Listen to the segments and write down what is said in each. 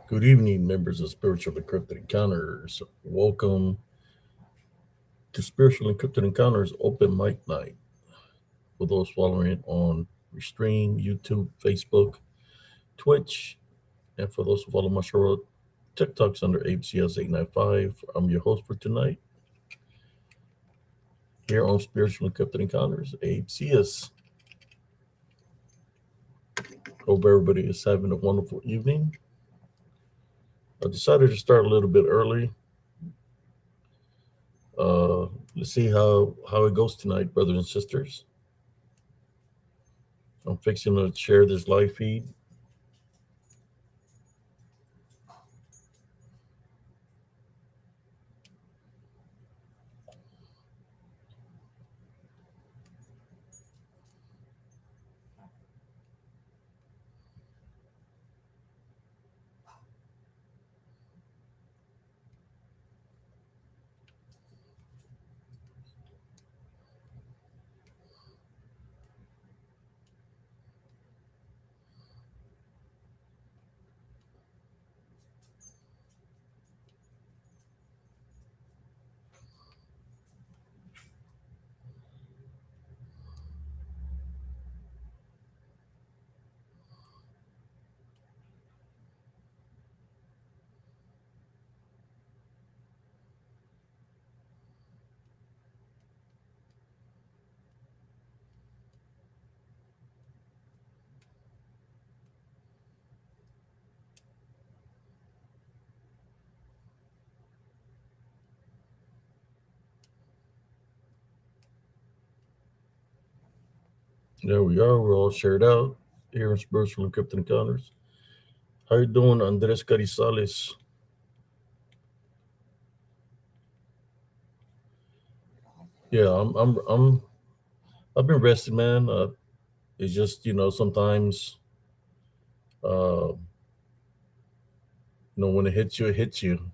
Good evening, members of Spiritual and Cryptid Encounters. Welcome to Spiritual and Cryptid Encounters Open Mic Night. For those following it on Restream, YouTube, Facebook, Twitch, and for those who follow my show TikToks under ABCS895, I'm your host for tonight here on Spiritual and Cryptid Encounters, ABCS. Hope everybody is having a wonderful evening. I decided to start a little bit early. Let's see how it goes tonight, brothers and sisters. I'm fixing to share this live feed. There we are. We're all shared out here in Spiritual and Cryptid Encounters. How you doing, Andres Carizales? Yeah, I've been resting, man. It's just sometimes, uh, when it hits you, it hits you.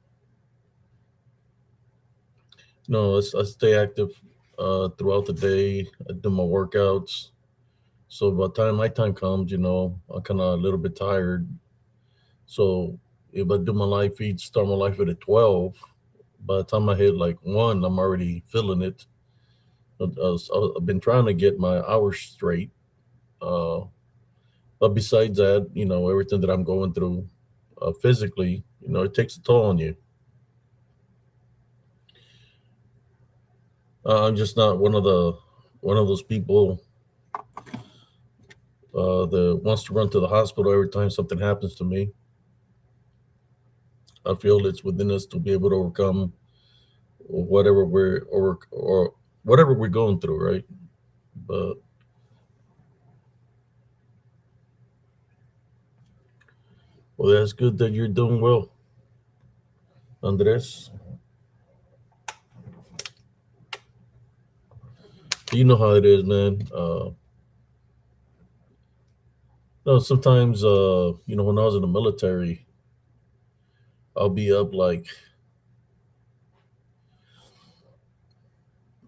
No, I stay active throughout the day. I do my workouts. So by the time nighttime comes, I'm kind of a little bit tired. So if I do my live feed, start my life at 12, by the time I hit like 1, I'm already feeling it. I've been trying to get my hours straight. Uh, but besides that, everything that I'm going through physically, it takes a toll on you. I'm just not one of those people that wants to run to the hospital every time something happens to me. I feel it's within us to be able to overcome whatever or whatever we're going through, right? But well, that's good that you're doing well, Andres. You know how it is, man. No, sometimes, when I was in the military, I'll be up like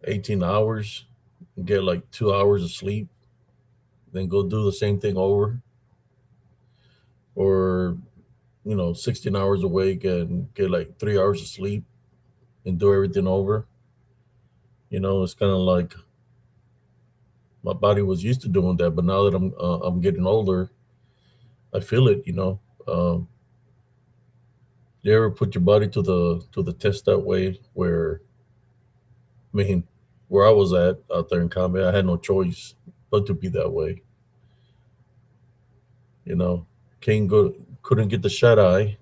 18 hours, get like 2 hours of sleep, then go do the same thing over, or 16 hours awake and get like 3 hours of sleep and do everything over. It's kind of like my body was used to doing that, but now that I'm getting older, I feel it. You ever put your body to the test that way? I mean, where I was at out there in combat, I had no choice but to be that way. You know, King couldn't get the shut eye. I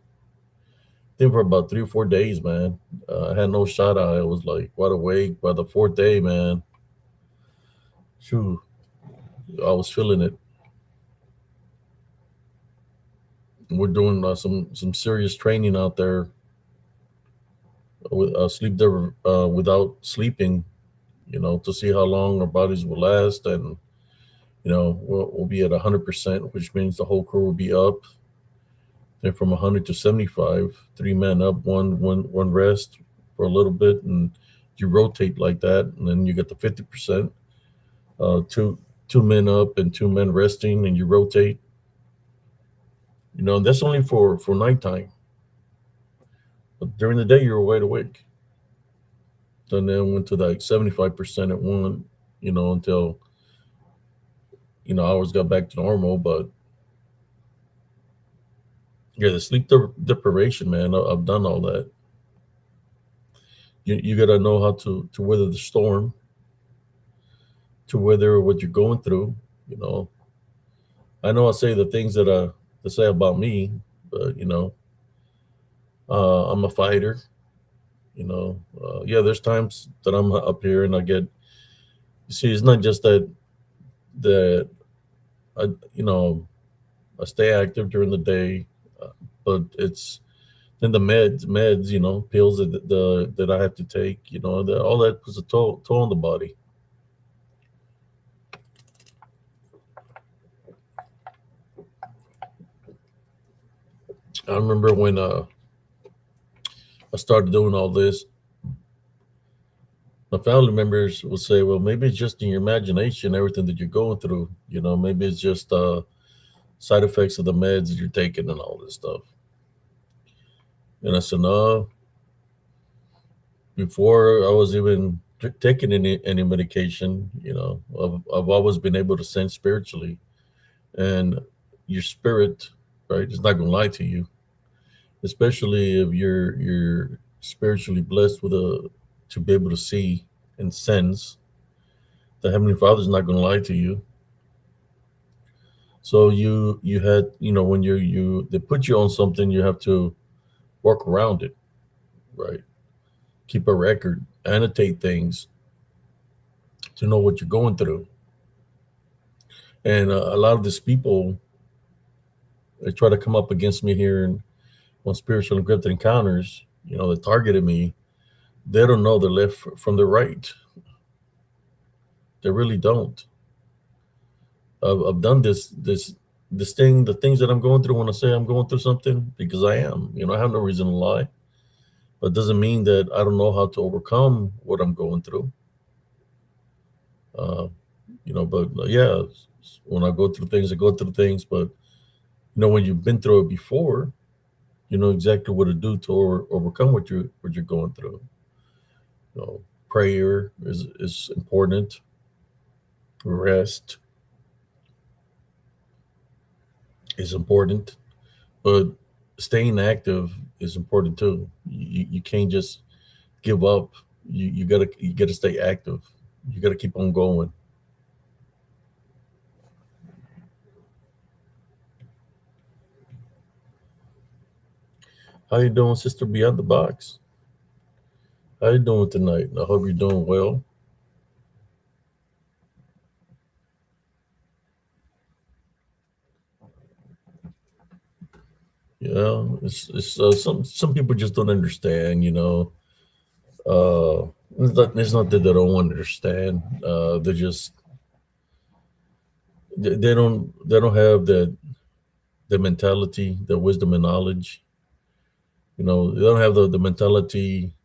think for about 3 or 4 days, man. I had no shut eye. I was like wide awake. By the fourth day, man, shoo, I was feeling it. We're doing some serious training out there with sleep there without sleeping. To see how long our bodies will last, and we'll be at 100%, which means the whole crew will be up. Then from 100 to 75, 3 men up, one rest for a little bit, and you rotate like that, and then you get the 50%. Two men up and 2 men resting, and you rotate. And that's only for nighttime. But during the day, you're wide awake. And then went to like 75% at one, until hours got back to normal. But yeah, the sleep deprivation, man. I've done all that. You got to know how to weather the storm, to weather what you're going through. You know, I know I say the things that to say about me, but I'm a fighter. Yeah, there's times that I'm up here and I get. You see, it's not just that I you know I stay active during the day, but it's then the meds, pills that I have to take. All that puts a toll on the body. I remember when I started doing all this, my family members would say, "Well, maybe it's just in your imagination, everything that you're going through. Maybe it's just side effects of the meds that you're taking and all this stuff." And I said, "No, before I was even taking any medication, I've always been able to sense spiritually, and your spirit, right, is not going to lie to you, especially if you're spiritually blessed with a to be able to see and sense. The Heavenly Father's not going to lie to you. So you had, when you they put you on something, you have to work around it, right? Keep a record, annotate things to know what you're going through. And a lot of these people, they try to come up against me here on Spiritual and Cryptid Encounters, that targeted me. They don't know the left from the right. They really don't. I've done this thing, the things that I'm going through when I say I'm going through something, because I am. I have no reason to lie. But it doesn't mean that I don't know how to overcome what I'm going through. Uh, but yeah, when I go through things, I go through things. But when you've been through it before, you know exactly what to do to overcome what you're going through. Prayer is important. Rest is important, but staying active is important too. You can't just give up. You gotta stay active. You gotta keep on going. How you doing, sister? Beyond the box. How you doing tonight? I hope you're doing well. Yeah, it's some people just don't understand. It's not that they don't understand. They just they don't have the mentality, the wisdom and knowledge. They don't have the mentality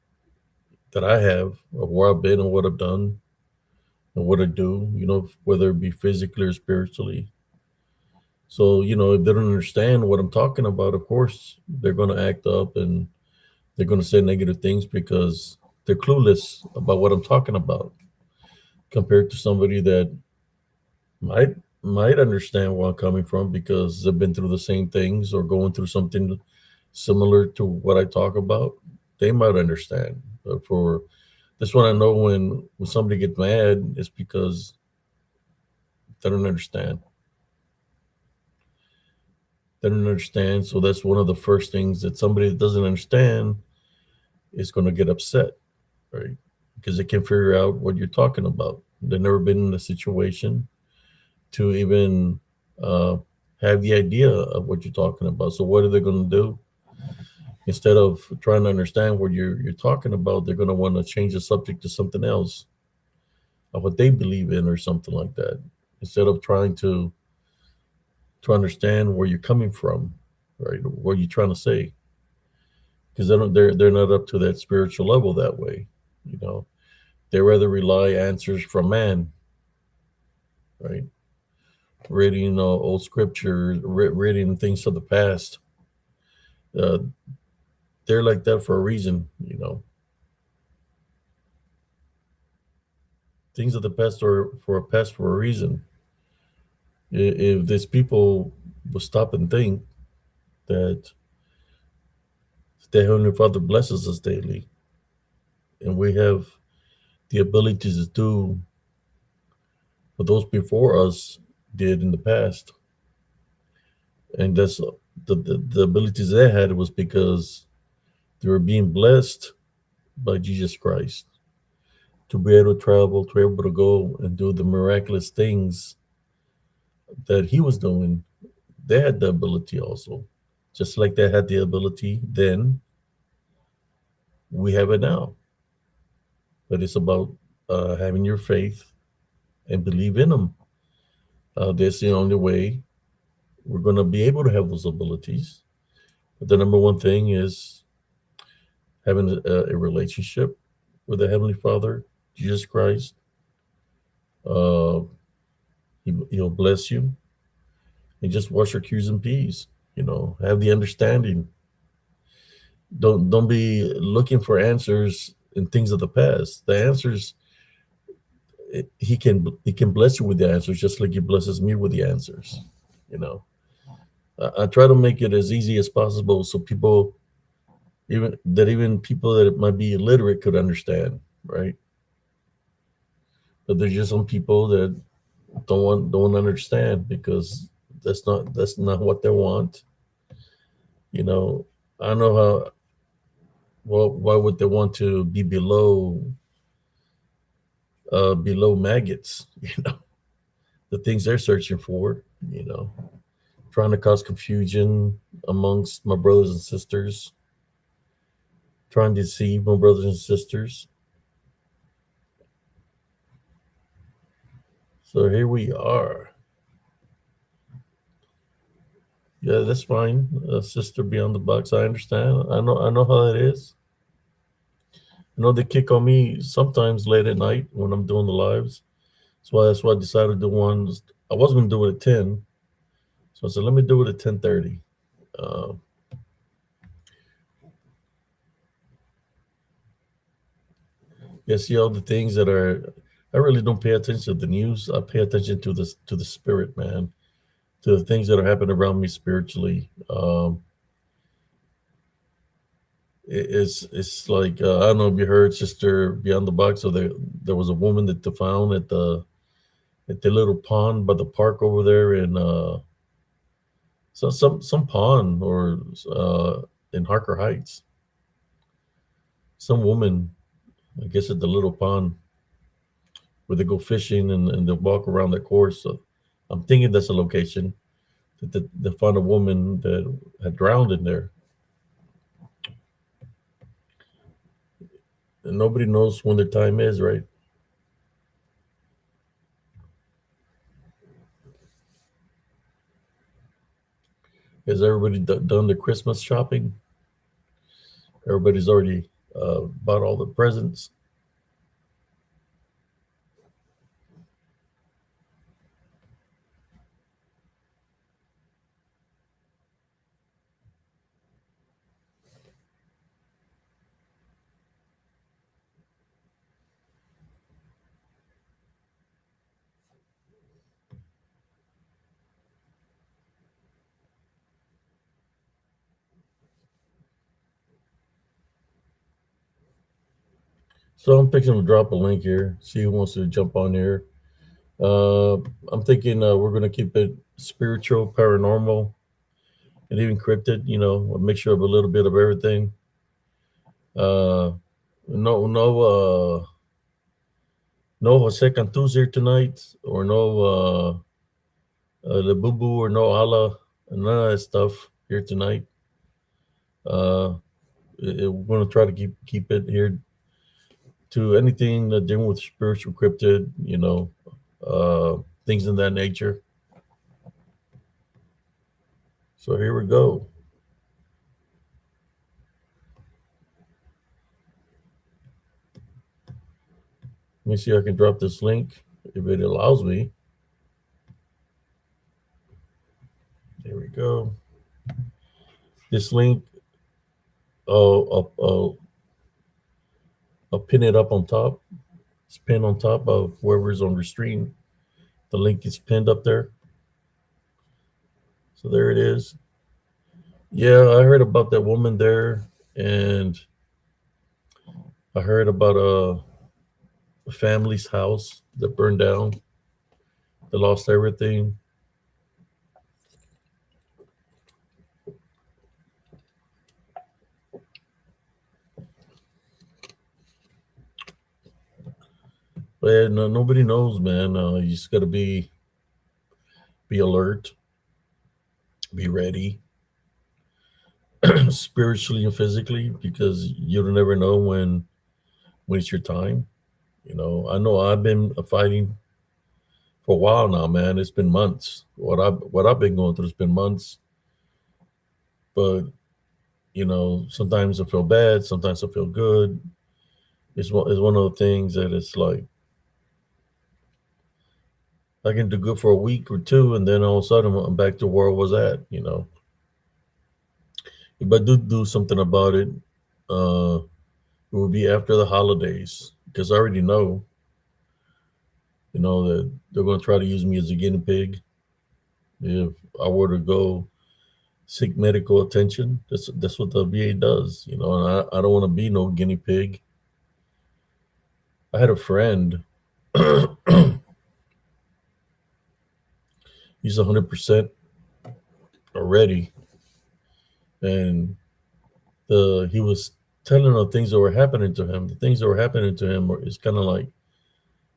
that I have of where I've been and what I've done and what I do. Whether it be physically or spiritually. So if they don't understand what I'm talking about, of course they're going to act up and they're going to say negative things because they're clueless about what I'm talking about, compared to somebody that might might understand where I'm coming from because they've been through the same things or going through something similar to what I talk about. They might understand. But for this one, I know when somebody gets mad, it's because they don't understand. They don't understand. So that's one of the first things that somebody that doesn't understand is going to get upset, right? Because they can figure out what you're talking about. They've never been in a situation to even uh, have the idea of what you're talking about. So what are they going to do? Instead of trying to understand what you're talking about, they're going to want to change the subject to something else of what they believe in or something like that. Instead of trying to understand where you're coming from, right? What you're trying to say, because they're not up to that spiritual level that way. You know, they rather rely answers from man, right? reading old scripture, reading things of the past. Uh, they're like that for a reason. Things of the past are for a past for a reason. If these people will stop and think that the Heavenly Father blesses us daily, and we have the ability to do what those before us did in the past, and that's the abilities they had was because they were being blessed by Jesus Christ to be able to travel, to be able to go and do the miraculous things that He was doing. They had the ability also, just like they had the ability then. We have it now, but it's about having your faith and believe in Him. That's the only way we're going to be able to have those abilities. But the number one thing is having a relationship with the Heavenly Father, Jesus Christ. Uh, he'll bless you and just wash your Q's and P's. Have the understanding. Don't be looking for answers in things of the past. The answers he can bless you with the answers just like he blesses me with the answers. You know, I try to make it as easy as possible so people even people that might be illiterate could understand, right? But there's just some people that don't understand because that's not what they want. You know, I don't know how. Well, why would they want to be below maggots? The things they're searching for. You know, trying to cause confusion amongst my brothers and sisters, trying to deceive my brothers and sisters. So here we are. Yeah, that's fine. Sister beyond the box. I understand. I know how that is. They kick on me sometimes late at night when I'm doing the lives. That's why I decided to do one. I was going to do it at 10. So I said, let me do it at 10:30. Uh, yeah, see all the things that are. I really don't pay attention to the news. I pay attention to the spirit, man, to the things that are happening around me spiritually. It's like I don't know if you heard Sister Beyond the Box. So there was a woman that they found at the little pond by the park over there in some pond or in Harker Heights. Some woman, I guess, at the little pond where they go fishing and they walk around the course. So I'm thinking that's a location that they found a woman that had drowned in there, and nobody knows when the time is, right? Has everybody done the Christmas shopping? Everybody's already bought all the presents. So I'm fixing to drop a link here. See who wants to jump on here. Uh, I'm thinking we're going to keep it spiritual, paranormal, and even cryptid. A mixture of a little bit of everything. Uh, no, no, no Jose Cantus here tonight, or no Le Bubu, or no Allah, and none of that stuff here tonight. Uh, we're going to try to keep it here to anything that dealing with spiritual cryptid, things in that nature. So here we go. Let me see if I can drop this link if it allows me. This link, I'll pin it up on top. It's pinned on top of whoever's on the stream. The link is pinned up there. So there it is. Yeah, I heard about that woman there, and I heard about a family's house that burned down. They lost everything. But yeah, no, nobody knows, man. You just gotta be alert, be ready, spiritually and physically, because you don't ever know when it's your time. I know I've been fighting for a while now, man. It's been months. What I've been going through has been months. But sometimes I feel bad, sometimes I feel good. It's one of the things that it's like I can do good for a week or two, and then all of a sudden I'm back to where I was at. If I do something about it, uh, it will be after the holidays because I already know, that they're going to try to use me as a guinea pig if I were to go seek medical attention. That's what the VA does, and I don't want to be no guinea pig. I had a friend. He's 100% already, and he was telling the things that were happening to him. The things that were happening to him is kind of like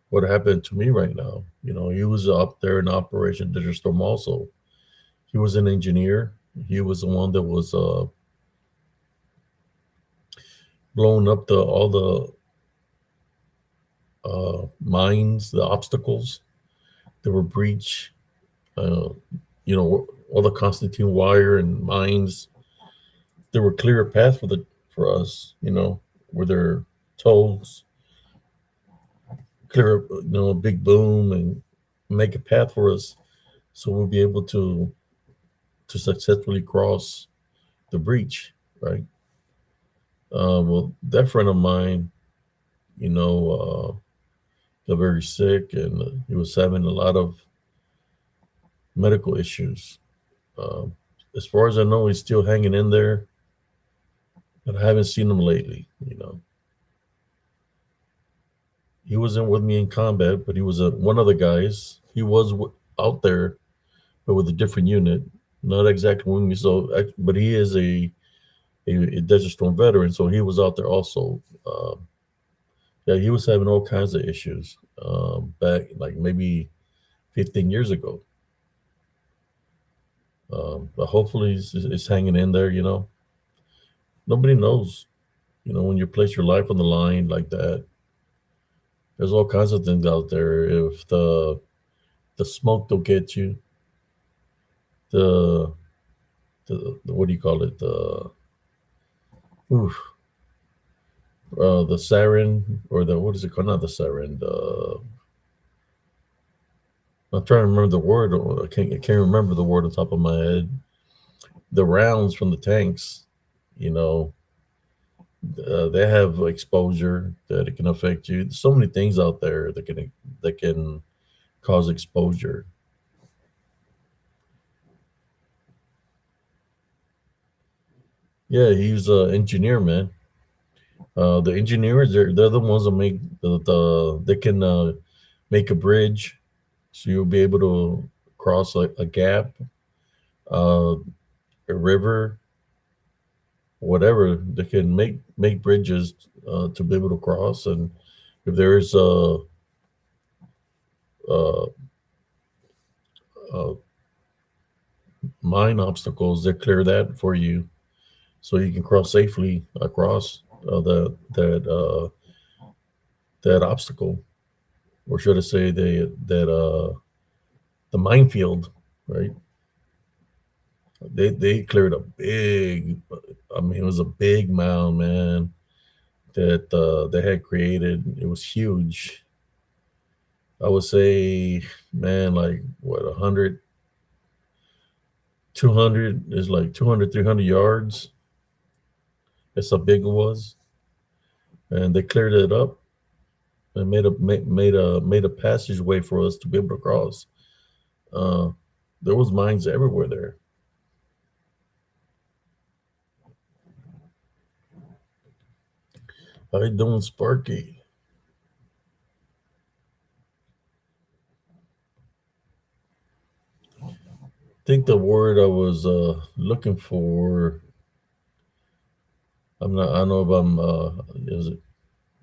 what happened to me right now. He was up there in Operation Digital Storm also. He was an engineer. He was the one that was blowing up all the mines, the obstacles that were breached. Uh, all the Constantine wire and mines. There were clear paths for us. Where there tolls, clear, a big boom and make a path for us, so we'll be able to successfully cross the breach, right? Well, that friend of mine, got very sick, and he was having a lot of medical issues. Um, as far as I know, he's still hanging in there, but I haven't seen him lately. He wasn't with me in combat, but he was one of the guys. He was out there, but with a different unit, not exactly with me. So, but he is a Desert Storm veteran, so he was out there also. Yeah, he was having all kinds of issues back like maybe 15 years ago. But hopefully it's hanging in there. Nobody knows. When you place your life on the line like that, there's all kinds of things out there. If the smoke don't get you, the the what do you call it? Oof, the siren, or the what is it called? Not the siren. I'm trying to remember the word. I can't remember the word on top of my head. The rounds from the tanks, you know, they have exposure that it can affect you. There's so many things out there that can cause exposure. Yeah, he's an engineer, man. The engineers, they're the ones that make they can make a bridge, so you'll be able to cross a gap, uh, a river, whatever. They can make bridges to be able to cross, and if there's uh, uh, mine obstacles, they clear that for you, so you can cross safely across that obstacle, or should I say the minefield, right? They cleared a big, I mean, it was a big mound, man, that they had created. It was huge. I would say, man, like what, 100, 200 is like 200, 300 yards. That's how big it was. And they cleared it up and made a passageway for us to be able to cross. Uh, there was mines everywhere there. How you doing, Sparky? I think the word I was looking for, I'm not. I don't know if I'm. Is it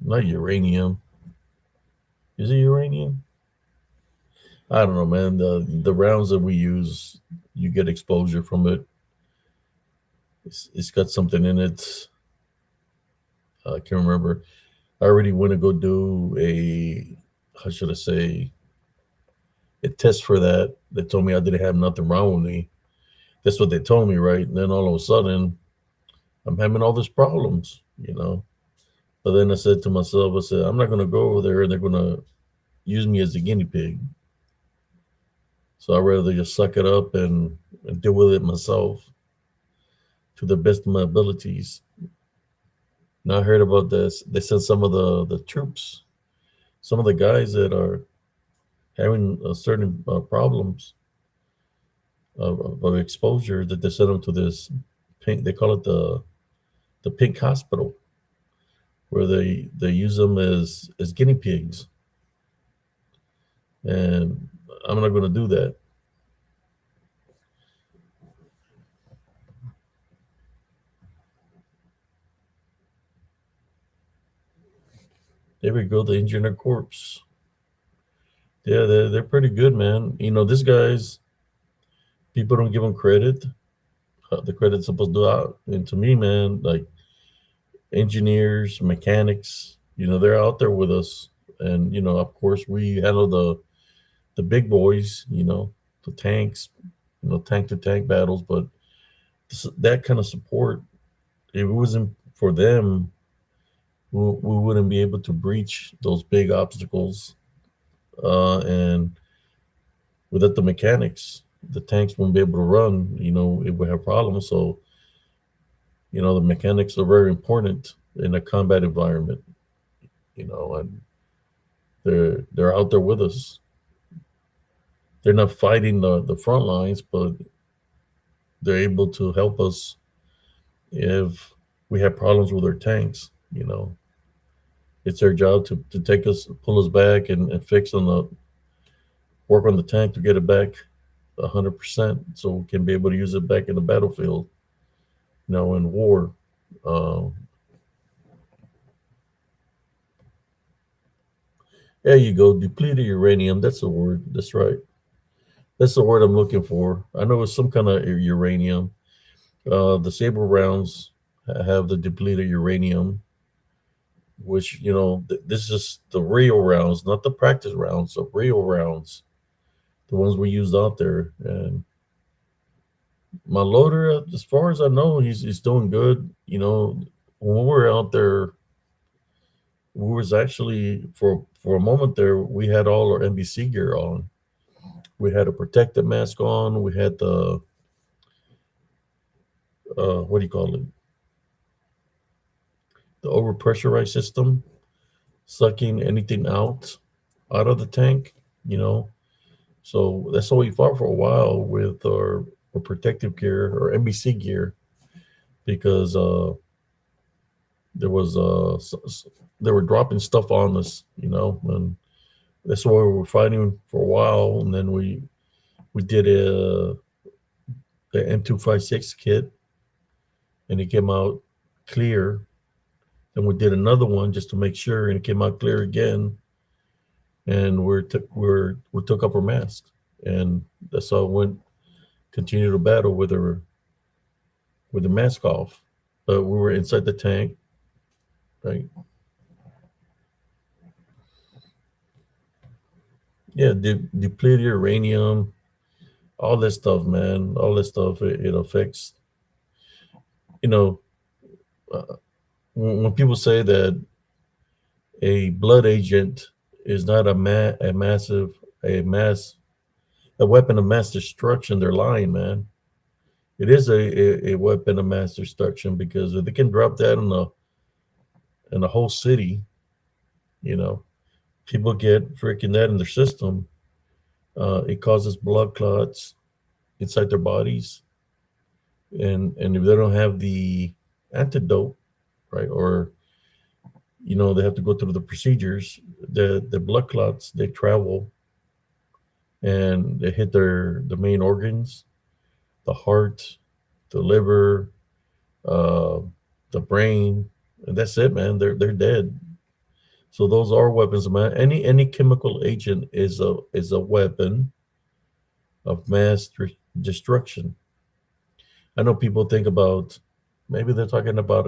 not uranium? Is it uranium? I don't know, man. The rounds that we use, you get exposure from it. It's got something in it. I can't remember. I already went to go do a, how should I say, a test for that. They told me I didn't have nothing wrong with me. That's what they told me, right? And then all of a sudden, I'm having all these problems. But then I said to myself, I said, I'm not going to go over there and they're going to use me as a guinea pig. So I'd rather just suck it up and deal with it myself to the best of my abilities. Now I heard about this. They said some of the troops, some of the guys that are having certain problems of exposure, that they send them to this pink. They call it the pink hospital, where they use them as guinea pigs. And I'm not going to do that. There we go, the engineer corpse. Yeah, they're pretty good, man. These guys, people don't give them credit. The credit's supposed to go out. And to me, man, like engineers, mechanics, they're out there with us. And of course, we handle the big boys, the tanks, tank to tank battles. But that kind of support, if it wasn't for them, we wouldn't be able to breach those big obstacles. And without the mechanics, the tanks wouldn't be able to run. It would have problems. So, the mechanics are very important in a combat environment. And they're out there with us. They're not fighting the front lines, but they're able to help us if we have problems with our tanks. It's their job to take us, pull us back, and fix on the work on the tank to get it back 100%, so we can be able to use it back in the battlefield. In war. Um, there you go, depleted uranium. That's the word. That's right. That's the word I'm looking for. I know it's some kind of uranium. The saber rounds have the depleted uranium, which this is the real rounds, not the practice rounds. The real rounds, the ones we used out there. And my loader, as far as I know, he's doing good. When we were out there, we was actually for a moment there, we had all our NBC gear on. We had a protective mask on. We had the what do you call it? The overpressurized system, sucking anything out of the tank. You know, so that's how we fought for a while with our protective gear or NBC gear, because there was they were dropping stuff on us. And that's why we were fighting for a while, and then we did a M256 kit, and it came out clear. Then we did another one just to make sure, and it came out clear again. And we took up our masks, and that's how it went. Continue to battle with the mask off, but we were inside the tank, right? Yeah, depleted uranium, all this stuff, man. All this stuff, it affects. You know, uh, when people say that a blood agent is not a massive a mass a weapon of mass destruction, they're lying, man. It is a weapon of mass destruction because if they can drop that in a whole city, you know, people get freaking that in their system. It causes blood clots inside their bodies, and if they don't have the antidote, right, or they have to go through the procedures, the blood clots they travel and they hit the main organs, the heart, the liver, uh, the brain, and that's it, man. They're dead. So those are weapons, man. Any chemical agent is a weapon of destruction. I know people think about maybe they're talking about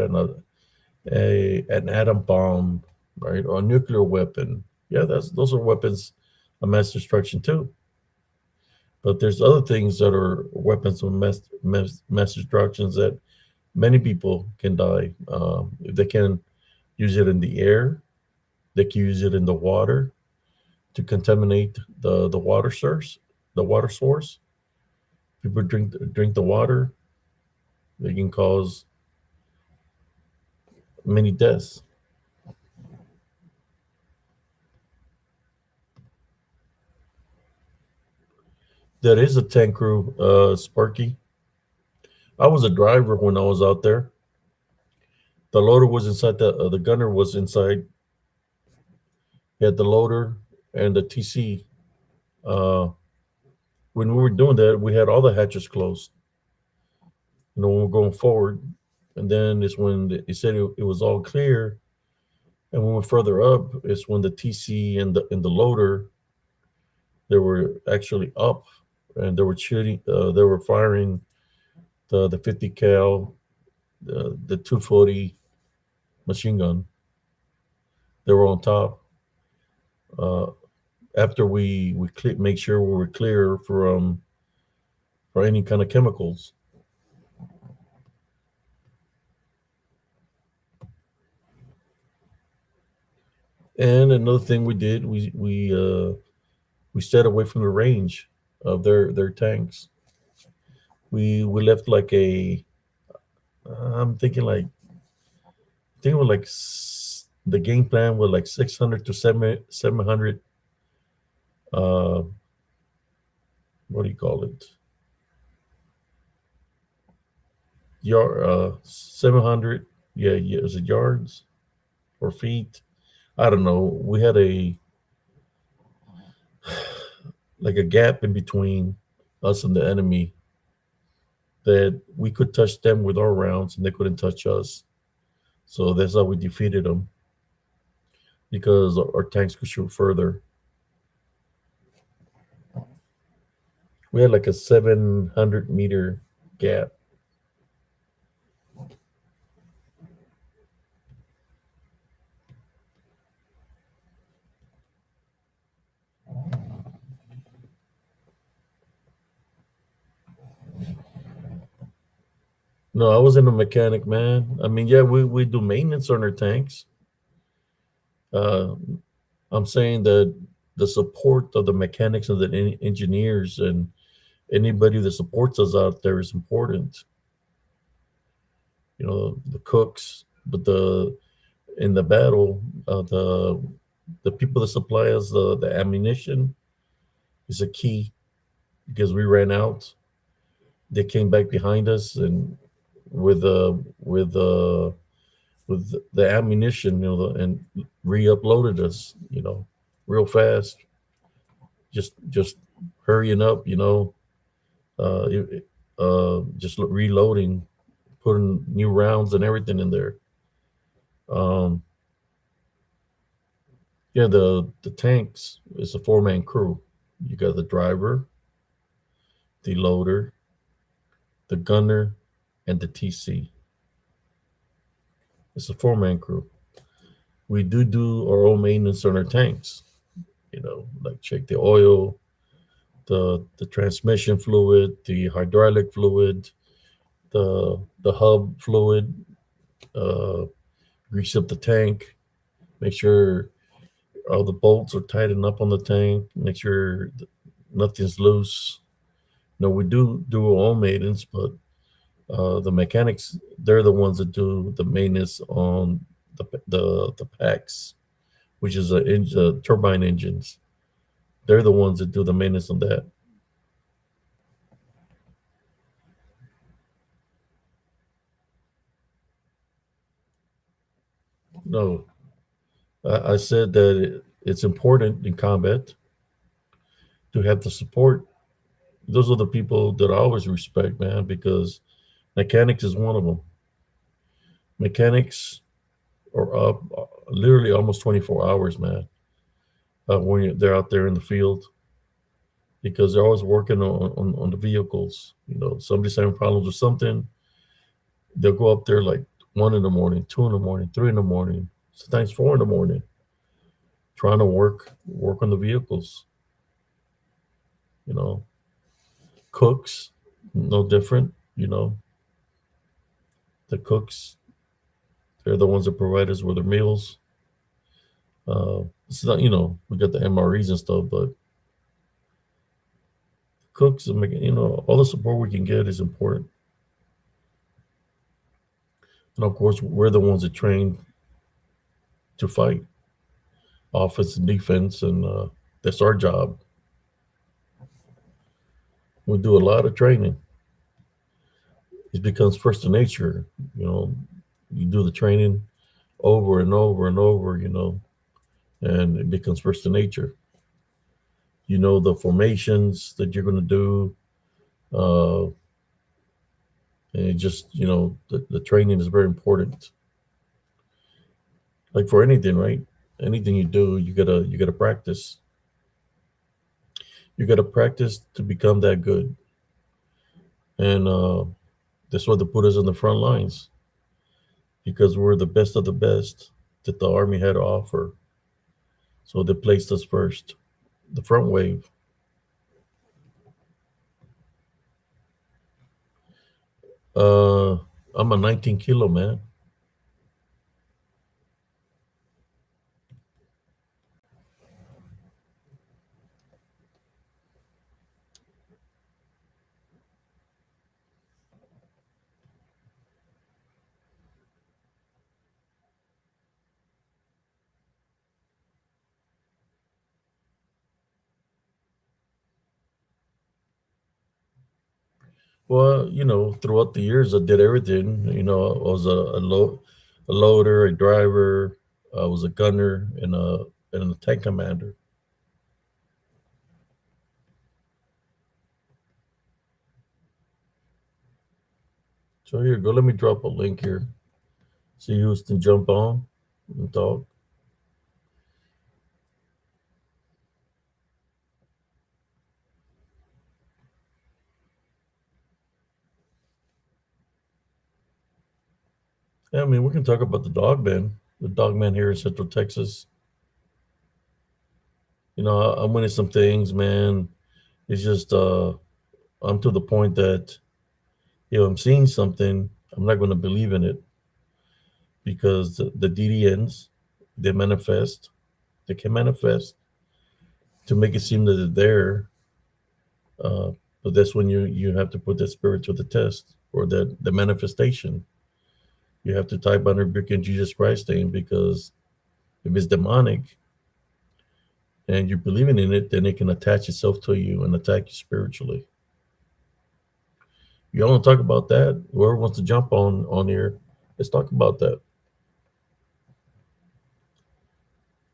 an atom bomb, right, or a nuclear weapon. Yeah, those are weapons of mass destruction too. But there's other things that are weapons of mass destructions that many people can die. If they can use it in the air, they can use it in the water to contaminate the water source. The water source. People drink the water. They can cause many deaths. That is a tank crew, Sparky. I was a driver when I was out there. The loader was inside. The gunner was inside. He had the loader and the TC. Uh, when we were doing that, we had all the hatches closed. When we're going forward, and then it's when he said it was all clear. And when we went further up, it's when the TC and the loader they were actually up, and they were shooting. They were firing the 50 cal, the 240 machine gun. They were on top. Uh, After we make sure we were clear for any kind of chemicals. And another thing we did, we stayed away from the range of their tanks. We left like a I'm thinking like I think it was like the game plan was like 600 to 700 uh what do you call it, yard 700, yeah, is it yards or feet? I don't know. We had a like a gap in between us and the enemy that we could touch them with our rounds and they couldn't touch us. So that's how we defeated them because our tanks could shoot further. We had like a 700-meter gap. No, I wasn't a mechanic, man. I mean, yeah, we do maintenance on our tanks. Uh, I'm saying that the support of the mechanics and the engineers and anybody that supports us out there is important. The cooks, but the in the battle, the people that supply us the ammunition is a key because we ran out. They came back behind us and with with the ammunition, and re-uploaded us, real fast. Just hurrying up, just reloading, putting new rounds and everything in there. Um, yeah, the tanks is a four-man crew. You got the driver, the loader, the gunner, and the TC. It's a four-man crew. We do our own maintenance on our tanks. Like check the oil, the transmission fluid, the hydraulic fluid, the hub fluid, uh, grease up the tank, make sure all the bolts are tightened up on the tank, make sure nothing's loose. No, we do our own maintenance, but The mechanics, they're the ones that do the maintenance on the packs, which is turbine engines. They're the ones that do the maintenance on that. No, I said that it's important in combat to have the support. Those are the people that I always respect, man, because mechanics is one of them. Mechanics are up literally almost 24 hours, man, when they're out there in the field because they're always working on the vehicles. Somebody's having problems with something, they'll go up there like 1 in the morning, 2 in the morning, 3 in the morning, sometimes 4 in the morning, trying to work on the vehicles. You know, cooks, no different. The cooks, they're the ones that provide us with their meals. It's not, we got the MREs and stuff, but cooks, all the support we can get is important. And of course, we're the ones that train to fight, offense and defense, and that's our job. We do a lot of training. It becomes first to nature. You know, you do the training over and over and over. And it becomes first to nature. You know the formations that you're going to do, uh, and it just the training is very important. Like for anything, right? Anything you do, you gotta practice. You gotta practice to become that good, and that's why they put us on the front lines because we're the best of the best that the army had to offer. So they placed us first, the front wave. Uh, I'm a 19 kilo man. Well, throughout the years, I did everything. I was a loader, a driver. I was a gunner, and a tank commander. So here, go. Let me drop a link here. See Houston, jump on and talk. Yeah, I mean, we can talk about the dog man here in Central Texas. I'm winning some things, man. It's just I'm to the point that I'm seeing something, I'm not going to believe in it because the DDNs, they manifest, they can manifest to make it seem that they're there. Uh, but that's when you have to put that spirit to the test or the manifestation. You have to type on rebuke in Jesus Christ's name because if it's demonic and you're believing in it, then it can attach itself to you and attack you spiritually. You want to talk about that? Whoever wants to jump on here, let's talk about that.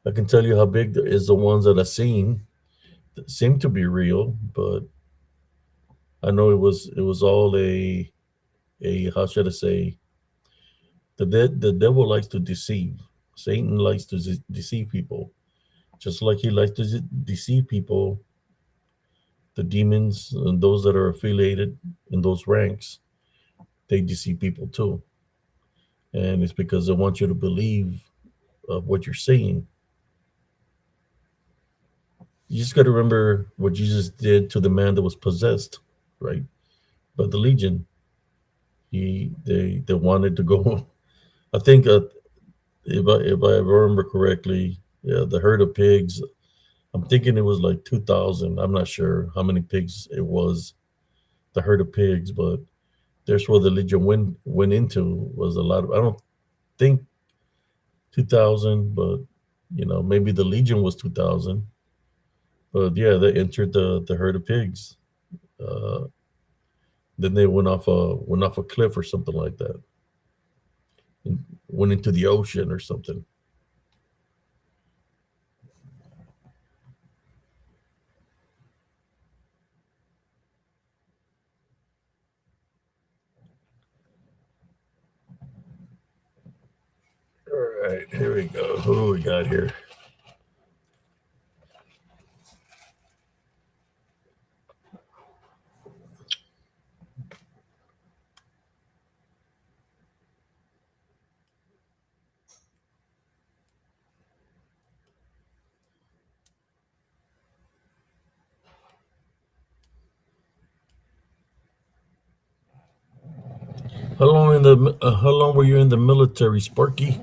I can tell you how big is the ones that I've seen that seem to be real, but I know it was all a how should I say, the devil likes to deceive. Satan likes to deceive people, just like he likes to deceive people. The demons and those that are affiliated in those ranks, they deceive people too, and it's because they want you to believe what you're seeing. You just got to remember what Jesus did to the man that was possessed, right? But the legion, they wanted to go. I think if I remember correctly, yeah, the herd of pigs. I'm thinking it was like 2,000. I'm not sure how many pigs it was, the herd of pigs, but There's where the Legion went into was a lot of, I don't think 2000, but maybe the Legion was 2000. But yeah, they entered the herd of pigs. Uh, then they went off a cliff or something like that, and went into the ocean or something. All right, here we go. Who we got here? How long were you in the military, Sparky?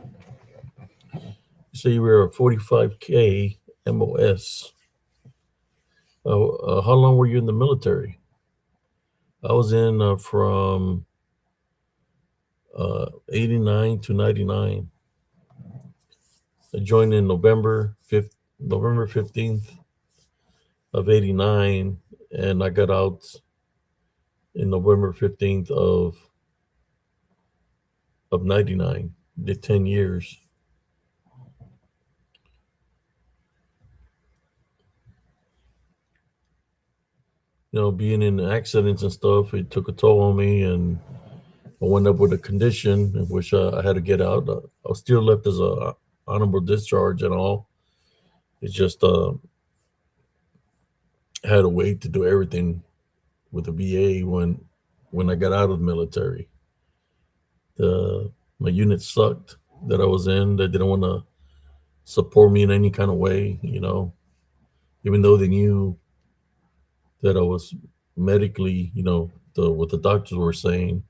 You say you were a 45K MOS. How long were you in the military? I was in from 89 to 99. I joined in November 15th of 89, and I got out in November 15th of 99. Did 10 years. Being in accidents and stuff, it took a toll on me, and I went up with a condition in which I had to get out. I was still left as a honorable discharge and all. It's just I had to wait to do everything with the VA when I got out of the military. My unit sucked that I was in. They didn't want to support me in any kind of way, even though they knew that I was medically, what the doctors were saying,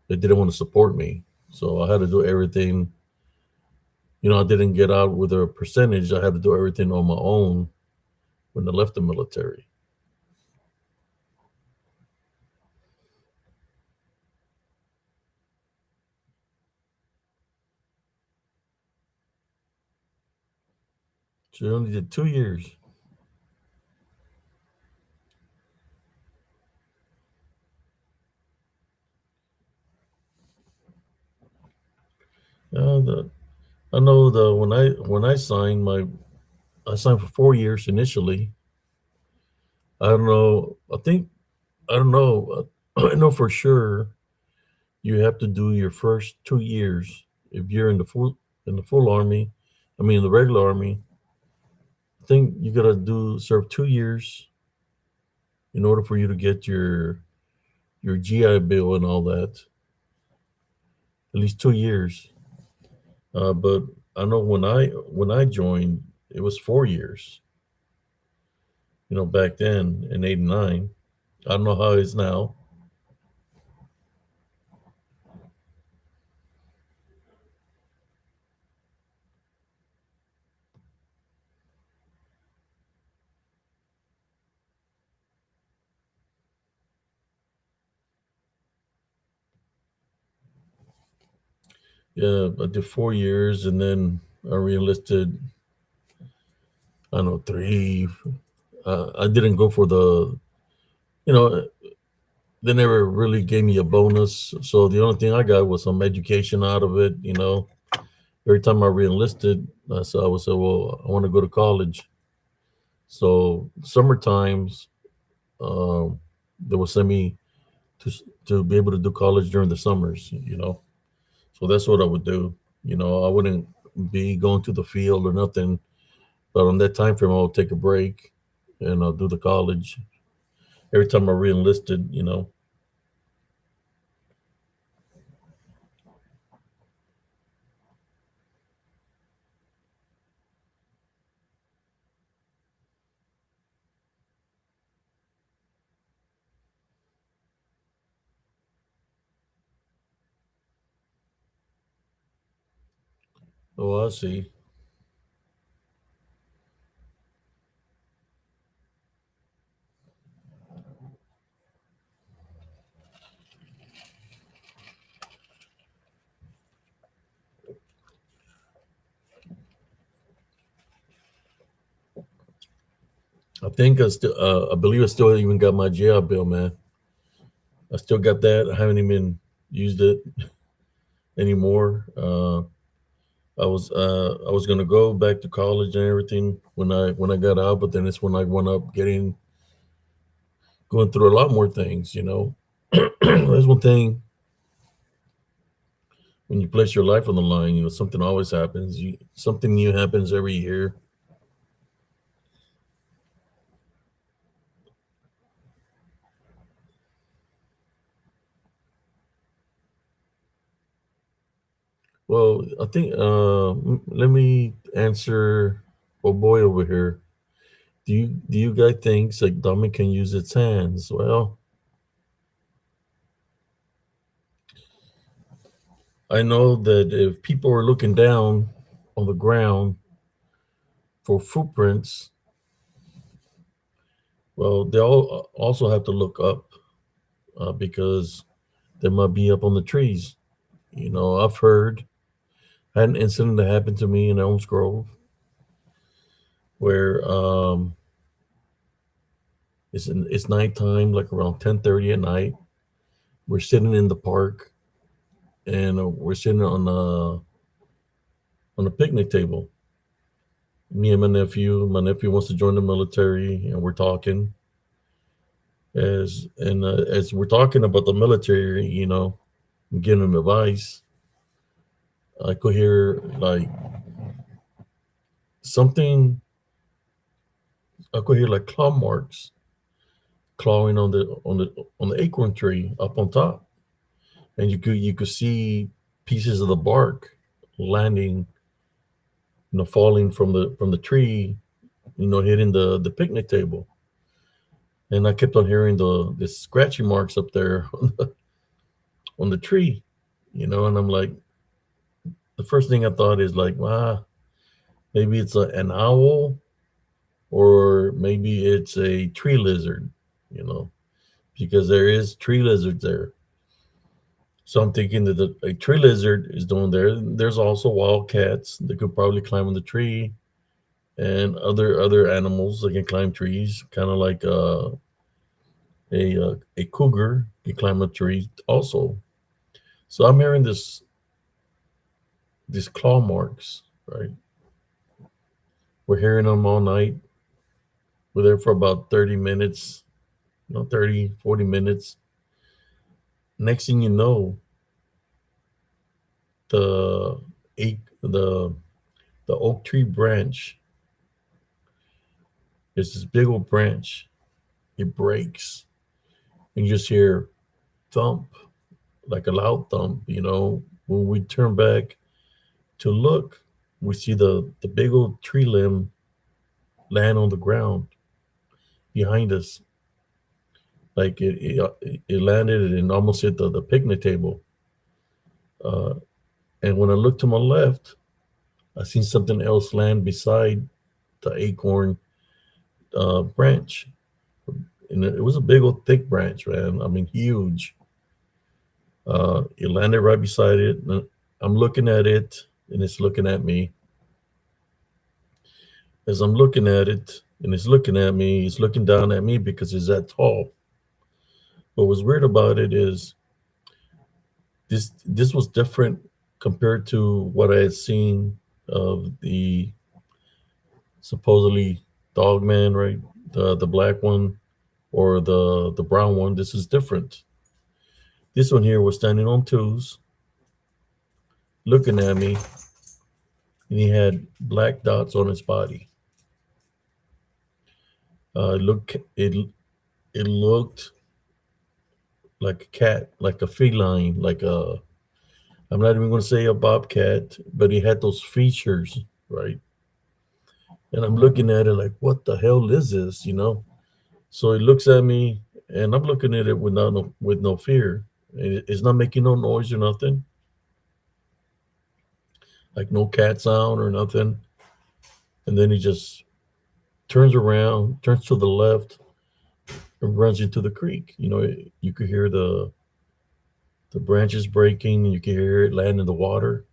they didn't want to support me. So I had to do everything. I didn't get out with a percentage. I had to do everything on my own when I left the military. So I only did 2 years. The, I know the when I signed I signed for 4 years initially. I don't know. I don't know. I know for sure you have to do your first 2 years if you're in the full army. I mean, the regular army. I think you gotta do serve 2 years in order for you to get your GI Bill and all that. At least 2 years. But I know when I joined, it was 4 years. Back then in '89. I don't know how it is now. Yeah, I did 4 years, and then I reenlisted. I don't know, three. I didn't go for you know, they never really gave me a bonus. So the only thing I got was some education out of it. Every time I reenlisted, I would say, well, I want to go to college. So summer times, um, they would send me to to be able to do college during the summers. So that's what I would do. I wouldn't be going to the field or nothing, but on that time frame, I would take a break and I'll do the college. Every time I reenlisted. Oh, I see. I believe I still even got my jail bill, man. I still got that. I haven't even used it anymore. I was gonna go back to college and everything when I got out, but then it's when I went up getting going through a lot more things. There's one thing when you place your life on the line. Something always happens. Something new happens every year. Well, I think let me answer. Oh boy, over here. Do you guys think like dummy can use its hands? Well, I know that if people are looking down on the ground for footprints, well, they all also have to look up because they might be up on the trees. I've heard had an incident that happened to me in Elms Grove where it's nighttime, like around 10:30 at night. We're sitting in the park and we're sitting on a picnic table. Me and my nephew. My nephew wants to join the military, and we're talking as we're talking about the military. And giving him advice. I could hear like something. I could hear like claw marks clawing on the acorn tree up on top, and you could see pieces of the bark landing, falling from the tree, hitting the picnic table. And I kept on hearing the scratchy marks up there on the tree, and I'm like, the first thing I thought is like, wow, maybe it's an owl, or maybe it's a tree lizard, you know, because there is tree lizards there. So I'm thinking that a tree lizard is doing there. There's also wild cats that could probably climb on the tree, and other animals that can climb trees, kind of like a cougar can climb a tree also. So I'm hearing these claw marks, right? We're hearing them all night. We're there for about 30 minutes, 30, 40 minutes. Next thing you know, the the oak tree branch, there's this big old branch. It breaks, and you just hear thump, like a loud thump. When we turn back to look, we see the big old tree limb land on the ground behind us. Like it landed and almost hit the picnic table. Uh, and when I looked to my left, I seen something else land beside the acorn branch. And it was a big old thick branch, man. I mean, huge. It landed right beside it. And I'm looking at it, and it's looking at me. As I'm looking at it, and it's looking at me, it's looking down at me because it's that tall. What was weird about it is this was different compared to what I had seen of the supposedly dog man, right? The black one or the brown one. This is different. This one here was standing on twos, looking at me, and he had black dots on his body. Look, it looked like a cat, like a feline, like a. I'm not even going to say a bobcat, but he had those features, right? And I'm looking at it like, what the hell is this? So he looks at me, and I'm looking at it with no fear. It's not making no noise or nothing, like no cat sound or nothing. And then he just turns around, turns to the left, and runs into the creek. You could hear the branches breaking, and you can hear it land in the water,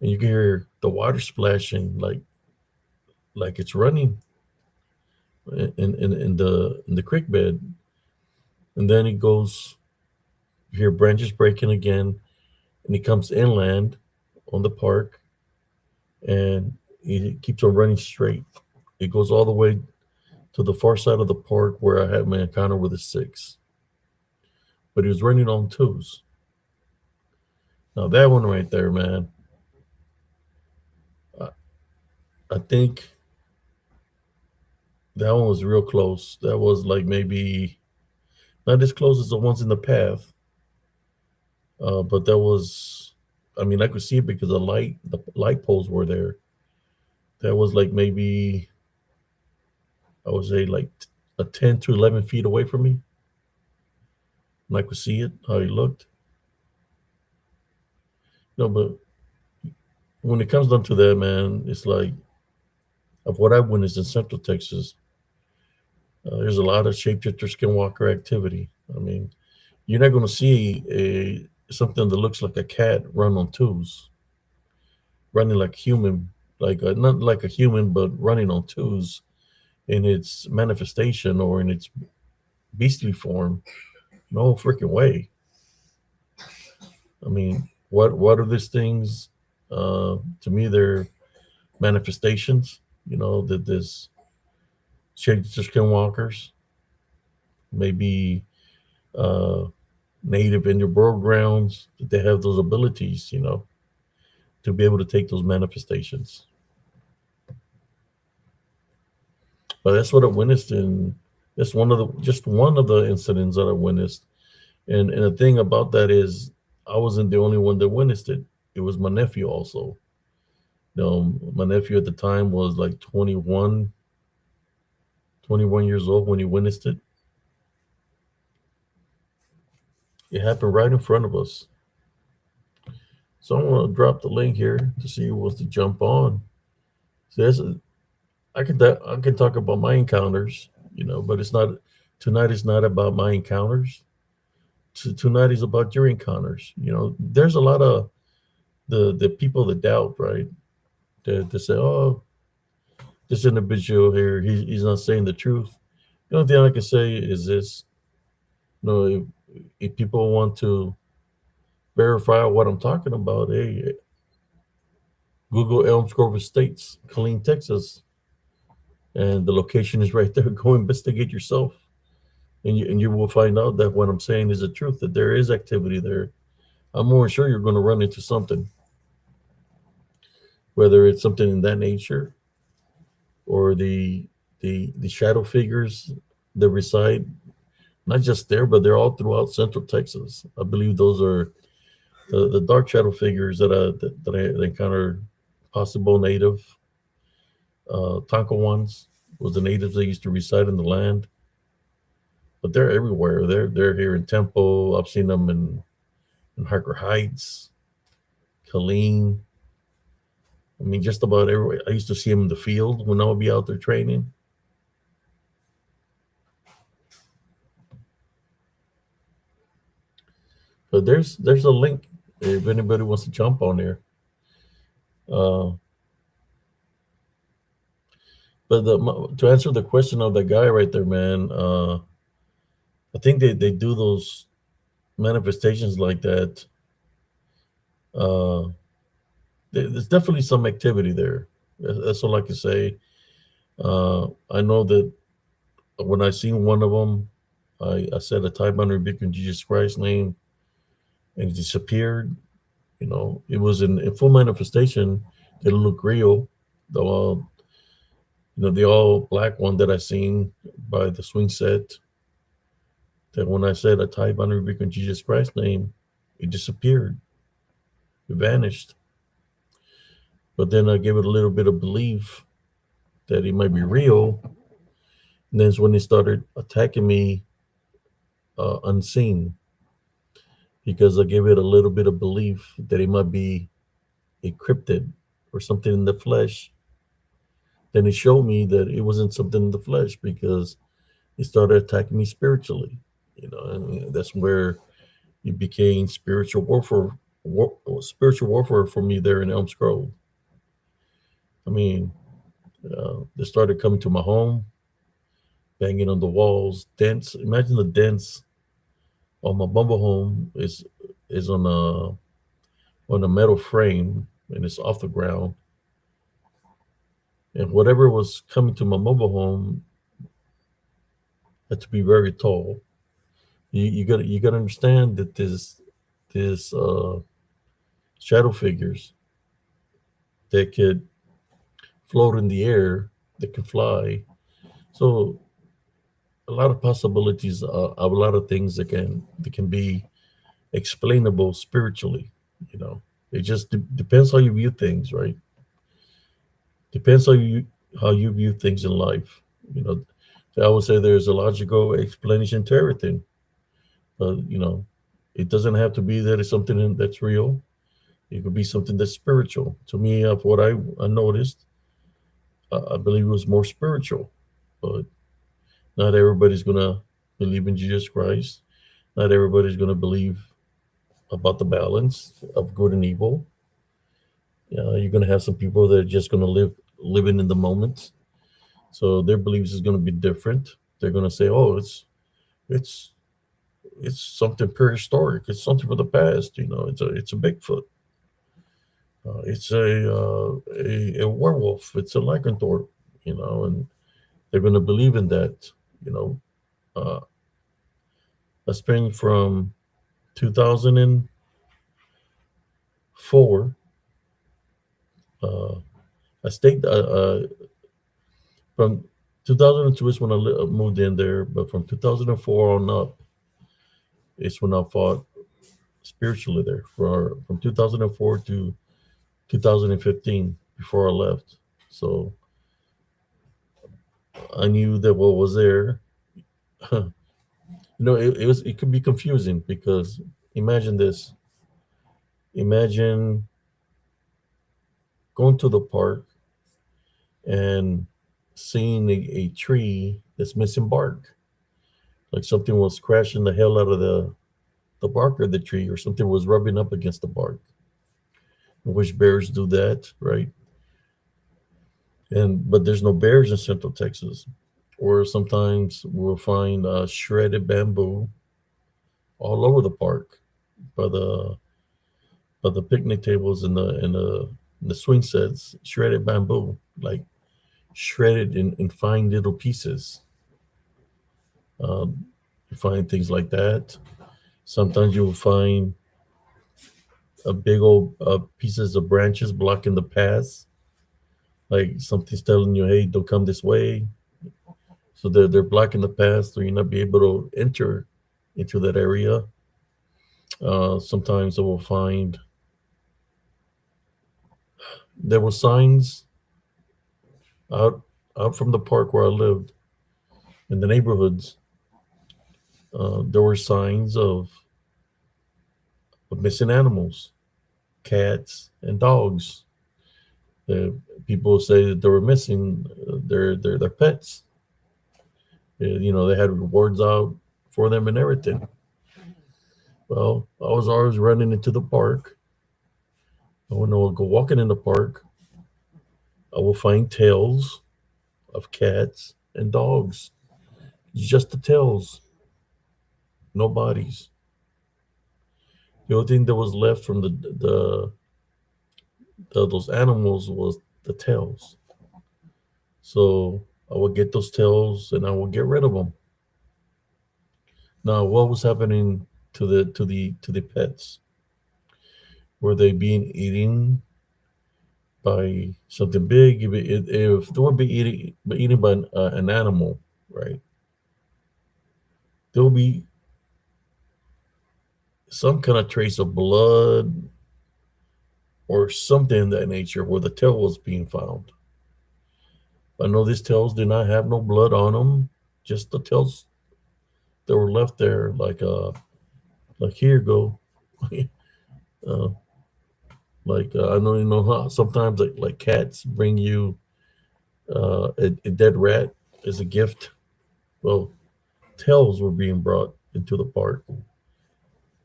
and you can hear the water splashing like it's running. in the creek bed, and then he goes. You hear branches breaking again, and he comes inland on the park, and he keeps on running straight. It goes all the way to the far side of the park where I had my encounter with a six. But he was running on twos. Now that one right there, man, I, I think that one was real close. That was like maybe not as close as the ones in the path, but that was. I mean, I could see it because the light poles were there. That was like maybe I would say like a 10 to 11 feet away from me, and I could see it how he looked. No, but when it comes down to that, man, it's like of what I've witnessed in Central Texas. There's a lot of shapeshifter skinwalker activity. I mean, you're not going to see a something that looks like a cat run on twos, running like human, not like a human, but running on twos in its manifestation or in its beastly form. No freaking way. I mean, what are these things? To me, they're manifestations. That this shapeshifter skinwalkers, maybe uh, native in your borough grounds, that they have those abilities. To be able to take those manifestations. But that's what I witnessed in. That's one of the incidents that I witnessed. And the thing about that is, I wasn't the only one that witnessed it. It was my nephew also. My nephew at the time was like 21 years old when he witnessed it. It happened right in front of us. So I'm gonna drop the link here to see who wants to jump on. So I can talk about my encounters, but it's not tonight is not about my encounters. Tonight is about your encounters. There's a lot of the people that doubt, right? They say, "Oh, this individual here, he's not saying the truth." The only thing I can say is this: if people want to verify what I'm talking about, hey, Google Elms Grove Estates, Killeen, Texas, and the location is right there. Go investigate yourself, and you will find out that what I'm saying is the truth. That there is activity there. I'm more sure you're going to run into something, whether it's something in that nature or the shadow figures that reside not just there, but they're all throughout Central Texas. I believe those are the dark shadow figures that I encountered. Possible native Tonka ones was the natives that used to reside in the land, but they're everywhere. They're here in Temple. I've seen them in Harker Heights, Killeen. I mean, just about everywhere. I used to see them in the field when I would be out there training. But there's a link if anybody wants to jump on there. Uh, but to answer the question of the guy right there, man, I think they do those manifestations like that. Uh, there's definitely some activity there. That's all I can say. I know that when I seen one of them, I said a type under rebuke in Jesus Christ's name, and it disappeared. It was in full manifestation. It looked real. The the all black one that I seen by the swing set. That when I said a type under rebuke in Jesus Christ's name, it disappeared. It vanished. But then I gave it a little bit of belief that it might be real. And then when it started attacking me unseen, because I gave it a little bit of belief that it might be a cryptid or something in the flesh. Then it showed me that it wasn't something in the flesh because it started attacking me spiritually. And that's where it became spiritual warfare for me there in Elms Grove. I mean, they started coming to my home. banging on the walls. Dents. Imagine the dents on my mobile home is on a metal frame and it's off the ground. And whatever was coming to my mobile home had to be very tall. You gotta understand that this shadow figures that could float in the air, that can fly. So a lot of possibilities, a lot of things that can be explainable spiritually. You know, it just depends how you view things, right? Depends how you view things in life. You know, I would say there's a logical explanation to everything, but it doesn't have to be that it's something that's real. It could be something that's spiritual. To me, of what I noticed, I believe it was more spiritual, but not everybody's gonna believe in Jesus Christ. Not everybody's gonna believe about the balance of good and evil. You're gonna have some people that are just gonna living in the moment. So their beliefs is gonna be different. They're gonna say, "Oh, it's it's something prehistoric. It's something from the past. It's a Bigfoot. It's a werewolf. It's a lycanthrope. And they're gonna believe in that. You know, uh, I spent from 2004. Uh, I stayed from 2002 is when I moved in there, but from 2004 on up is when I fought spiritually there for from 2004 to 2015 before I left. So I knew that what was there. It could be confusing because imagine this. Imagine going to the park and seeing a tree that's missing bark, like something was crashing the hell out of the bark of the tree, or something was rubbing up against the bark. Which bears do that, right? And but there's no bears in Central Texas. Or sometimes we'll find shredded bamboo all over the park by the picnic tables and the swing sets. Shredded bamboo, like shredded in fine little pieces. You find things like that. Sometimes you will find a big old pieces of branches blocking the paths, like something's telling you, "Hey, don't come this way." So they're blocking the path, so you're not be able to enter into that area. Sometimes I will find there were signs out out from the park where I lived in the neighborhoods. There were signs of missing animals, cats and dogs. People say that they were missing their pets. They had rewards out for them and everything. Well, I was always running into the park. When I would go walking in the park, I will find tails of cats and dogs. Just the tails, no bodies. The only thing that was left from those animals was the tails. So I would get those tails and I would get rid of them. Now, what was happening to the pets? Were they being eaten by something big? If they were being eaten by an animal, right? There will be some kind of trace of blood or something in that nature where the tail was being found. I know these tails did not have no blood on them, just the tails that were left there, like here you go. uh, I know how sometimes like cats bring you a dead rat as a gift. Well, tails were being brought into the park,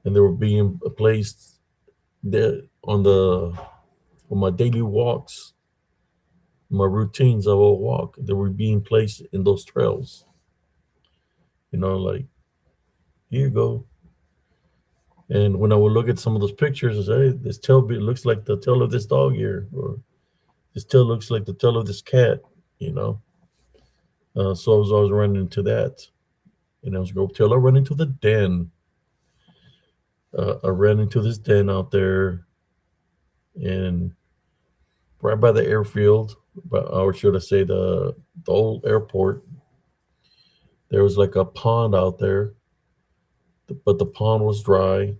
and they were being placed there on my daily walks, my routines. I will walk. They were being placed in those trails. like, here you go. And when I would look at some of those pictures, I say, hey, this tail looks like the tail of this dog here, or this tail looks like the tail of this cat, you know. So I was always running into that. And I was go till I run into the den. I ran into this den out there, and right by the airfield, or should I say the old airport, there was like a pond out there, but the pond was dry.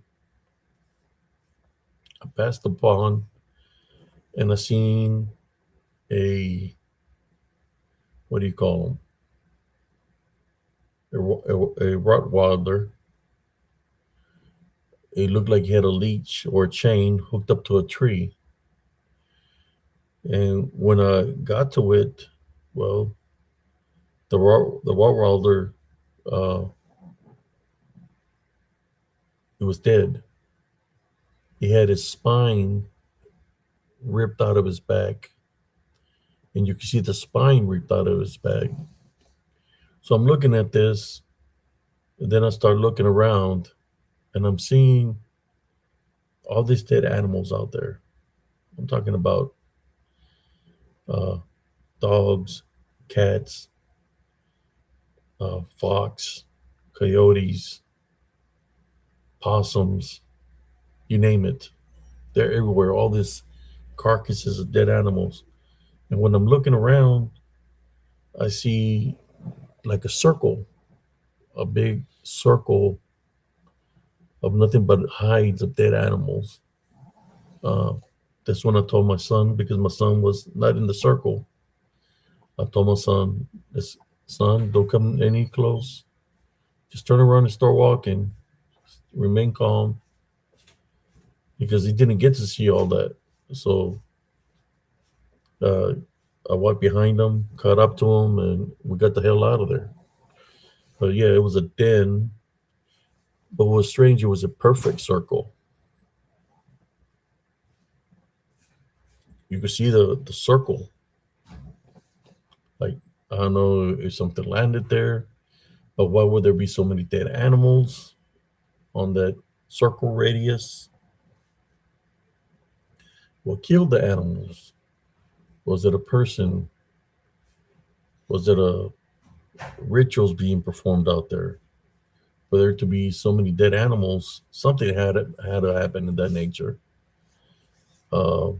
I passed the pond, and I seen a, what do you call him? A Rottweiler. It looked like he had a leash or a chain hooked up to a tree. And when I got to it, well, the Rottweiler, uh, he was dead. He had his spine ripped out of his back, and you can see the spine ripped out of his back. So I'm looking at this, and then I start looking around, and I'm seeing all these dead animals out there. I'm talking about uh, dogs, cats, fox, coyotes, possums, you name it. They're everywhere. All these carcasses of dead animals. And when I'm looking around, I see like a circle, a big circle of nothing but hides of dead animals. Uh, that's when I told my son, because my son was not in the circle. I told my son, son, don't come any close. Just turn around and start walking. Remain calm, because he didn't get to see all that. So uh, I walked behind him, caught up to him, and we got the hell out of there. But yeah, it was a den. But what was strange, it was a perfect circle. You could see the circle. Like, I don't know if something landed there, but why would there be so many dead animals on that circle radius? What killed the animals? Was it a person? Was it a rituals being performed out there? For there to be so many dead animals, something had to happen in that nature. Uh,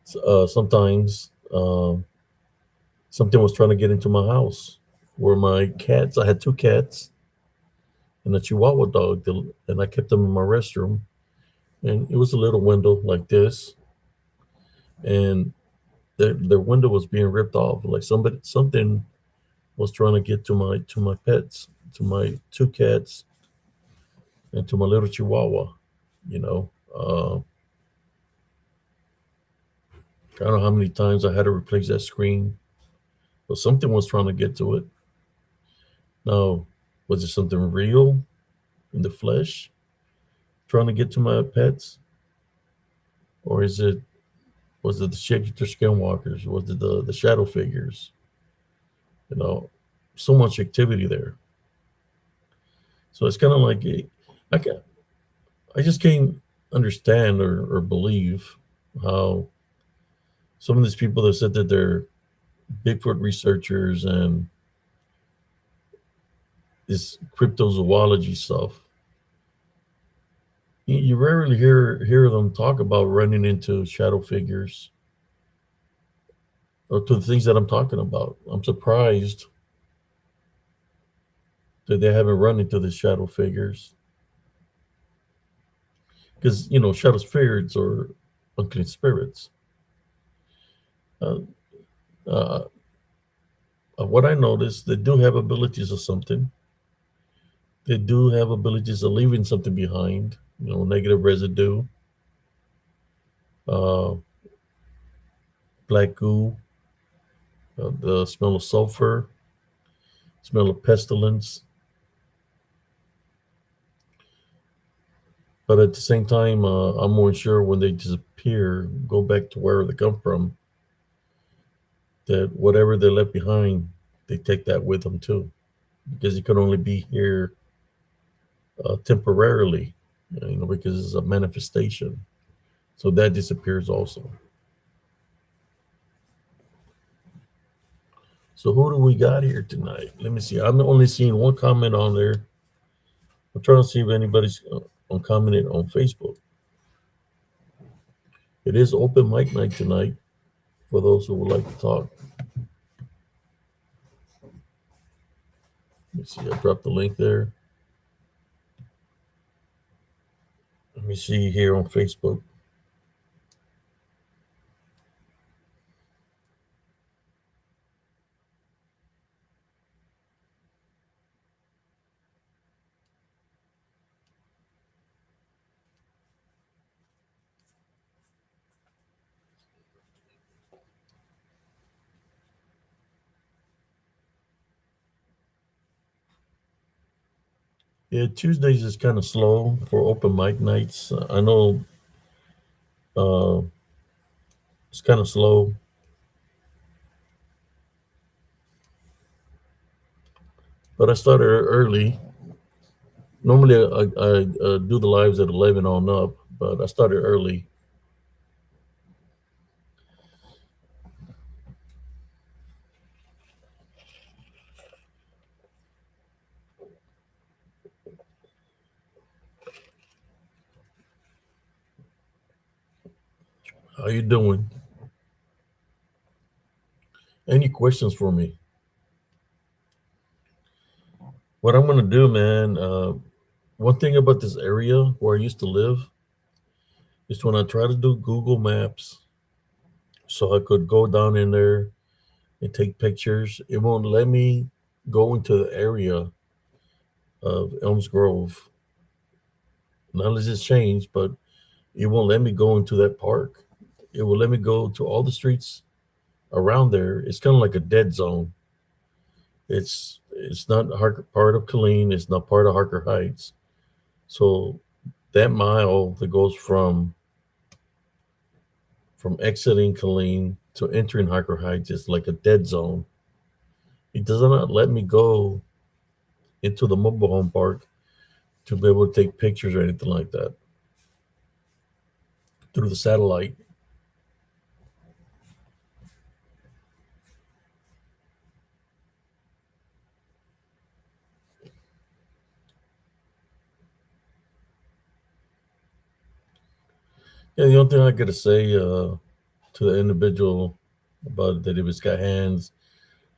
Sometimes something was trying to get into my house. Where my cats, I had two cats and a Chihuahua dog, and I kept them in my restroom. And it was a little window like this, and their window was being ripped off. Like something was trying to get to my pets, to my two cats, and to my little Chihuahua. You know, I don't know how many times I had to replace that screen, but something was trying to get to it. Now, was it something real in the flesh trying to get to my pets, or was it the shapeshifter skinwalkers? Was it the shadow figures? You know, so much activity there. So it's kind of like I can I just can't understand or believe how some of these people that said that they're Bigfoot researchers and this cryptozoology stuff. You rarely hear them talk about running into shadow figures or to the things that I'm talking about. I'm surprised that they haven't run into the shadow figures, because shadow spirits or unclean spirits. Uh, uh, what I noticed, they do have abilities of something. They do have abilities of leaving something behind, negative residue, uh, black goo, the smell of sulfur, smell of pestilence. But at the same time, I'm more sure when they disappear, go back to where they come from, that whatever they left behind, they take that with them too. because he could only be here temporarily, because it's a manifestation. So that disappears also. So who do we got here tonight? Let me see. I'm only seeing one comment on there. I'm trying to see if anybody's on commented on Facebook. It is open mic night tonight for those who would like to talk. Let me see. I dropped the link there. Let me see here on Facebook. Yeah, Tuesdays is kind of slow for open mic nights. I know uh, it's kind of slow, but I started early. Normally, I do the lives at 11 on up, but I started early. How you doing? Any questions for me? What I'm gonna do, man? One thing about this area where I used to live is when I try to do Google Maps, so I could go down in there and take pictures. It won't let me go into the area of Elms Grove. Not unless it's changed, but it won't let me go into that park. It will let me go to all the streets around there. It's kind of like a dead zone. It's not part of Killeen. It's not part of Harker Heights. So that mile that goes from exiting Killeen to entering Harker Heights is like a dead zone. It does not let me go into the mobile home park to be able to take pictures or anything like that through the satellite. Yeah, the only thing I got to say to the individual about that if it's got hands,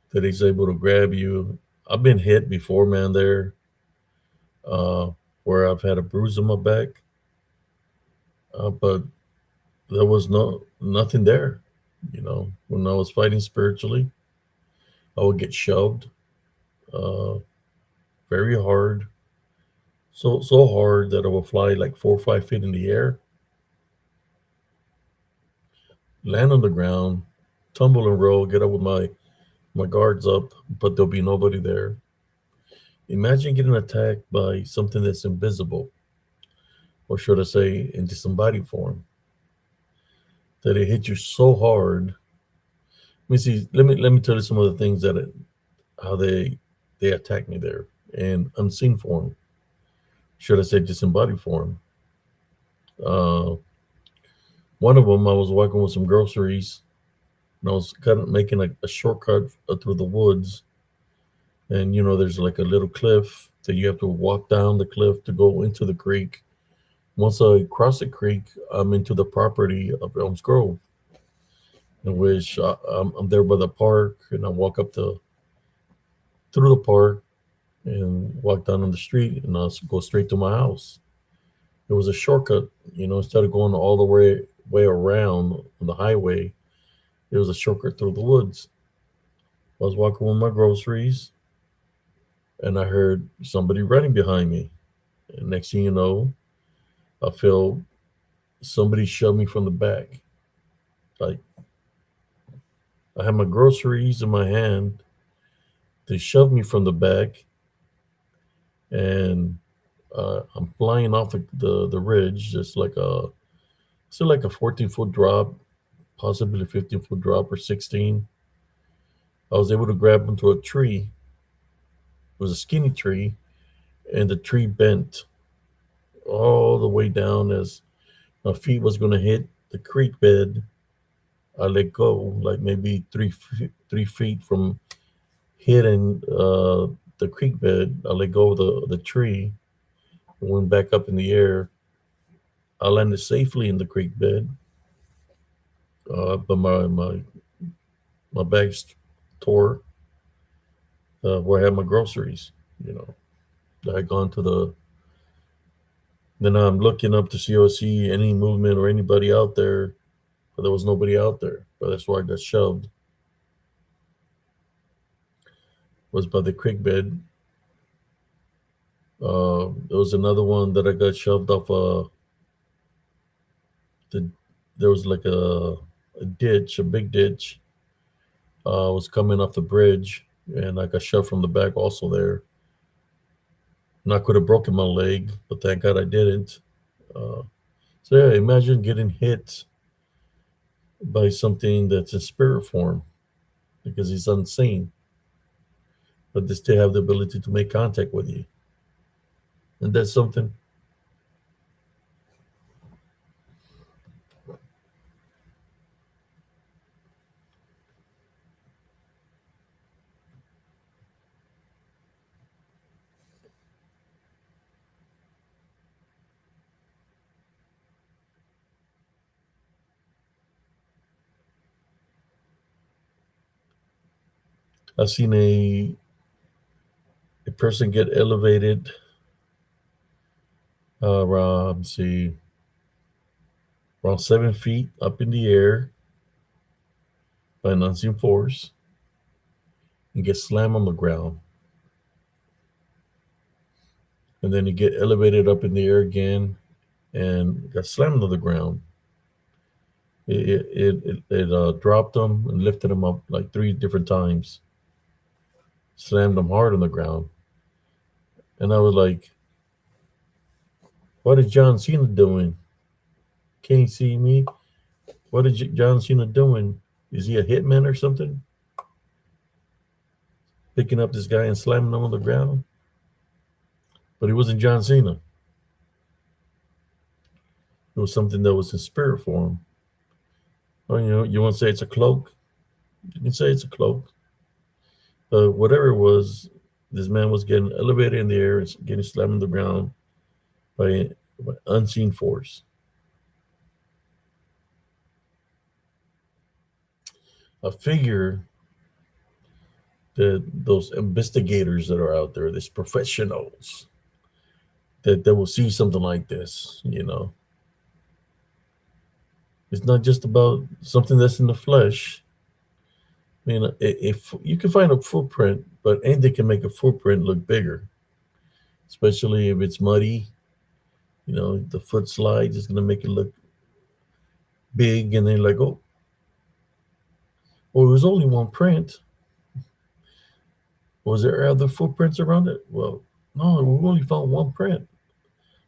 that he's able to grab you. I've been hit before, man, there, uh, where I've had a bruise on my back, but there was nothing there. When I was fighting spiritually, I would get shoved uh, very hard, so hard that I would fly like 4 or 5 feet in the air, land on the ground, tumble and roll, get up with my guards up, but there'll be nobody there. Imagine getting attacked by something that's invisible, or should I say, in disembodied form, that it hit you so hard. Let me see. Let me tell you some of the things how they attacked me there in unseen form. Should I say disembodied form? Uh, One of them, I was walking with some groceries, and I was kind of making a shortcut through the woods, and there's like a little cliff that you have to walk down the cliff to go into the creek. Once I cross the creek, I'm into the property of Elms Grove, in which I'm there by the park, and I walk up through the park and walk down on the street, and I'll go straight to my house. It was a shortcut, instead of going all the way around on the highway. It was a shortcut through the woods. I was walking with my groceries, and I heard somebody running behind me. And next thing you know, I feel somebody shove me from the back. Like, I had my groceries in my hand. They shoved me from the back, and I'm flying off the ridge, just like still like a 14-foot drop, possibly a 15-foot drop or 16. I was able to grab onto a tree, was a skinny tree, and the tree bent all the way down as my feet was going to hit the creek bed. I let go, like maybe 3 feet from hitting the creek bed. I let go of the tree, went back up in the air. I landed safely in the creek bed, but my bags tore where I had my groceries. You know, I had gone to the. Then I'm looking up to see if I see any movement or anybody out there, but there was nobody out there. But that's where I got shoved. Was by the creek bed. There was another one that I got shoved off. The there was like a ditch, a big ditch. Was coming off the bridge, and I got shoved from the back also there. And I could have broken my leg, but thank God I didn't. Uh, so yeah, imagine getting hit by something that's in spirit form because he's unseen, but they still have the ability to make contact with you. And that's something I've seen a person get elevated around, see, around 7 feet up in the air by an unseen force and get slammed on the ground. And then he get elevated up in the air again and got slammed on the ground. It dropped him and lifted him up like 3 different times, slammed him hard on the ground. And I was like, what is John Cena doing? Can you see me? What is John Cena doing? Is he a hitman or something? Picking up this guy and slamming him on the ground? But he wasn't John Cena. It was something that was in spirit form. Or, you want to say it's a cloak? You can say it's a cloak. But whatever it was, this man was getting elevated in the air, getting slammed on the ground by unseen force. I figure that those investigators that are out there, these professionals, that they will see something like this. It's not just about something that's in the flesh. I mean, if you can find a footprint, but anything can make a footprint look bigger, especially if it's muddy. The foot slide is going to make it look big, and then like, oh, well, it was only one print. Was there other footprints around it? Well, no, we only found one print.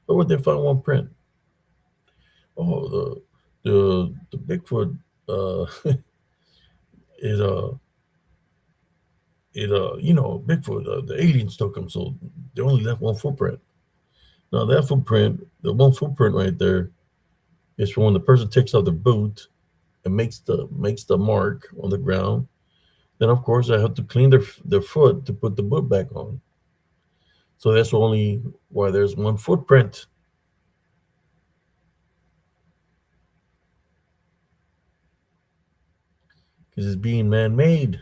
Where would they find one print? Oh, the Bigfoot, uh, it Bigfoot, the aliens took him, so they only left one footprint. Now that footprint, the one footprint right there, is from when the person takes out the boot and makes the mark on the ground. Then of course I have to clean their foot to put the boot back on. So that's only why there's one footprint, because it's being man-made.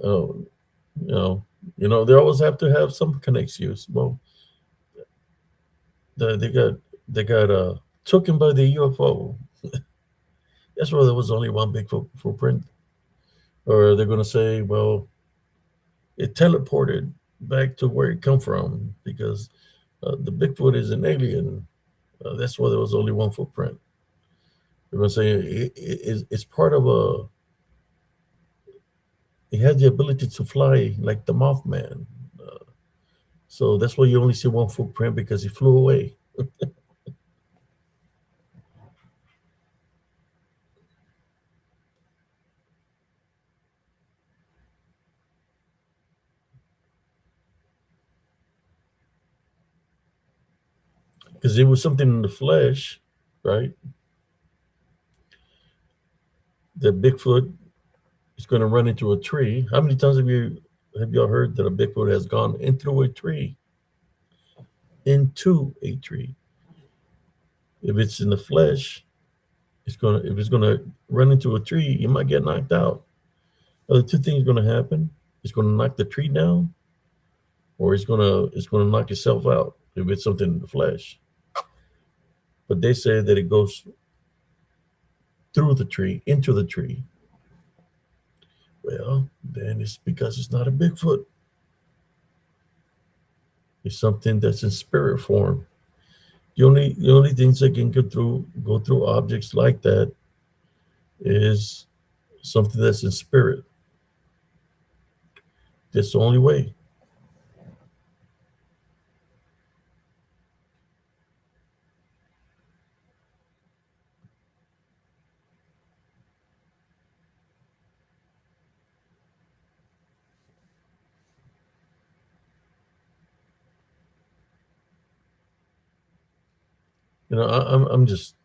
Oh, you know, they always have to have some kind of excuse. Well, they got taken by the UFO. That's why there was only one big footprint. Or they're going to say, well, it teleported back to where it come from because the Bigfoot is an alien. That's why there was only one footprint. They're going to say it's part of a. It has the ability to fly like the Mothman. Uh, so that's why you only see one footprint because he flew away. because it was something in the flesh, right? That Bigfoot is going to run into a tree. How many times have y'all heard that a Bigfoot has gone into a tree? Into a tree. If it's in the flesh, if it's gonna run into a tree, you might get knocked out. Other two things going to happen. It's going to knock the tree down, or it's gonna knock itself out if it's something in the flesh. But they say that it goes through the tree, into the tree. Well, then it's because it's not a Bigfoot. It's something that's in spirit form. The only things that can go through objects like that is something that's in spirit. That's the only way. I'm just,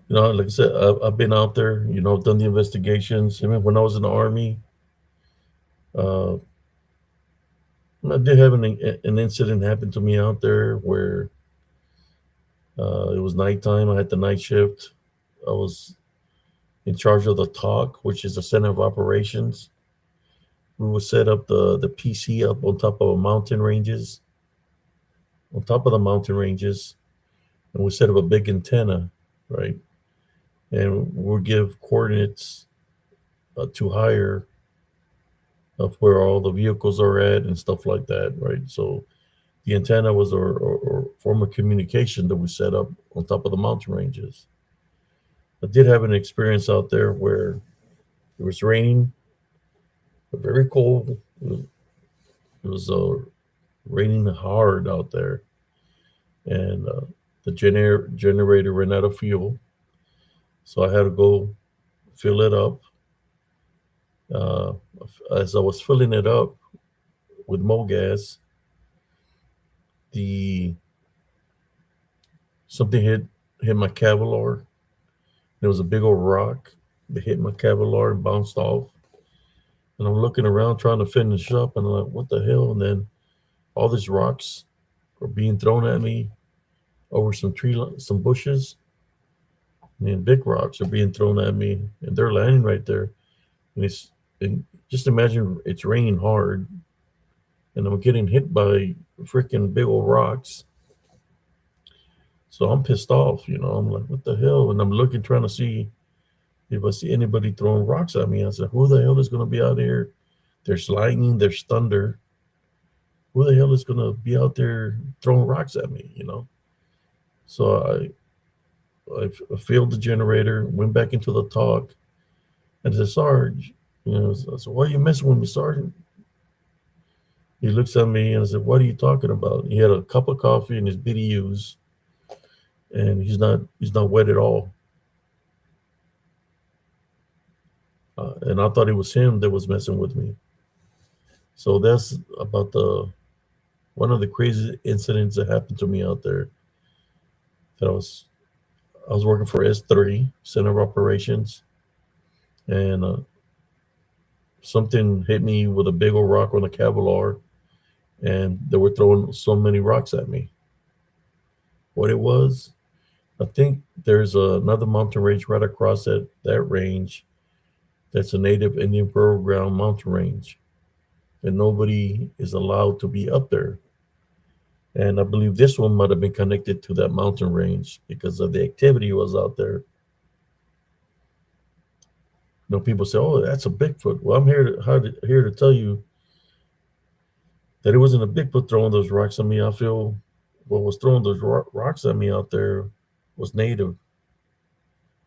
like I said, I've been out there. I've done the investigations. I mean, when I was in the army, uh, I did have an incident happen to me out there where it was nighttime. I had the night shift. I was in charge of the talk, which is the center of operations. We would set up the PC up on top of mountain ranges, on top of the mountain ranges, and we set up a big antenna, right? And we'll give coordinates to higher of where all the vehicles are at and stuff like that, right? So the antenna was our form of communication that we set up on top of the mountain ranges. I did have an experience out there where it was raining, very cold. It was raining hard out there, and the generator ran out of fuel, so I had to go fill it up. Uh, as I was filling it up with gas, the something hit my Kevlar. There was a big old rock that hit my Kevlar and bounced off. And I'm looking around trying to finish up, and I'm like, "What the hell?" And then all these rocks are being thrown at me over some bushes, and big rocks are being thrown at me, and they're landing right there. And just imagine it's raining hard, and I'm getting hit by freaking big old rocks. So I'm pissed off. I'm like, "What the hell?" And I'm looking, trying to see if I see anybody throwing rocks at me. I said, "Who the hell is going to be out here? There's lightning, there's thunder. Who the hell is going to be out there throwing rocks at me?" So I filled the generator, went back into the talk, and I said, "Sarge, I said, why are you messing with me, Sergeant?" He looks at me and I said, "What are you talking about?" He had a cup of coffee and his BDUs, and he's not wet at all. And I thought it was him that was messing with me. So that's about the one of the crazy incidents that happened to me out there. That I was working for S3 Center of Operations, and something hit me with a big old rock on the Kevlar, and they were throwing so many rocks at me. What it was, I think there's another mountain range right across that range. That's a native Indian burial ground mountain range, and nobody is allowed to be up there. And I believe this one might have been connected to that mountain range because of the activity was out there. People say, "Oh, that's a Bigfoot." Well, I'm here to tell you that it wasn't a Bigfoot throwing those rocks at me. I feel what was throwing those rocks at me out there was native,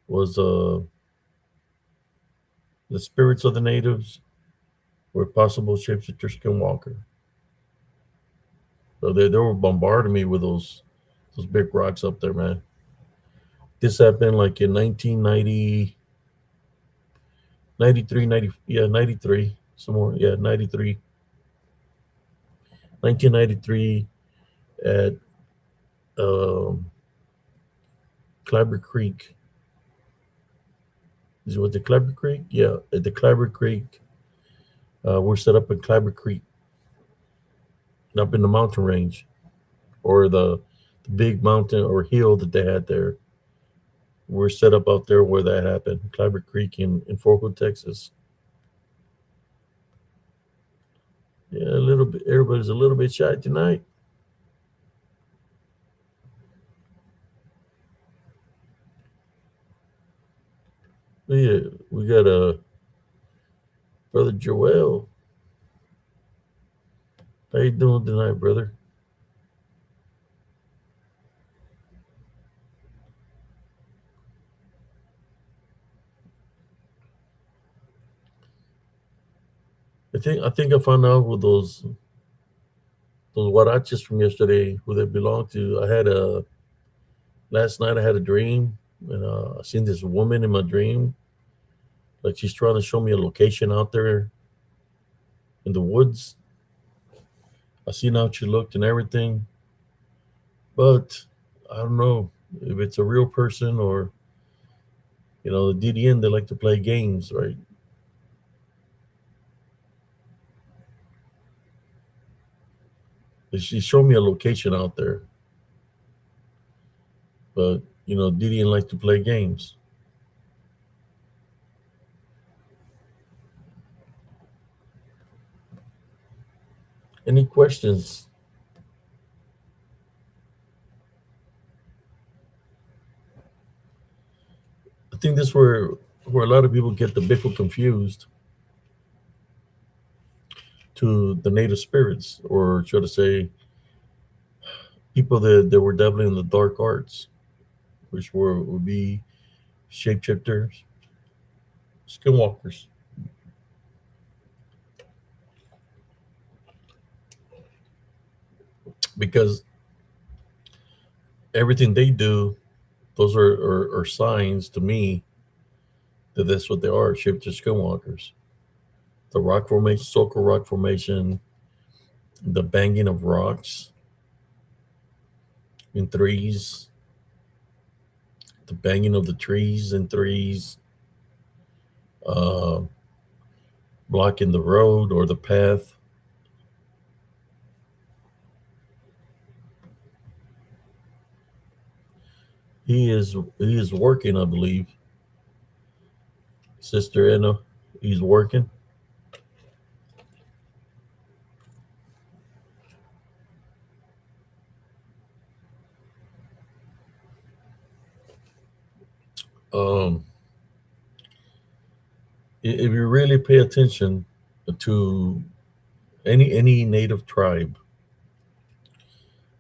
was the spirits of the natives, or possible shapeshifters skinwalker. So they were bombarding me with those big rocks up there, man. This happened like in 1990, 93, 90, yeah, 93, some more, yeah, 93, 1993. at um, Clabber Creek. Is it with the Clabber Creek? Yeah, at the Clabber Creek. We're set up in Clabber Creek, up in the mountain range, or the big mountain or hill that they had there. We're set up out there where that happened, Clabber Creek in Fort Hood, Texas. Yeah, a little bit. Everybody's a little bit shy tonight. Yeah, we got a brother Joel. How you doing tonight, brother? I think I found out who those huaraches from yesterday who they belong to. I had a last night. I had a dream, and I seen this woman in my dream. Like she's trying to show me a location out there in the woods. I seen how she looked and everything, but I don't know if it's a real person or the DDN. They like to play games, right? She showed me a location out there, but DDN likes to play games. Any questions? I think this where a lot of people get the Bigfoot confused to the native spirits, or should I say, people that were dabbling in the dark arts, which would be shapeshifters, skinwalkers, because everything they do, those are signs to me that that's what they are, shapeshifter skinwalkers. The rock formation, Soka rock formation, the banging of rocks in threes, the banging of the trees in threes, uh, blocking the road or the path. He is working, I believe. Sister Anna, he's working. Um, if you really pay attention to any native tribe,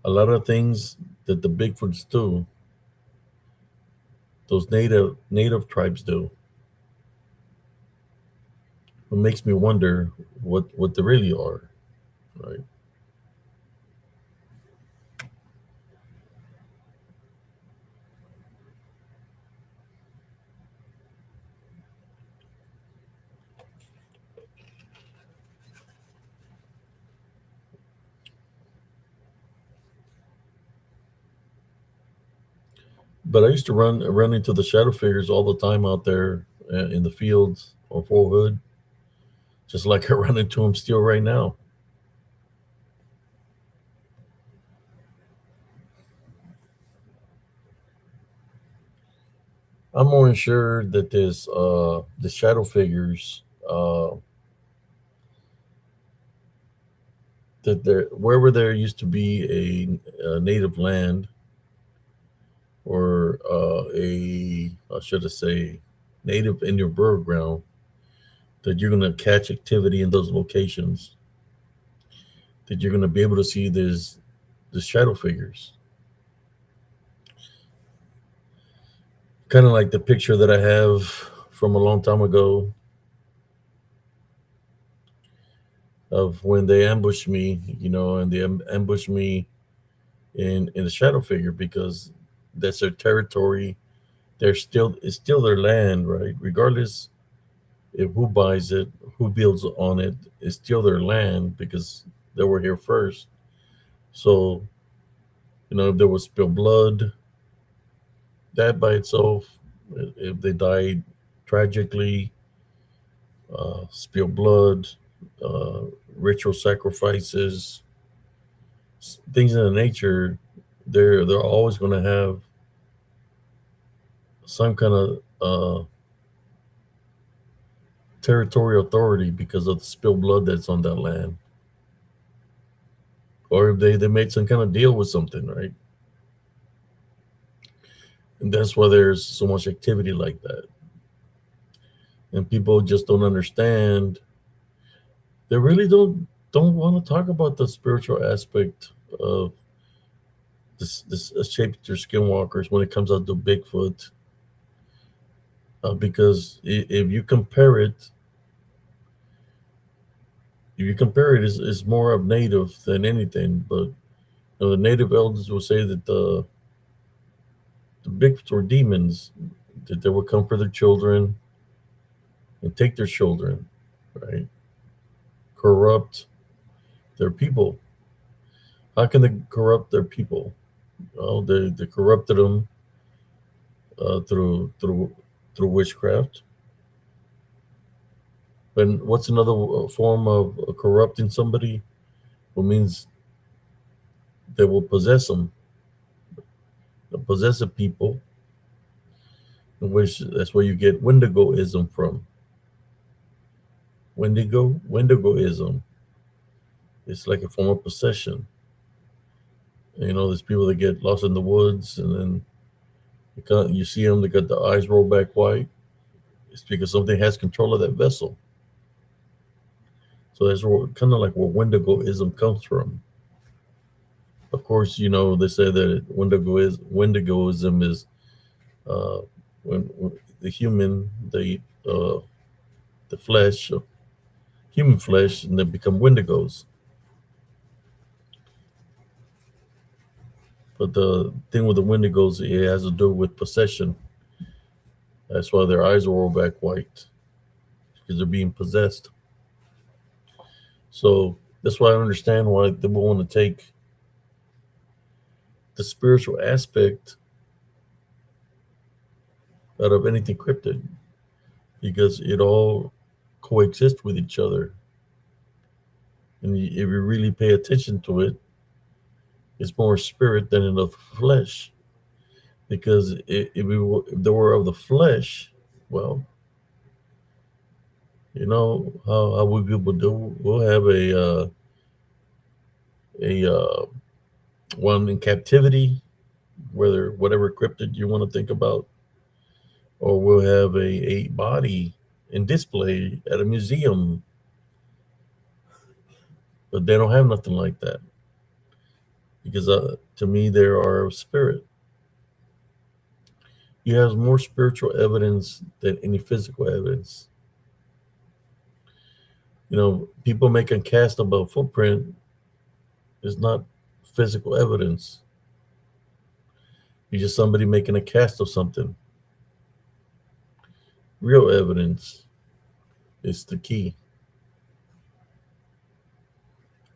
a lot of things that the Bigfoots do, those native tribes do. It makes me wonder what they really are, right? But I used to run into the shadow figures all the time out there in the fields or Fort Hood, just like I run into them still right now. I'm more sure that there's the shadow figures that there wherever there used to be a native land or a should I say native in your burial ground, that you're going to catch activity in those locations, that you're going to be able to see the shadow figures, kind of like the picture that I have from a long time ago of when they ambushed me, and they ambushed me in the shadow figure because that's their territory. It's still their land, right? Regardless if who buys it, who builds on it, it's still their land because they were here first. So If there was spilled blood, that by itself, if they died tragically, spilled blood, uh, ritual sacrifices, things of the nature, they're always going to have some kind of territorial authority because of the spilled blood that's on that land, or if they made some kind of deal with something, right? And that's why there's so much activity like that, and people just don't understand. They really don't want to talk about the spiritual aspect of this shapeshifter skinwalkers when it comes out to Bigfoot, because if you compare it, it's more of native than anything. But the native elders will say that the Bigfoots were demons, that they would come for their children and take their children, right? Corrupt their people. How can they corrupt their people? Well, they corrupted them through witchcraft. And what's another form of corrupting somebody? Well, means they will possess them, the possessive people, in which that's where you get Wendigoism from. Wendigoism. It's like a form of possession. There's people that get lost in the woods, and then you see them. They got the eyes rolled back white. It's because something has control of that vessel. So that's kind of like where Wendigoism comes from. Of course, they say that Wendigoism is uh, when the human they the flesh, human flesh, and they become Wendigos. But the thing with the Wendigos, it has to do with possession. That's why their eyes are all back white, because they're being possessed. So that's why I understand why they want to take the spiritual aspect out of anything cryptid, because it all coexists with each other. And if you really pay attention to it, it's more spirit than in the flesh. Because if they were of the flesh, well, how we people do. We'll have a one in captivity, whether whatever cryptid you want to think about, or we'll have a body in display at a museum. But they don't have nothing like that, because to me they are spirit. You have more spiritual evidence than any physical evidence. People make a cast of a footprint is not physical evidence. You're just somebody making a cast of something. Real evidence is the key.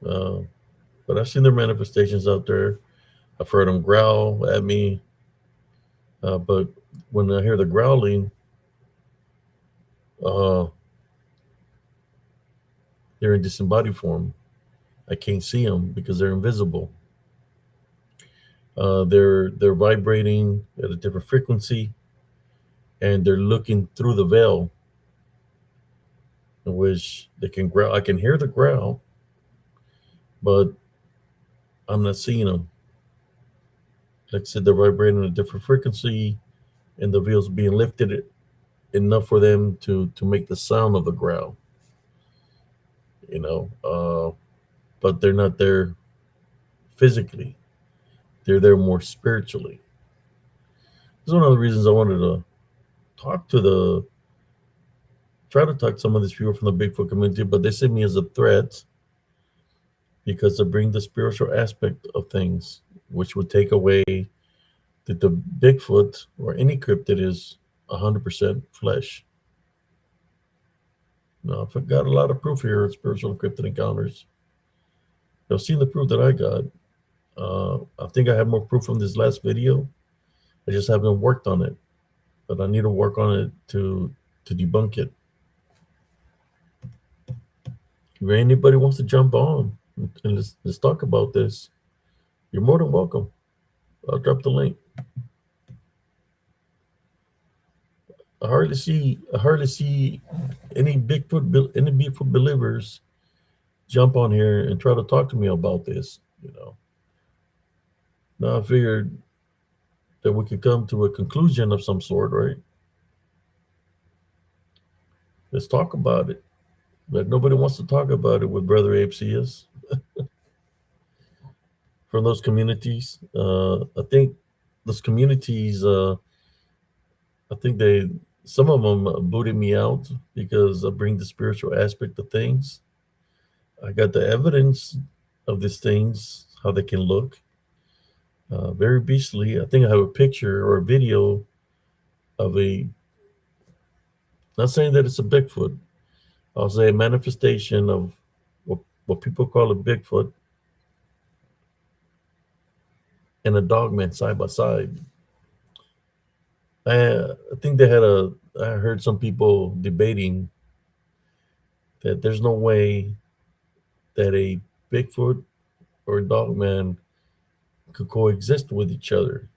Uh, but I've seen their manifestations out there. I've heard them growl at me. But when I hear the growling, uh, they're in disembodied form. I can't see them because they're invisible. They're vibrating at a different frequency, and they're looking through the veil, in which they can growl. I can hear the growl, but I'm not seeing them. Like I said, they're vibrating at a different frequency, and the veil's being lifted enough for them to make the sound of the growl. But they're not there physically. They're there more spiritually. This is one of the reasons I wanted to talk to try to talk to some of these people from the Bigfoot community, but they see me as a threat because they bring the spiritual aspect of things, which would take away that the Bigfoot or any cryptid is 100% flesh. Now, I've got a lot of proof here at Spiritual and Cryptid Encounters. I've seen the proof that I got. I think I have more proof from this last video. I just haven't worked on it, but I need to work on it to debunk it. If anybody wants to jump on and let's talk about this, you're more than welcome. I'll drop the link. I hardly see any Bigfoot believers jump on here and try to talk to me about this. Now I figured that we could come to a conclusion of some sort, right? Let's talk about it. But nobody wants to talk about it with Brother Abe is from those communities. I think those communities. I think some of them booted me out because I bring the spiritual aspect of things. I got the evidence of these things, how they can look. Very beastly. I think I have a picture or a video of not saying that it's a Bigfoot, I'll say a manifestation of what people call a Bigfoot and a dogman side by side. I think I heard some people debating that there's no way that a Bigfoot or a dogman could coexist with each other.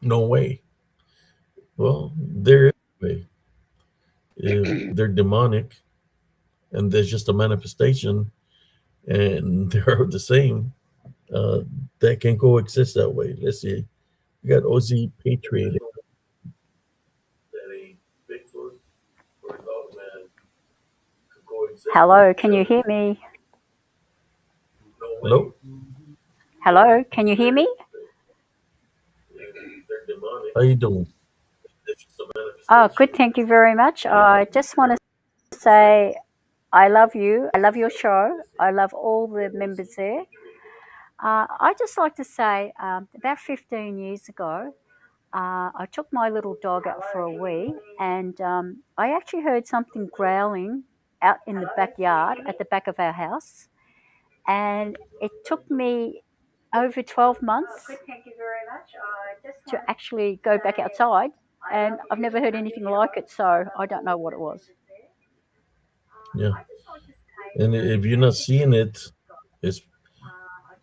No way. Well, there is a way. If they're demonic and there's just a manifestation and they're the same, uh, that can coexist that way. Let's see. We got OZ Patriot. That a Bigfoot or a dogman could coexist with Hello, each can you other. hear me? Hello? Hello, can you hear me? How you doing? Oh, good, thank you very much. I just want to say I love you. I love your show. I love all the members there. I just like to say about 15 years ago, I took my little dog out for a wee and I actually heard something growling out in the backyard at the back of our house. And it took me over 12 months to actually go back outside, and I've never heard anything like it, so I don't know what it was. Yeah. And if you're not seeing it, it's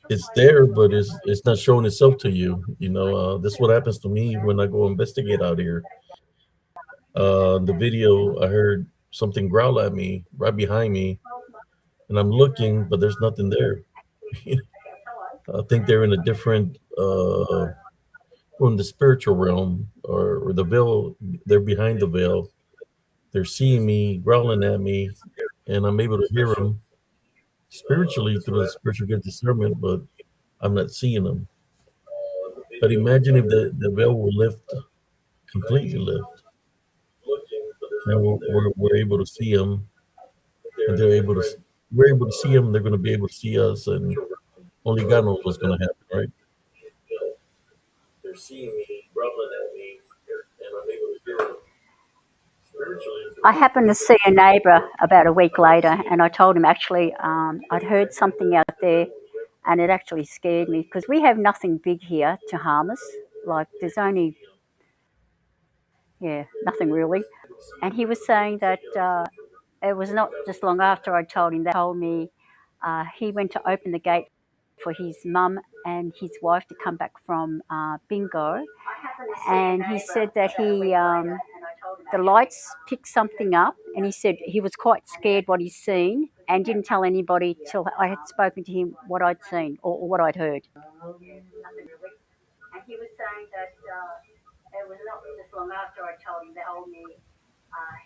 it's there, but it's not showing itself to you. That's what happens to me when I go investigate out here. The video, I heard something growl at me right behind me, and I'm looking, but there's nothing there. I think they're in a different, from the spiritual realm or the veil. They're behind the veil. They're seeing me, growling at me, and I'm able to hear them spiritually through the spiritual gift discernment, but I'm not seeing them. But imagine if the veil will lift, completely lift, and we're able to see them, and we're able to see them. They're going to be able to see us, and only God knows what's going to happen, right? They're seeing me, grumbling at me, and I'm able to hear them I spiritually. happened to see a neighbour about a week later, and I told him actually I'd heard something out there, and it actually scared me because we have nothing big here to harm us. Like there's only, yeah, nothing really. And he was saying that it was not just long after I told him that told me he went to open the gate for his mum and his wife to come back from bingo, and he said that the lights picked something up, and he said he was quite scared what he's seen and didn't tell anybody till I had spoken to him what I'd seen or what I'd heard. And he was saying that it was not just long after I told him that told me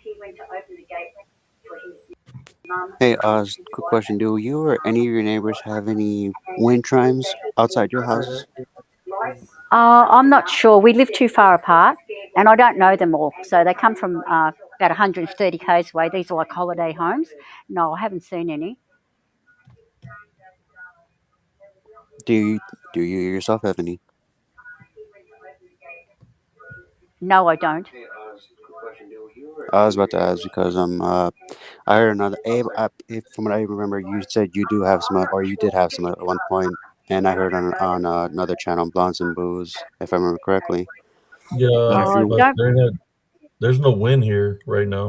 he went to open the gate for his mum Hey, and his quick wife question. Do you or any of your neighbors have any and wind he chimes said outside your houses? I'm not sure. We live too far apart, and I don't know them all. So they come from about 130 k's away. These are like holiday homes. No, I haven't seen any. Do you do you yourself have any? No, I don't. I was about to ask because I heard another Abe. From what I remember, you said you do have some, or you did have some at one point, and I heard on another channel, Blondes and Booze, if I remember correctly. Yeah, But if Oh, you, but don't. there's no wind here right now,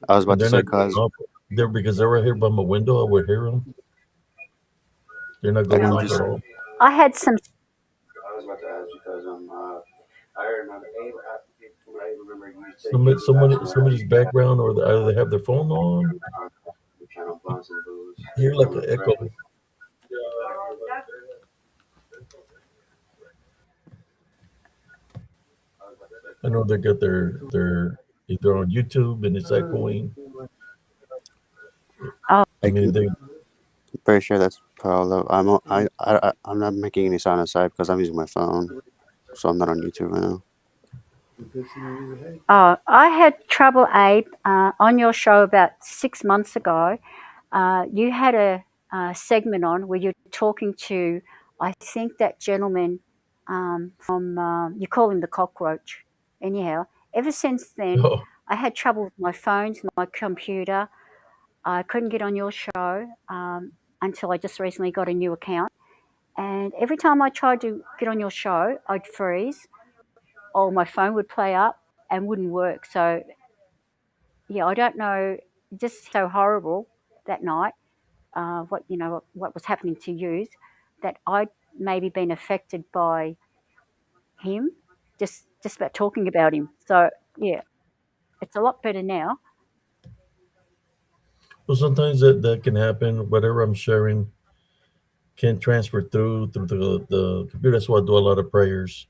I was and about to they're say, not going cause off there because they're right here by my window. I would hear them. They're not like going I'm off just. at all. I had some. I was about to ask because I heard another Abe. From what I remember, you said you Somebody, do have somebody, some, or somebody's you did have background, or either they have their phone on. on the channel, Blondes and Booze, Hear if I like an remember echo. correctly. I know they got their either on YouTube and it's echoing. Oh, I Like, mean, they pretty sure that's probably. I'm not making any sound aside because I'm using my phone, so I'm not on YouTube right now. oh, I had trouble, Abe, on your show about 6 months ago. You had a segment on where you're talking to, I think, that gentleman from, you call him the cockroach. Anyhow, ever since then, oh, I had trouble with my phones, my computer. I couldn't get on your show until I just recently got a new account. And every time I tried to get on your show, I'd freeze, or my phone would play up and wouldn't work. So, yeah, I don't know, just so horrible that night. What what was happening to you, that I'd maybe been affected by him, just about talking about him. So yeah, it's a lot better now. well, sometimes that can happen. Whatever I'm sharing can transfer through the computer. That's why I do a lot of prayers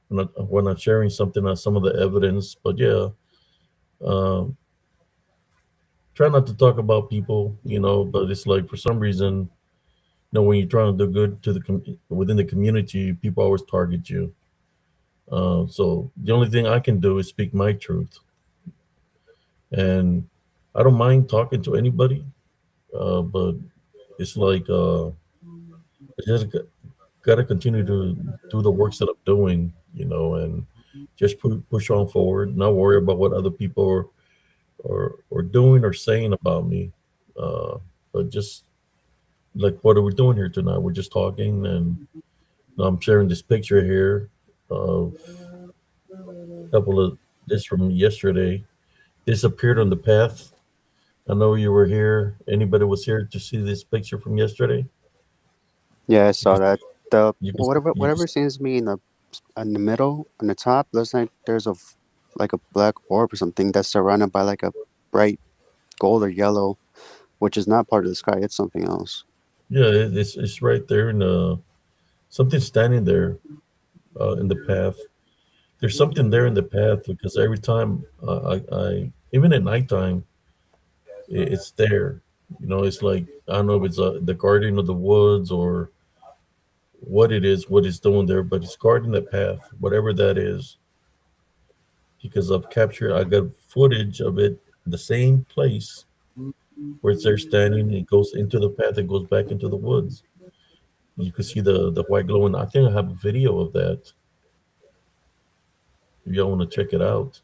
when I'm sharing something on some of the evidence. But yeah, um, try not to talk about people, But it's like for some reason, when you're trying to do good to within the community, people always target you. So the only thing I can do is speak my truth, and I don't mind talking to anybody. But it's like I just got to continue to do the works that I'm doing, and just push on forward, not worry about what other people are doing or saying about me. But just like, what are we doing here tonight? We're just talking, and I'm sharing this picture here of a couple of this from yesterday. This appeared on the path. I know you were here. Anybody was here to see this picture from yesterday? Yeah, I You saw can, that. The you can, you can, whatever seems to me in the middle, on the top, looks like there's like a black orb or something that's surrounded by like a bright gold or yellow, which is not part of the sky. It's something else. yeah, it's right there in something standing there in the path. There's something there in the path because every time I even at nighttime, it's there. It's like I don't know if it's the guardian of the woods or what it is, what it's doing there, but it's guarding the path, whatever that is. Because I got footage of it, the same place where it's there standing. It goes into the path, it goes back into the woods. You can see the white glowing. I think I have a video of that. If y'all want to check it out.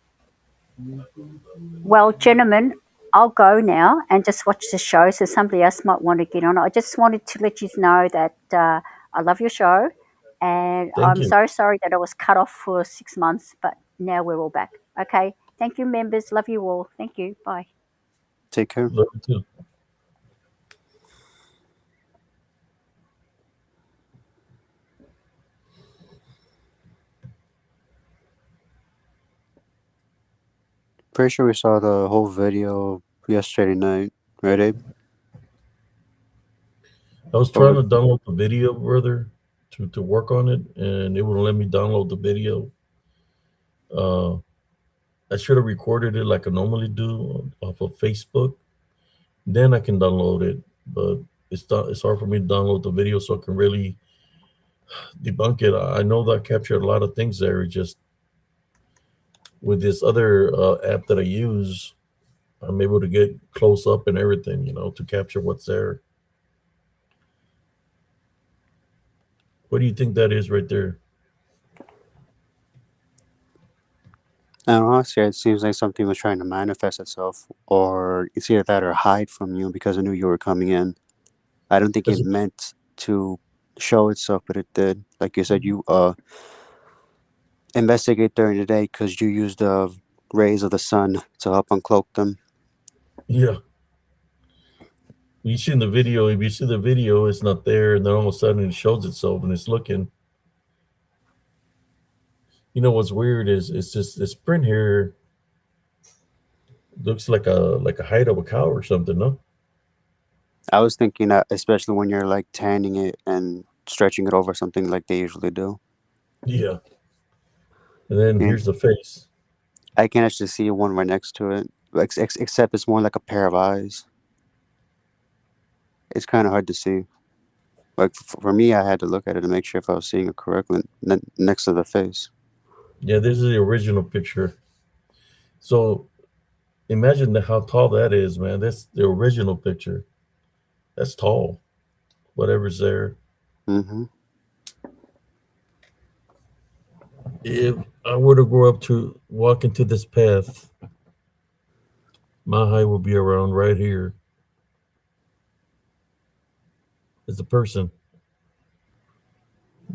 Well, gentlemen, I'll go now and just watch the show, so somebody else might want to get on. I just wanted to let you know that I love your show, and Thank I'm you. so sorry that I was cut off for 6 months, but now we're all back. Okay, thank you, members. Love you all. Thank you. Bye. Take care. Love you too. Pretty sure we saw the whole video yesterday night, right, Abe? I was Or trying to download the video, brother, to work on it, and it wouldn't let me download the video. Uh, I should have recorded it like I normally do off of Facebook. Then I can download it, but it's hard for me to download the video so I can really debunk it. I know that I captured a lot of things there. It's just with this other app that I use, I'm able to get close up and everything, to capture what's there. What do you think that is right there? And honestly, it seems like something was trying to manifest itself, or it's either that or hide from you because it knew you were coming in. I don't think it There's a, meant to show itself, but it did. Like you said, you investigate during the day because you use the rays of the sun to help uncloak them. yeah. You see in the video, if you see the video, it's not there, and then all of a sudden it shows itself and it's looking. You know what's weird is it's just this print here looks like a hide of a cow or something, no? I was thinking that, especially when you're like tanning it and stretching it over something like they usually do. Yeah. And then And here's the face. I can actually see one right next to it, except it's more like a pair of eyes. It's kind of hard to see. Like for me, I had to look at it to make sure if I was seeing it correctly next to the face. Yeah, this is the original picture. So imagine how tall that is, man. That's the original picture. That's tall. Whatever's there. Mm-hmm. If I were to grow up to walk into this path, my height would be around right here as a person.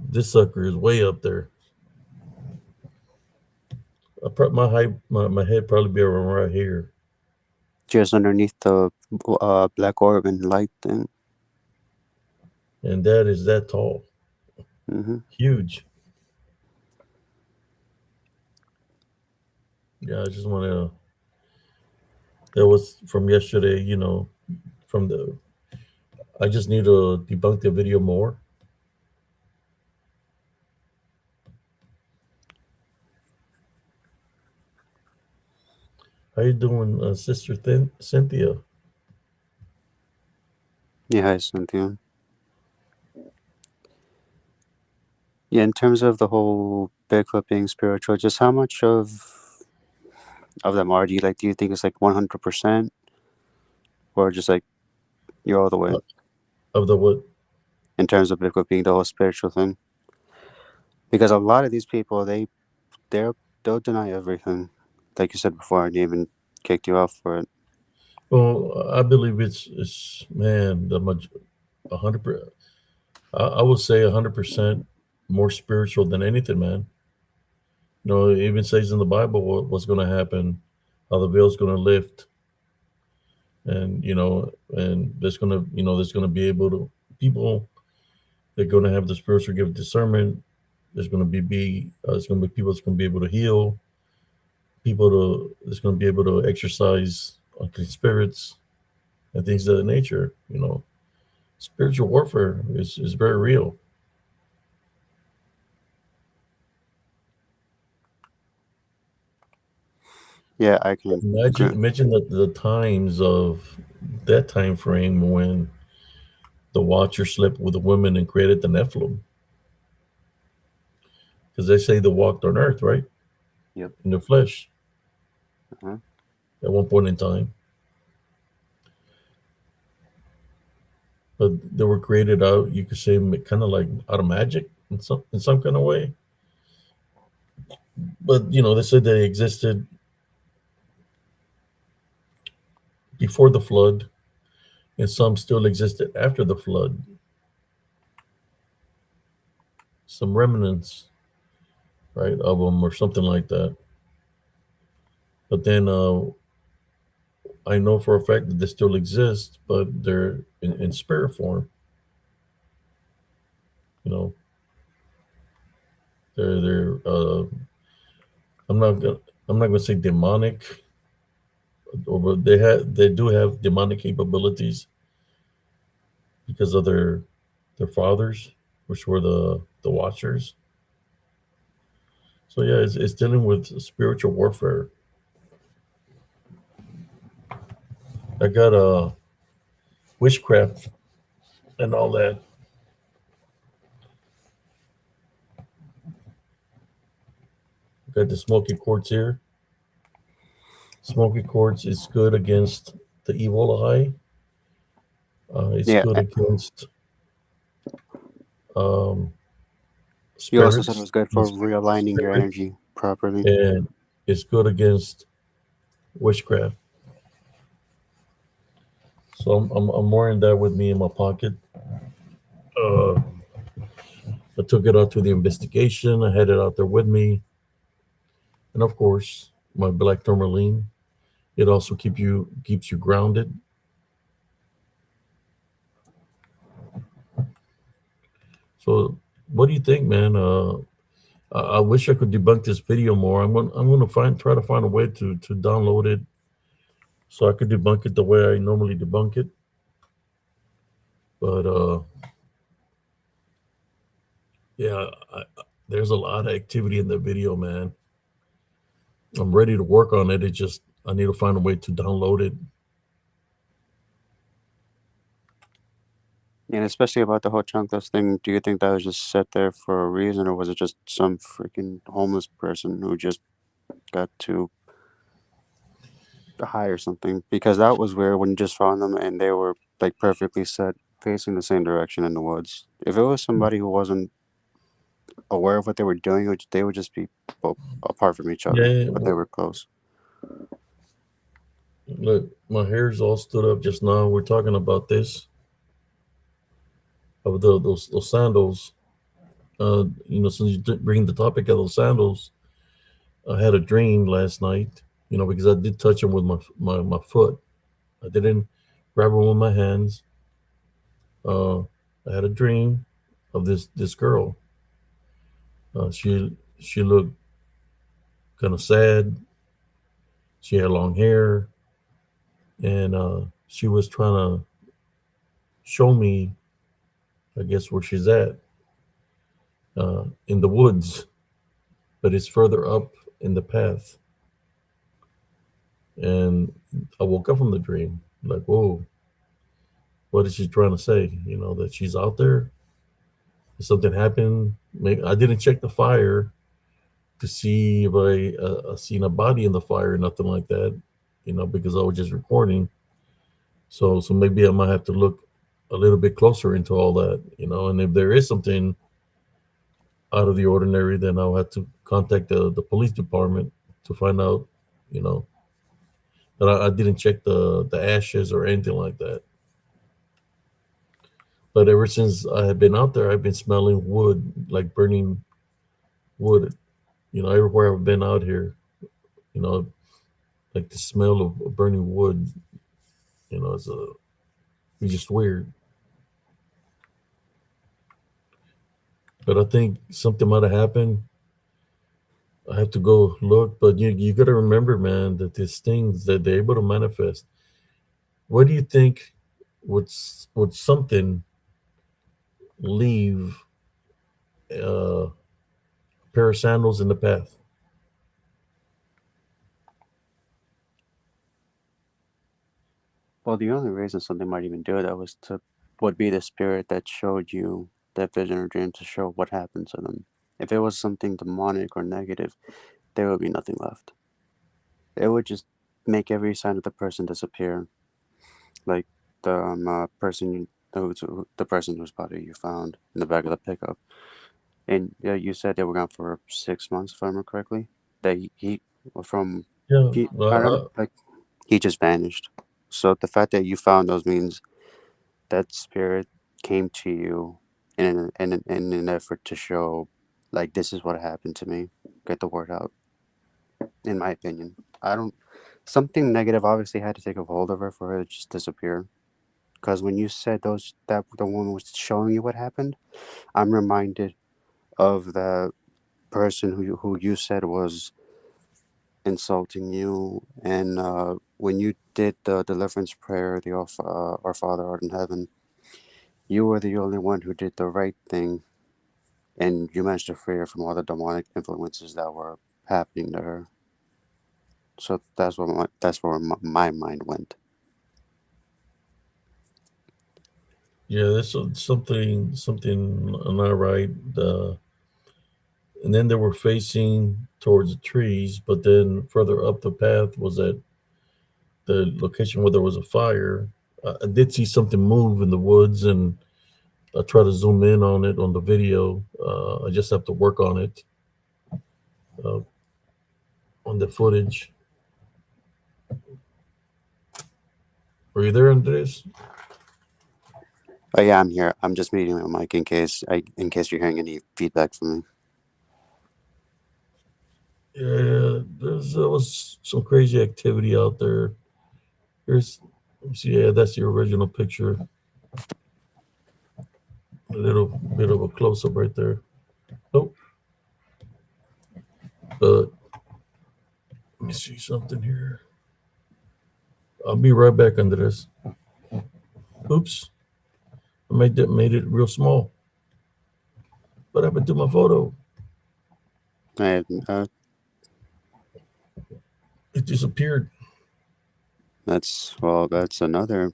This sucker is way up there. My height, my head probably be around right here. Just underneath the black orb and light thing. And that is that tall. Mm-hmm. Huge. Yeah, I just want to. That was from yesterday, from the. I just need to debunk the video more. How you doing, Sister Cynthia? Yeah, hi, Cynthia. Yeah, in terms of the whole Bigfoot being spiritual, just how much of them are do you like? Do you think it's like 100%, or just like you're all the way Uh, of the what? in terms of Bigfoot being the whole spiritual thing? Because a lot of these people, they're they'll deny everything, like you said before, and even kicked you off for it. Well, I believe it's man the much 100. I would say 100% more spiritual than anything, man. It even says in the Bible what's going to happen, how the veil's going to lift, and and there's going to be able to people. They're going to have the spiritual gift of discernment. There's going to there's going to be people that's going to be able to heal people. That's going to be able to exercise unclean spirits and things of that nature. Spiritual warfare is very real. Yeah, I can agree. Imagine the times of that time frame when the Watcher slept with the women and created the Nephilim, because they say they walked on Earth, right, Yep. in the flesh Uh-huh. at one point in time, but they were created out. You could say kind of like out of magic in some kind of way. But they said they existed before the flood, and some still existed after the flood. Some remnants, right, of them or something like that. But then I know for a fact that they still exist, but they're in spirit form. You know, they're. I'm not gonna. I'm not gonna say demonic, but they do have demonic capabilities because of their fathers, which were the Watchers. So yeah, it's dealing with spiritual warfare. I got witchcraft and all that. Got the smoky quartz here. Smoky quartz is good against the evil eye. It's Yeah, good against um, you also said it spirits was good for realigning your spirit, energy properly. and It's good against witchcraft. So I'm wearing that with me in my pocket. Uh, I took it out to the investigation. I had it out there with me, and of course, my black tourmaline. It also keeps you grounded. So, what do you think, man? I wish I could debunk this video more. I'm gonna try to find a way to download it so I could debunk it the way I normally debunk it. But yeah, there's a lot of activity in the video, man. I'm ready to work on it. It just I need to find a way to download it. And especially about the whole chunkless thing, do you think that was just set there for a reason, or was it just some freaking homeless person who just got to hire something? Because that was weird when you just found them and they were like perfectly set, facing the same direction in the woods. If it was somebody who wasn't aware of what they were doing, they would just be apart from each other, Yeah, but they were close. look, my hair's all stood up just now. We're talking about this of those sandals. Since you bring the topic of those sandals, I had a dream last night. Because I did touch them with my foot. I didn't grab them with my hands. Uh, I had a dream of this girl. She looked kind of sad. She had long hair, and she was trying to show me, I guess, where she's at in the woods, but it's further up in the path. And I woke up from the dream, like, whoa, what is she trying to say? That she's out there. Did something happened? Maybe I didn't check the fire to see if I seen a body in the fire, nothing like that. Because I was just recording. So maybe I might have to look a little bit closer into all that. And if there is something out of the ordinary, then I'll have to contact the police department to find out. You know that I didn't check the ashes or anything like that. But ever since I have been out there, I've been smelling wood, like burning wood. Everywhere I've been out here, you know, like the smell of burning wood. It's just weird. But I think something might have happened. I have to go look, but you got to remember, man, that these things that they're able to manifest. What do you think would something leave a pair of sandals in the path? Well, the only reason something might even do that would be the spirit that showed you that vision or dream to show what happened to them. If it was something demonic or negative, there would be nothing left. It would just make every sign of the person disappear, like the the person whose body you found in the back of the pickup. And yeah, you said they were gone for 6 months, if I remember correctly. That he from Yeah, I remember like he just vanished. So the fact that you found those means that spirit came to you in an effort to show, like, this is what happened to me. Get the word out. In my opinion, I don't. Something negative obviously had to take a hold of her for her to just disappear. Because when you said that the woman was showing you what happened, I'm reminded of the person who you said was insulting you, and when you did the deliverance prayer, the Our Father art in heaven, you were the only one who did the right thing, and you managed to free her from all the demonic influences that were happening to her. So that's where my mind went. yeah. There's something not right. And then they were facing towards the trees, but then further up the path was at the location where there was a fire. I did see something move in the woods, and I try to zoom in on it on the video. I just have to work on it. Uh, on the footage. Are you there, Andres? Oh yeah, I'm here. I'm just muting my mic in case you're hearing any feedback from me. Yeah, there was some crazy activity out there. Here's, let me see, yeah, that's the original picture. A little bit of a close up right there. Nope. But let me see something here. I'll be right back, Andres. Oops, I made it real small. What happened to my photo? I, It disappeared. that's another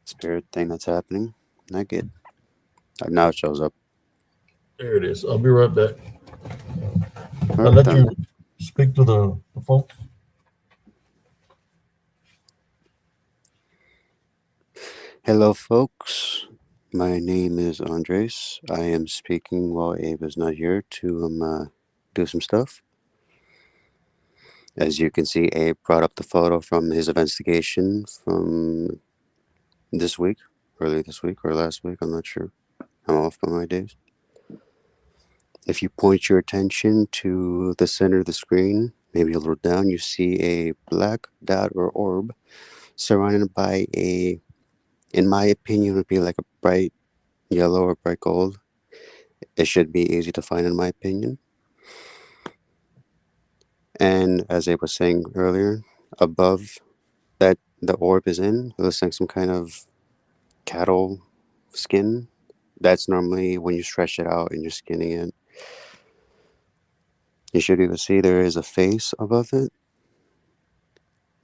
spirit thing that's happening. Not good. Now it shows up. There it is. I'll be right back. All I'll right let then. you speak to the folks. Hello, folks. My name is Andres. I am speaking while Abe is not here to do some stuff. As you can see, Abe brought up the photo from his investigation from this week, early this week or last week. I'm not sure. I'm off by my days. If you point your attention to the center of the screen, maybe a little down, you see a black dot or orb surrounded by in my opinion, would be like a bright yellow or bright gold. It should be easy to find, in my opinion. And as I was saying earlier, above that the orb is in, it looks like some kind of cattle skin. That's normally when you stretch it out and you're skinning it. You should be able to see there is a face above it.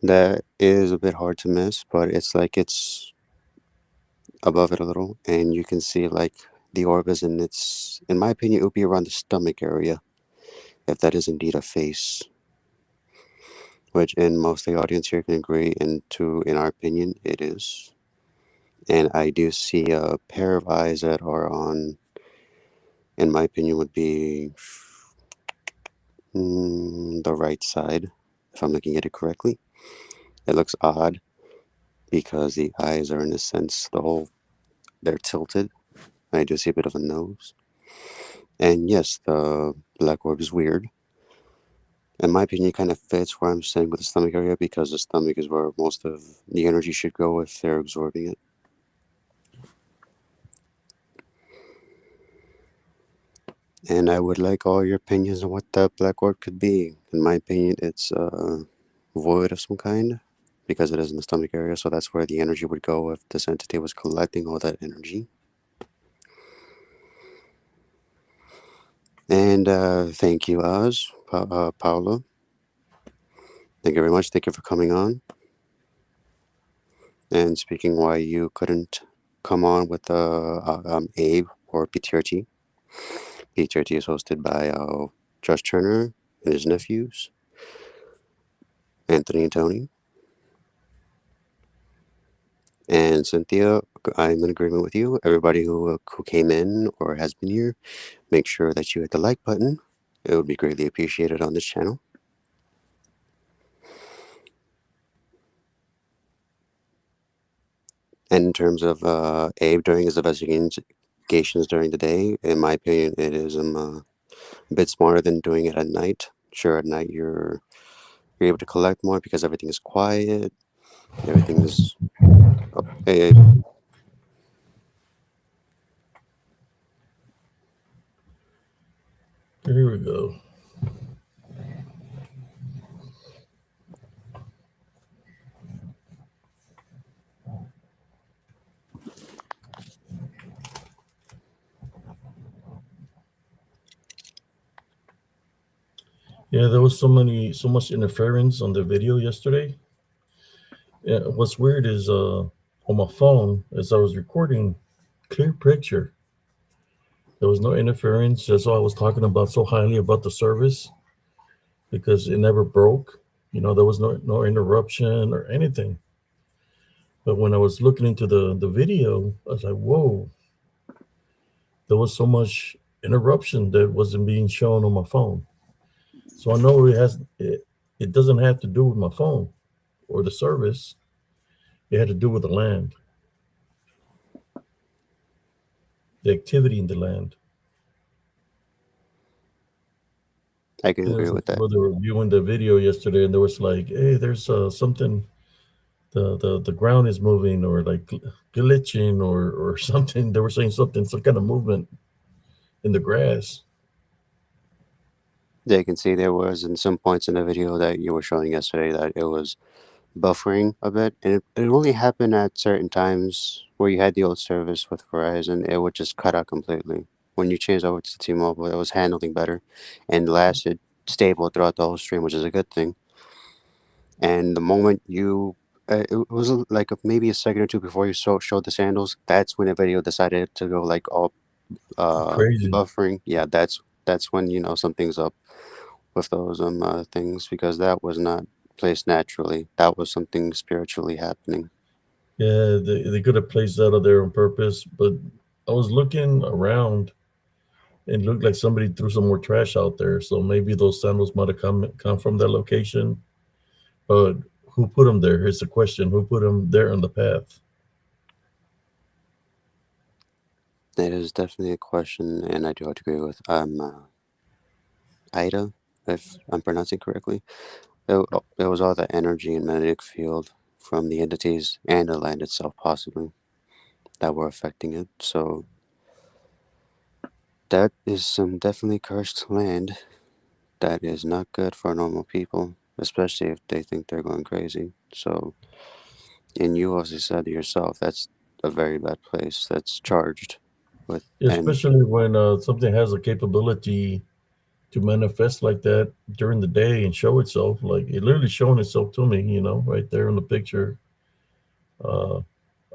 That is a bit hard to miss, but it's like it's above it a little, and you can see like the orb is in its. In my opinion, it would be around the stomach area, if that is indeed a face, which in most of the audience here can agree, and in our opinion, it is. And I do see a pair of eyes that are on, in my opinion, would be the right side, if I'm looking at it correctly. It looks odd because the eyes are, in a sense, they're tilted. I do see a bit of a nose. And yes, the black orb is weird. In my opinion, it kind of fits where I'm saying with the stomach area because the stomach is where most of the energy should go if they're absorbing it. And I would like all your opinions on what that black orb could be. In my opinion, it's a void of some kind because it is in the stomach area, so that's where the energy would go if this entity was collecting all that energy. And thank you, Paula. Thank you very much. Thank you for coming on and speaking why you couldn't come on with Abe or PTRT. PTRT is hosted by Josh Turner and his nephews, Anthony and Tony. And Cynthia, I'm in agreement with you. Everybody who came in or has been here, make sure that you hit the like button. It would be greatly appreciated on this channel. And in terms of Abe during his investigations during the day, in my opinion, it is a bit smarter than doing it at night. Sure, at night you're able to collect more because everything is quiet. Everything is. Oh, hey, Abe. Here we go. Yeah, there was so much interference on the video yesterday. Yeah, what's weird is on my phone as I was recording, clear picture. There was no interference. That's why I was talking about so highly about the service because it never broke. There was no interruption or anything. But when I was looking into the video, I was like, whoa, there was so much interruption that wasn't being shown on my phone. So I know it doesn't have to do with my phone or the service. It had to do with the land, the activity in the land. I can And there agree was with like that. people that were viewing the video yesterday, and there was like, "Hey, there's something. The ground is moving, or like glitching, or something." They were saying something, some kind of movement in the grass. They can see there was in some points in the video that you were showing yesterday that it was buffering a bit, and it only happened at certain times where you had the old service with Verizon. It would just cut out completely. When you changed over to T-Mobile, it was handling better and lasted stable throughout the whole stream, which is a good thing. And the moment it was like maybe a second or two before you showed the sandals. That's when the video decided to go like all Crazy. buffering. Yeah, that's when you know something's up with those things because that was not placed naturally. That was something spiritually happening. Yeah, they could have placed that out there on purpose, but I was looking around and it looked like somebody threw some more trash out there. So maybe those sandals might have come from that location. But who put them there? Here's the question: who put them there on the path? That is definitely a question, and I do agree with Ida, if I'm pronouncing correctly. It was all the energy and magnetic field from the entities and the land itself, possibly, that were affecting it. So that is some definitely cursed land that is not good for normal people, especially if they think they're going crazy. So, and you also said to yourself, that's a very bad place that's charged with, and Especially when something has a capability to manifest like that during the day and show itself. Like it literally showing itself to me, right there in the picture. Uh,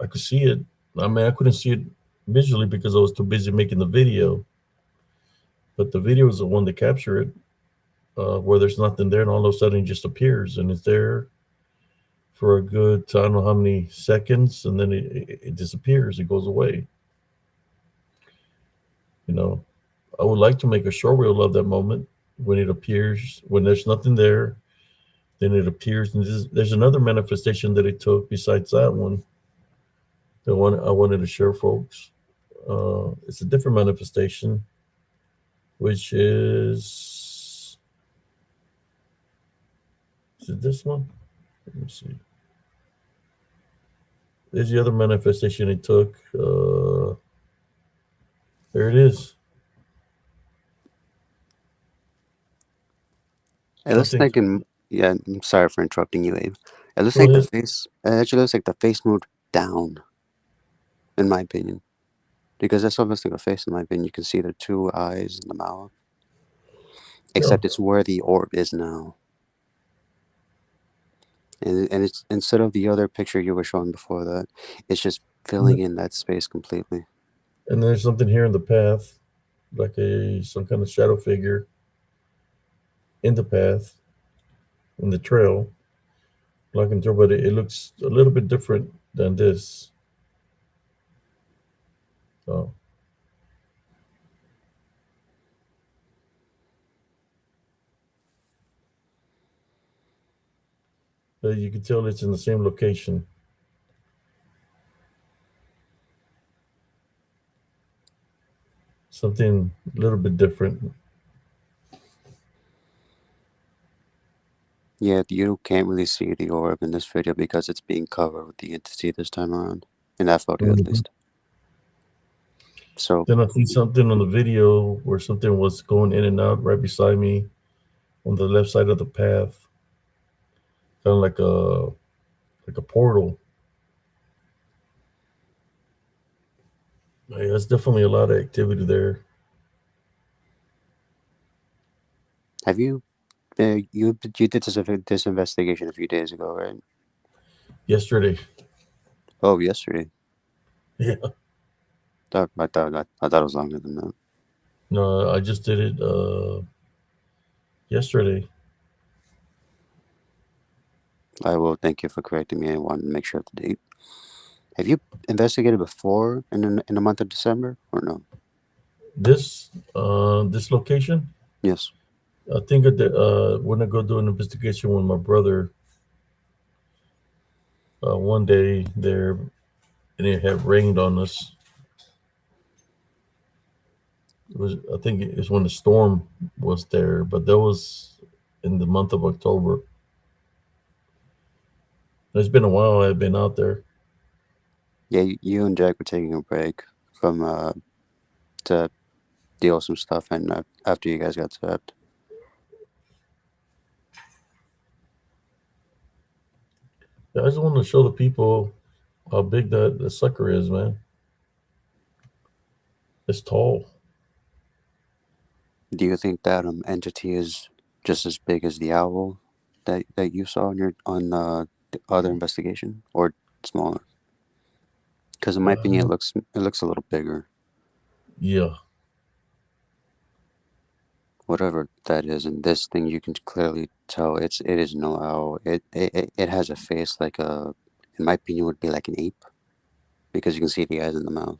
I could see it. I mean, I couldn't see it visually because I was too busy making the video. But the video is the one that captured it, where there's nothing there, and all of a sudden it just appears, and it's there for a good I don't know how many seconds, and then it disappears. It goes away. You know, I would like to make a short reel of that moment when it appears, when there's nothing there, then it appears, and there's another manifestation that it took besides that one. The one I wanted to share, folks. It's a different manifestation, which is it this one? Let me see. There's the other manifestation it took. There it is. it looks Something. like yeah, I'm sorry for interrupting you, Abe. It looks Go like the ahead. face, it actually looks like the face moved down, in my opinion. Because that's almost like a face, in my opinion. You can see the two eyes and the mouth, No, except it's where the orb is now. And it's instead of the other picture you were showing before that, it's just filling in that space completely. and there's something here in the path, like a some kind of shadow figure in the path, in the trail, blocking through. But it looks a little bit different than this. So but you can tell it's in the same location. Something a little bit different. Yeah, you can't really see the orb in this video because it's being covered with the entity this time around. In that photo, at Mhm. least. So, Then I see something on the video where something was going in and out right beside me on the left side of the path, kind of like a portal. Yeah, there's definitely a lot of activity there. have you you did this investigation a few days ago, right? Yesterday. Oh, yesterday. Yeah. I thought it was longer than that. No, I just did it yesterday. I will thank you for correcting me. I wanted to make sure of the date. Have you investigated before in the month of December or no? This location. Yes. I think when I go do an investigation with my brother, one day there, and it had rained on us. It was, I think it's when the storm was there, but that was in the month of October. It's been a while I've been out there. Yeah, you and Jack were taking a break from to deal with some stuff, and after you guys got zapped. Yeah, I just want to show the people how big that the sucker is, man. It's tall. Do you think that entity is just as big as the owl that you saw on your on the other investigation, or smaller? Because in my opinion, Uh, it looks a little bigger. yeah, Whatever that is, and this thing you can clearly tell it is no owl. It has a face like a, in my opinion, would be like an ape because you can see the eyes in the mouth.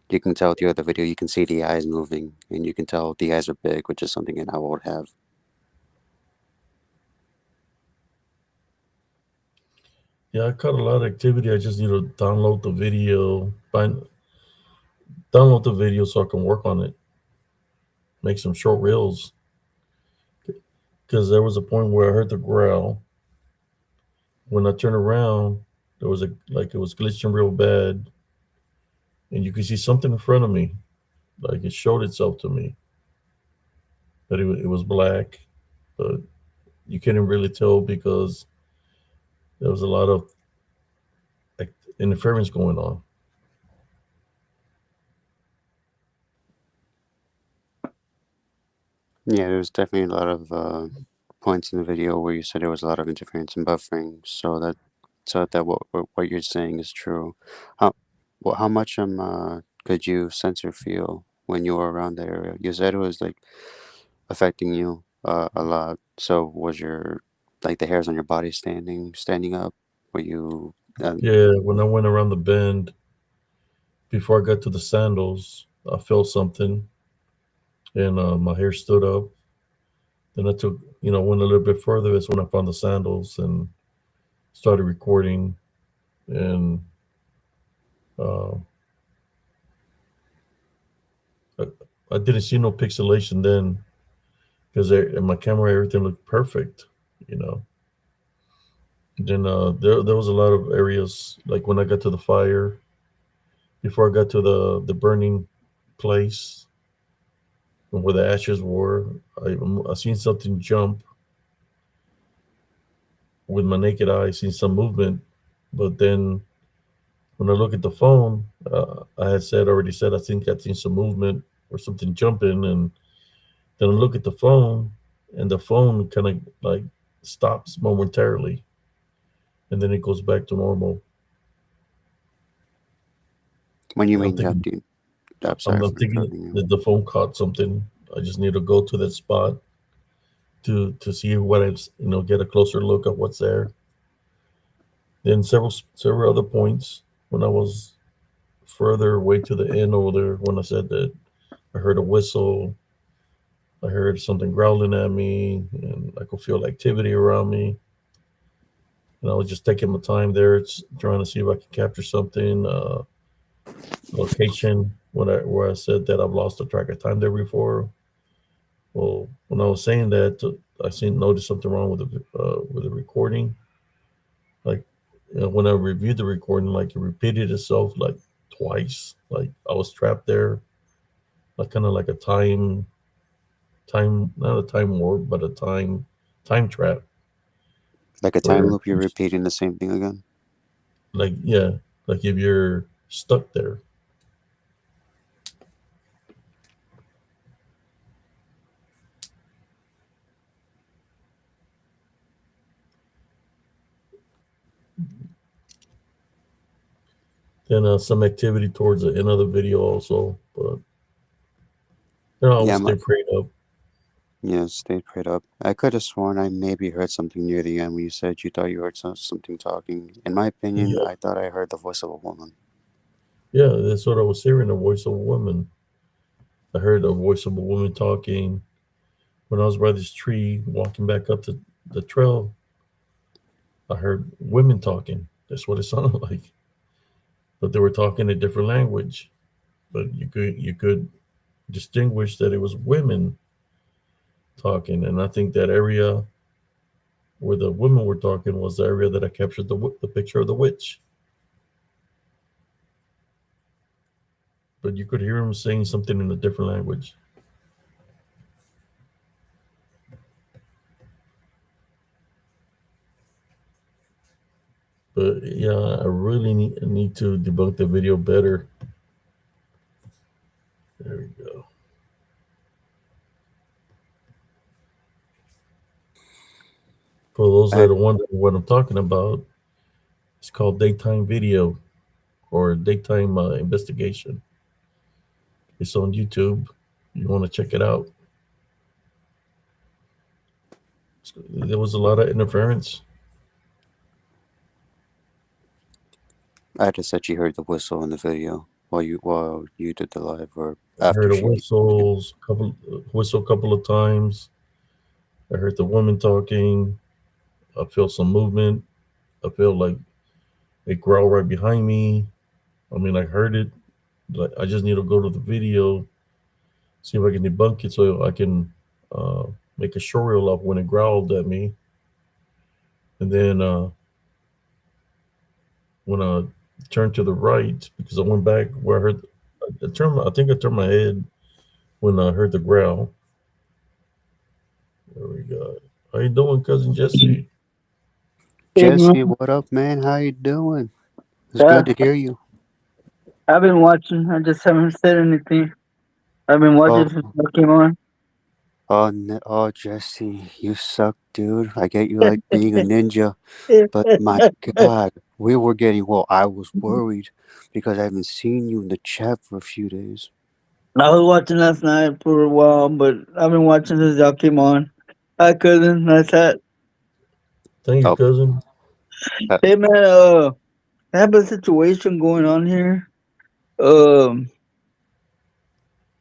You can tell with the other video, you can see the eyes moving, and you can tell the eyes are big, which is something an owl would have. yeah. I caught a lot of activity. I just need to download the video so I can work on it, make some short reels. Because there was a point where I heard the growl. When I turned around, there was a like it was glitching real bad, and you could see something in front of me. Like it showed itself to me, but it was black, but you couldn't really tell because there was a lot of like, interference going on. Yeah, there was definitely a lot of points in the video where you said there was a lot of interference and buffering, so that what you're saying is true. How how much could you sense or feel when you were around that area? You said it was like affecting you a lot. So was your like the hairs on your body standing up? Were you Yeah, when I went around the bend before I got to the sandals, I felt something, and my hair stood up. Then I took, went a little bit further. That's when I found the sandals and started recording. And uh, I, I didn't see no pixelation then because in my camera everything looked perfect. You know. Then there was a lot of areas like when I got to the fire before I got to the burning place where the ashes were. I seen something jump with my naked eye. I seen some movement, but then when I look at the phone, I had already said I think I seen some movement or something jumping, and then I look at the phone, and the phone kind of like stops momentarily, and then it goes back to normal. when you I'm mean thinking, jumped? I'm sorry I'm for thinking interrupting you. that the phone caught something. I just need to go to that spot to see what it's, get a closer look at what's there. Then several other points when I was further away to the end over there when I said that I heard a whistle. I heard something growling at me, and I could feel activity around me. And I was just taking my time there, trying to see if I could capture something. Location where I said that I've lost the track of time there before. Well, when I was saying that, I seen noticed something wrong with the recording. Like when I reviewed the recording, like it repeated itself like twice. Like I was trapped there, like kind of like a time not a time warp, but a time trap Like a time where loop, you're repeating the same thing again. like yeah, like if you're stuck there. Then some activity towards the end of the video also, but I Yeah, always stay prayed up. yeah, stayed prayed up. I could have sworn I maybe heard something near the end when you said you thought you heard something talking. In my opinion, Yeah, I thought I heard the voice of a woman. yeah, that's what I was hearing, the voice of a woman. I heard a voice of a woman talking, When I was by this tree walking back up the trail, I heard women talking. That's what it sounded like. But they were talking a different language. But you could distinguish that it was women talking. And I think that area where the women were talking was the area that I captured the picture of the witch. But you could hear him saying something in a different language. But yeah, I really need to debunk the video better. There we go. For those I that are wondering what I'm talking about, it's called daytime video or daytime investigation. It's on YouTube. You want to check it out. There was a lot of interference. I just said you heard the whistle in the video while you did the live or I heard after a she did the video. whistle a couple of times. I heard the woman talking. I felt some movement. I felt like a growl right behind me. I mean, I heard it. Like I just need to go to the video, see if I can debunk it, so I can uh, make a show reel of when it growled at me. And then when I turned to the right, because I went back where I heard, I think I turned my head when I heard the growl. There we go. How you doing, cousin Jesse? Hey Jesse, man, what up, man? How you doing? It's good yeah, to hear you. I've been watching. I just haven't said anything. I've been Oh, watching since I came on. oh, Jesse, you suck, dude. I get you like being a ninja, but my God, we were getting. Well, I was worried because I haven't seen you in the chat for a few days. I was watching last night for a while, but I've been watching since y'all came on. Hi, cousin. Nice hat. Thank you, Oh, cousin. uh, Hey, man. I have a situation going on here.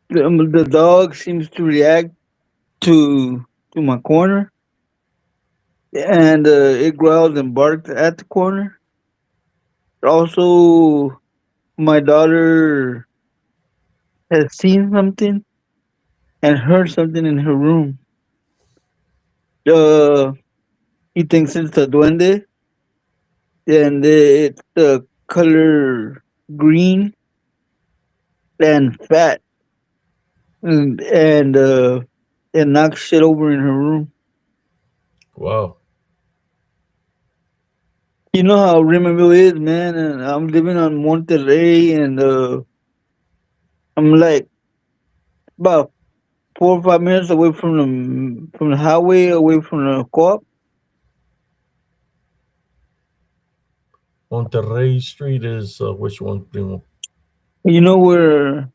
The dog seems to react to to my corner, and it growled and barked at the corner. Also, my daughter has seen something and heard something in her room. Uh, he thinks it's a duende, and it's the color green and fat, and it knocks shit over in her room. Wow. You know how Rimerville is, man. And I'm living on Monterrey, and I'm like about 4 or 5 minutes away from the highway, away from the co-op. Monterrey Street is which one, Primo? You know where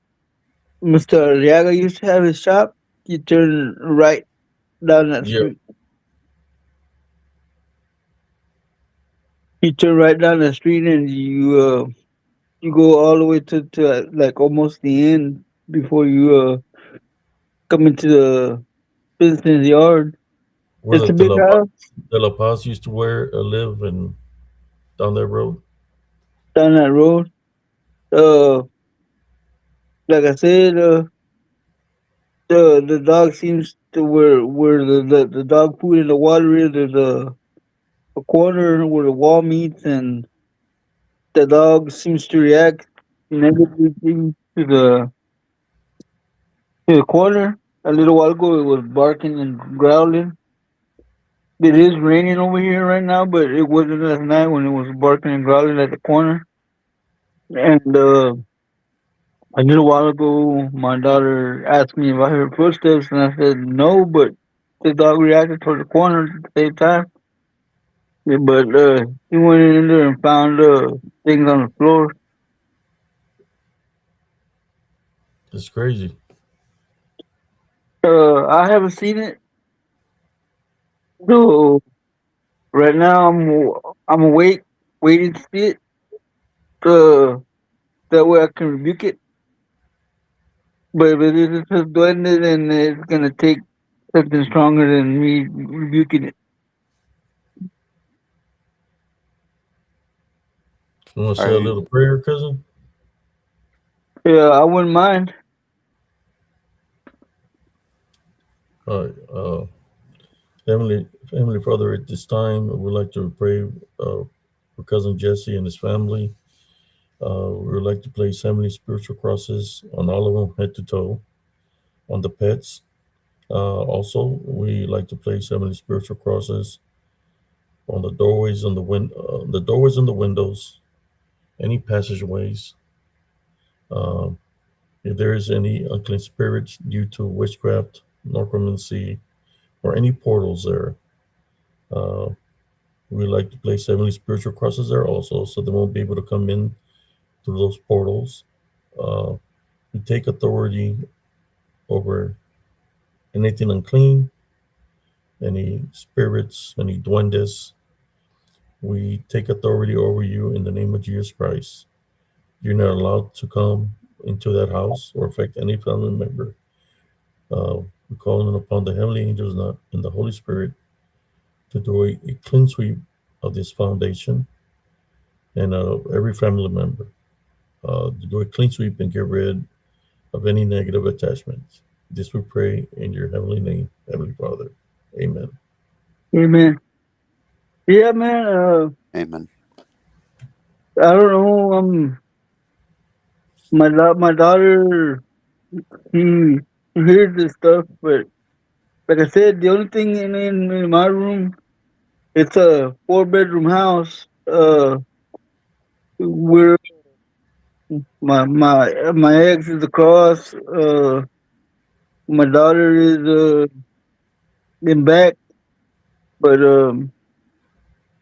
Mr. Arriaga used to have his shop? You turn right down that Yeah. street. You turn right down the street and you go all the way to like almost the end before you come into the business yard. Where It's the a big house De La Paz used to live and down that road. down that road. Uh, like I said, the dog seems to where the dog food and the water is. There's a corner where the wall meets, and the dog seems to react negatively to the corner. A little while ago, it was barking and growling. It is raining over here right now, but it wasn't last night when it was barking and growling at the corner. And a little while ago, my daughter asked me if I heard footsteps, and I said no, but the dog reacted toward the corner at the same time. Yeah, but he went in there and found things on the floor. It's crazy. I haven't seen it, so right now I'm awake, waiting to see it. Uh, that way I can rebuke it. But if it is a duende, then it's gonna take something stronger than me rebuking it. You want to Are say a you little prayer, cousin? Yeah, I wouldn't mind. All right. Heavenly Father, at this time, we'd like to pray for cousin Jesse and his family. We would like to place heavenly spiritual crosses on all of them, head to toe, on the pets. Also, we like to place heavenly spiritual crosses on the doorways, the doorways and the windows, any passageways. Um, if there is any unclean spirits due to witchcraft, necromancy, or any portals there, uh, we like to place heavenly spiritual crosses there also, so they won't be able to come in through those portals. Uh, we take authority over anything unclean, any spirits, any duendes. We take authority over you in the name of Jesus Christ. You're not allowed to come into that house or affect any family member. We're calling upon the heavenly angels and the Holy Spirit to do a clean sweep of this foundation and every family member. To do a clean sweep and get rid of any negative attachments. This we pray in your heavenly name, Heavenly Father. Amen. Amen. Yeah, man. Amen? I don't know. My daughter, she hears this stuff, but like I said, the only thing in my room, it's a 4 bedroom house. Where my ex is across. My daughter is in back, but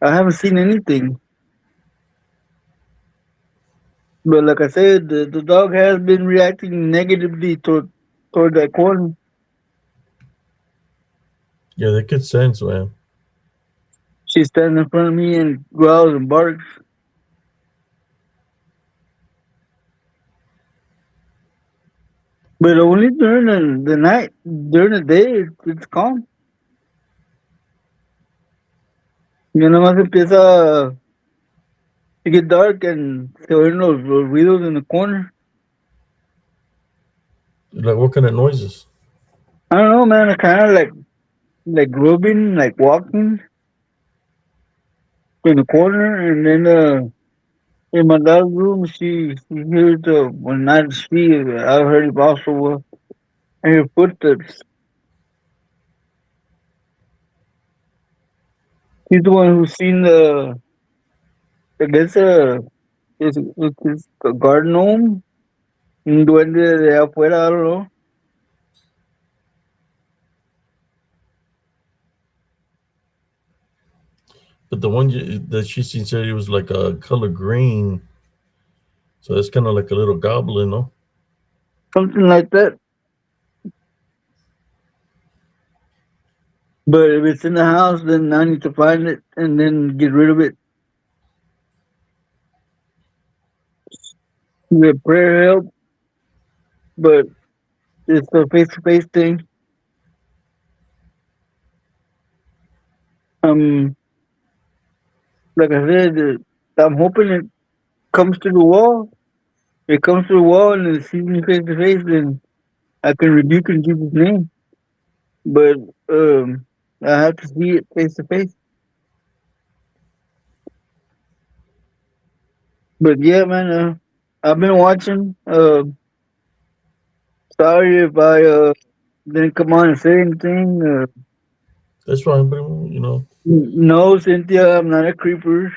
I haven't seen anything. But like I said, the dog has been reacting negatively toward that corner. Yeah, they could sense, man. She stands in front of me and growls and barks. But only during the night. During the day, it's calm. Ya nada más empieza to get dark and se oyen los ruidos in the corner. Like, what kind of noises? I don't know, man. I kind of like grubbing, like walking in the corner, and then in my dad's room, she hears well, not she. I heard it also. I hear footsteps. He's the one who's seen the. I guess it's a garden gnome, un duende de afuera. I don't know. But the one that she seen said it was like a color green. So it's kind of like a little goblin, no? Something like that. But if it's in the house, then I need to find it and then get rid of it. With prayer help, but it's a face-to-face thing. Um, like I said, I'm hoping it comes to the wall. It comes to the wall and it sees me face to face, then I can rebuke it in Jesus' name. But um, I have to see it face to face. But yeah, man, I've been watching. Sorry if I didn't come on and say anything. That's fine, but No, Cynthia, I'm not a creeper.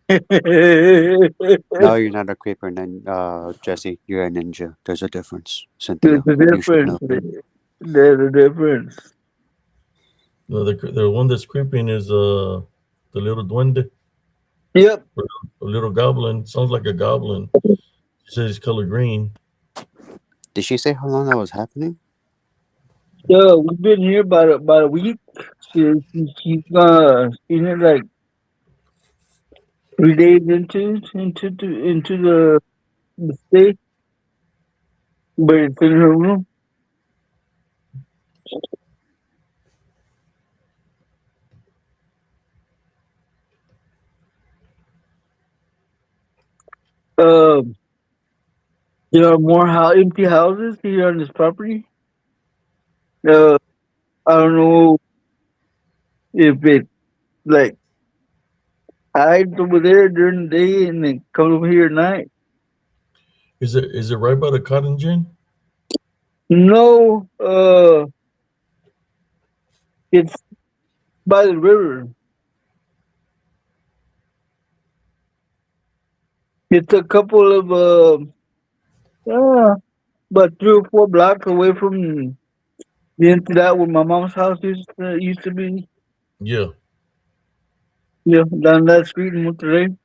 No, you're not a creeper, Jesse. You're a ninja. There's a difference, There's Cynthia. a You should difference. know that. There's a difference. the one that's creeping is the little duende, Yep. or a little goblin. Sounds like a goblin. She says it's color green. Did she say how long that was happening? So we've been here about a week. She's seen it like 3 days into the stay, but it's in her room. Um, there are more empty houses here on this property. Uh, I don't know if it like hides over there during the day and then comes over here at night. Is it right by the cotton gin? No, it's by the river. It's a couple of about 3 or 4 blocks away from the into that where my mom's house used to be. Yeah. Yeah, down that street in Monterrey.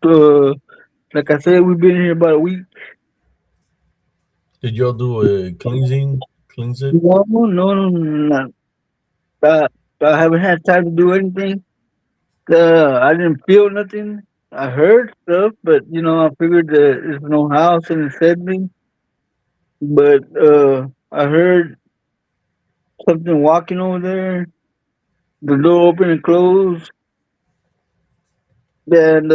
Uh, like I said, we've been here about a week. Did y'all do a cleansing? Cleanse it? No, no, no, no. Uh, I haven't had time to do anything. I didn't feel nothing. I heard stuff, but I figured that there's no house and it said me. But I heard something walking over there. The door open and close, and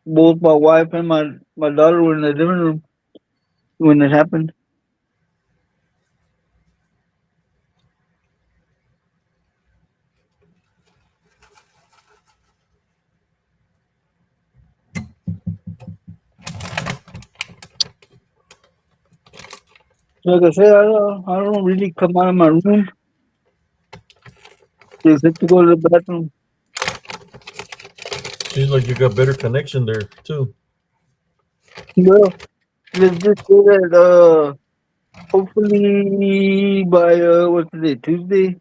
both my wife and my daughter were in the living room when it happened. Like I said, I don't really come out of my room except to go to the bathroom. Seems like you got better connection there too. Well, let's just say that hopefully by what's today, Tuesday.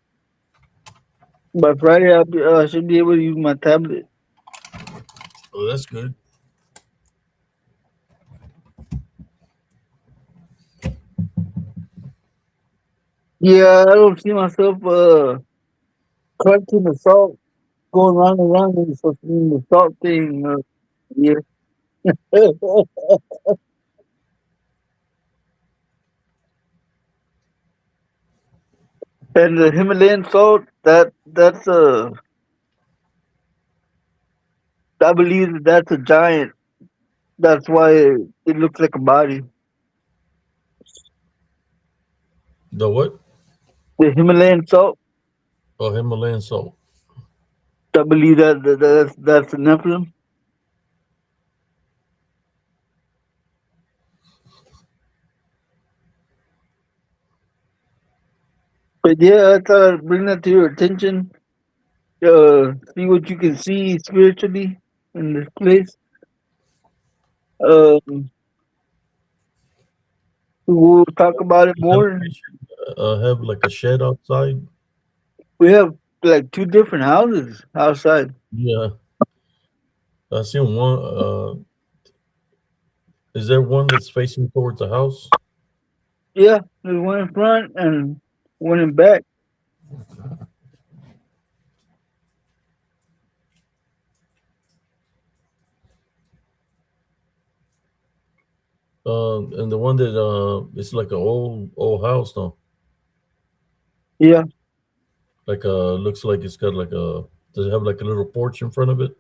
By Friday, I should be able to use my tablet. Oh, that's good. Yeah, I don't see myself crunching the salt, going round and round in the salt thing. Yeah. And the Himalayan salt, I believe that's a giant. That's why it looks like a body. The what? The Himalayan salt, Oh, Himalayan salt. I believe that's a Nephilim. But yeah, I thought I'd bring that to your attention. See what you can see spiritually in this place. Um, we'll talk about it Is that more. location have like a shed outside? We have like two different houses outside. Yeah, I seen one. Is there one that's facing towards the house? Yeah, there's one in front and one in back. And the one that it's like a old house though. Yeah, Like looks like it's got like a. Does it have like a little porch in front of it,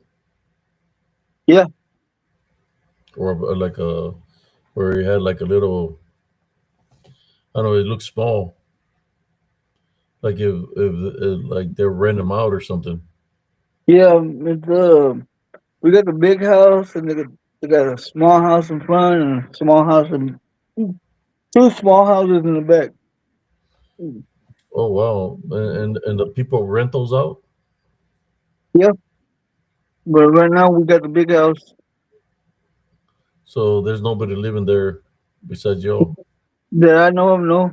yeah, or like a where it had like a little? I don't know. It looks small. Like if like they're renting them out or something. yeah. It's we got the big house and they got a small house in front and a small house in two small houses in the back. Oh wow! And the people rent those out. Yeah, but right now we got the big house So there's nobody living there besides y'all. that I know of. No,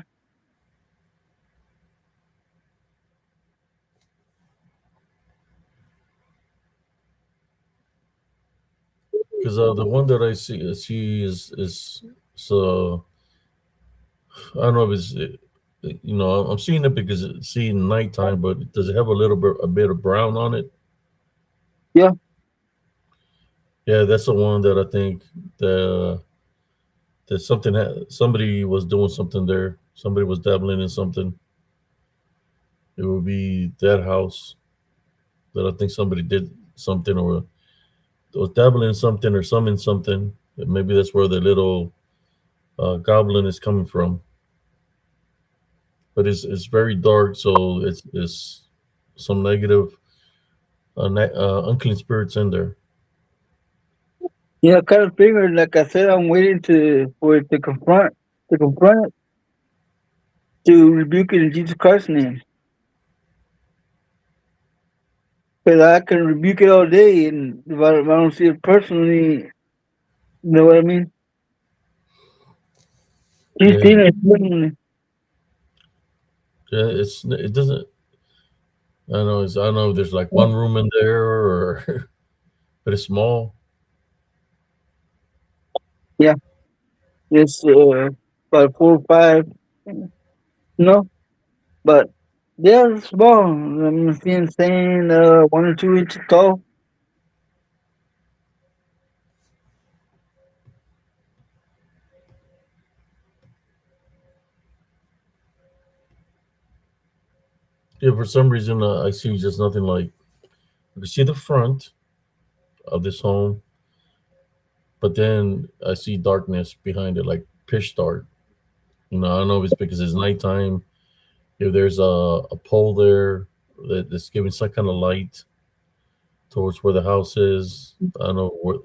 Because the one that I see is so I don't know if it's I'm seeing it because it's seeing nighttime, but does it have a bit of brown on it? yeah, Yeah, that's the one that I think the that somebody was doing something there. Somebody was dabbling in something. it would be that house that I think somebody did something or was dabbling in something or summoned something. Maybe that's where the little goblin is coming from. But it's very dark, so it's some negative unclean spirits in there. Yeah, I kind of figured. Like I said, I'm waiting to for it to confront it, to rebuke it in Jesus Christ's name. Because I can rebuke it all day, and if I don't see it personally, you know what I mean? He's Yeah, seen it personally. yeah. It doesn't. I don't know if there's like one room in there or, but it's small. Yeah, it's about 4 or 5, no, but yeah, it's small. I'm seeing saying 1 or 2 inches tall. Yeah, for some reason I see just nothing like. I can see the front of this home, but then I see darkness behind it, like pitch dark. I don't know if it's because it's nighttime. If there's a pole there that's giving some kind of light towards where the house is. I don't know where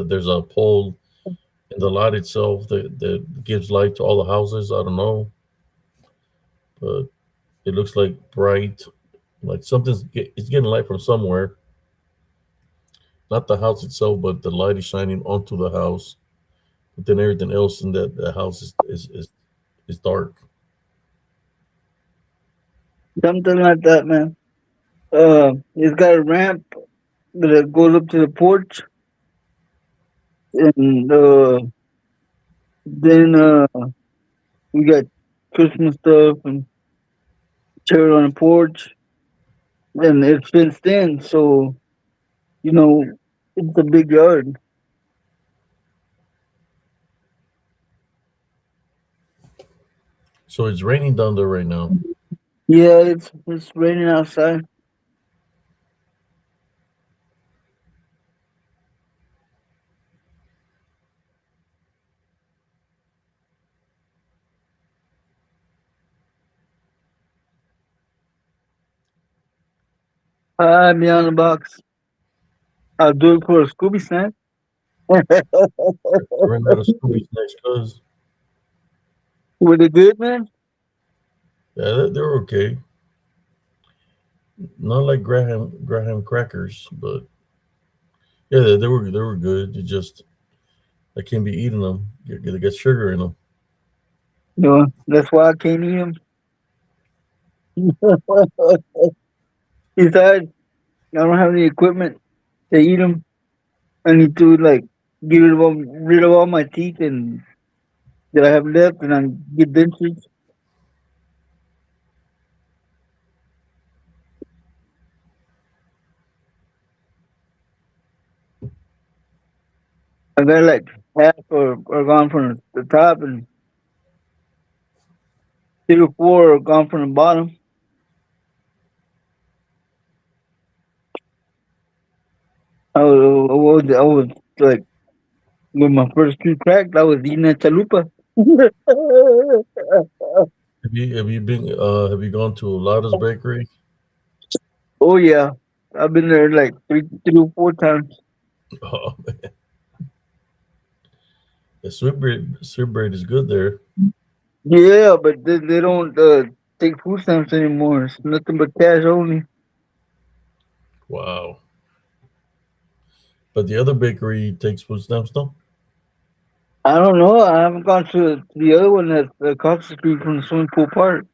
there's a pole in the lot itself that gives light to all the houses. I don't know, but it looks like bright, like it's getting light from somewhere. Not the house itself, but the light is shining onto the house. But then everything else in that house is dark. Something like that, man. It's got a ramp that goes up to the porch, and then we got Christmas stuff and chair on the porch, and it's fenced in, so you know it's a big yard. So it's raining down there right now. Yeah, it's raining outside. I'll be on the box. I'll do it for a Scooby snack. I ran out of Scooby snacks because Was it good, man? yeah, they're okay. Not like Graham crackers, but yeah, they were good. It just I can't be eating them. They get sugar in them. No, that's why I can't eat them. Besides, I don't have the equipment to eat them. I need to like get rid of all my teeth and that I have left, and I get dentures. I got like half or gone from the top, and 3 or 4 are gone from the bottom. I was like when my first tooth cracked, I was eating a chalupa. Have you gone to Lada's Bakery? Oh yeah, I've been there like 3 or 4 times. Oh man, the sweet bread is good there. Yeah, but they don't take food stamps anymore. It's nothing but cash only. Wow. But the other bakery takes food stamps though. I don't know. I haven't gone to the other one that's across the street from the swimming pool park.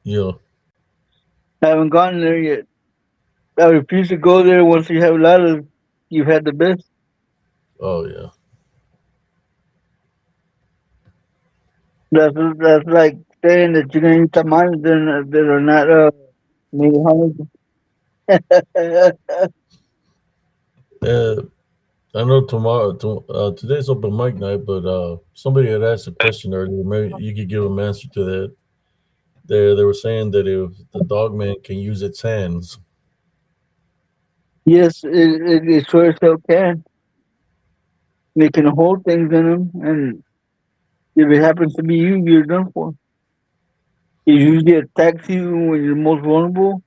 Yeah. I haven't gone there yet. I refuse to go there once you have a lot of. You've had the best. Oh yeah. That's like saying that you're gonna eat tamales that are not made home. Uh, I know today's open mic night, but somebody had asked a question earlier. Maybe you could give them answer to that. They were saying that if the dog man can use its hands, Yes, it sure as hell can. They can hold things in them, and if it happens to be you, you're done for. It usually attacks you when you're most vulnerable.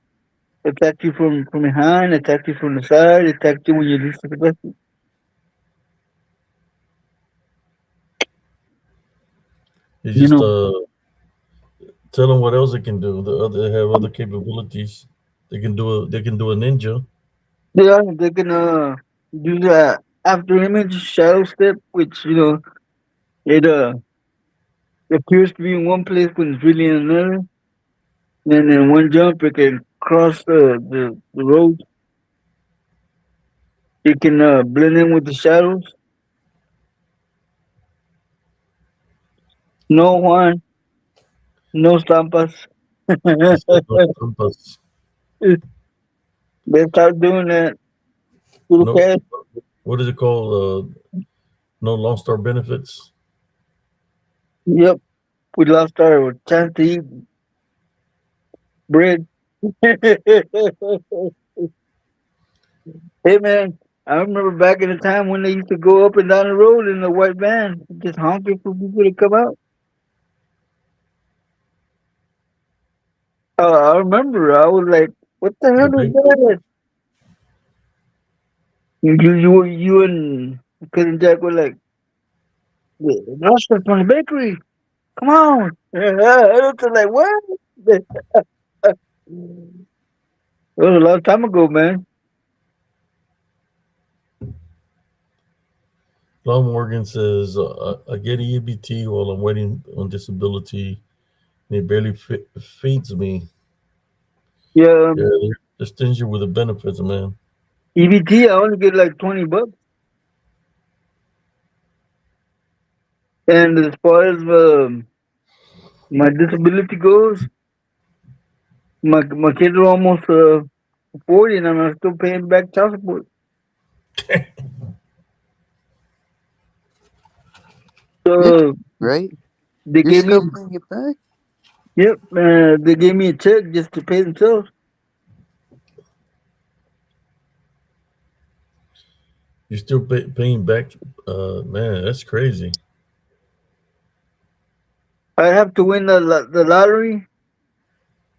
Attacks you from behind, attacks you from the side, attacks you when you're least expected. you You just know, tell them what else they can do. They have other capabilities. They can do a ninja. they can do the after image shadow step, which it appears to be in one place when it's really in another. And in one jump, it can cross the road. It can blend in with the shadows. No Juan, no stampas. He said no stumpas. They start doing that. Little No, cat. what is it called? No Lone Star benefits. Yep, we lost our chance to eat bread. Hey man, I remember back in the time when they used to go up and down the road in the white van, just honking for people to come out. I remember. I was like, "What the The hell is big that?" You and cousin Jack were like, "Rasta from the bakery. Come on!" I was like, "What?" It was a long time ago, man. Law Morgan says I get EBT while I'm waiting on disability. And it barely feeds me. Yeah, Yeah, they're stingy with the benefits, man. EBT. I only get like $20, and as far as my disability goes, my kids are almost 40, and I'm still paying back child support. Yeah, So right. they You're gave me, still paying it back. yep, they gave me a check just to pay themselves. You're still paying back. Man, that's crazy. I have to win the lottery,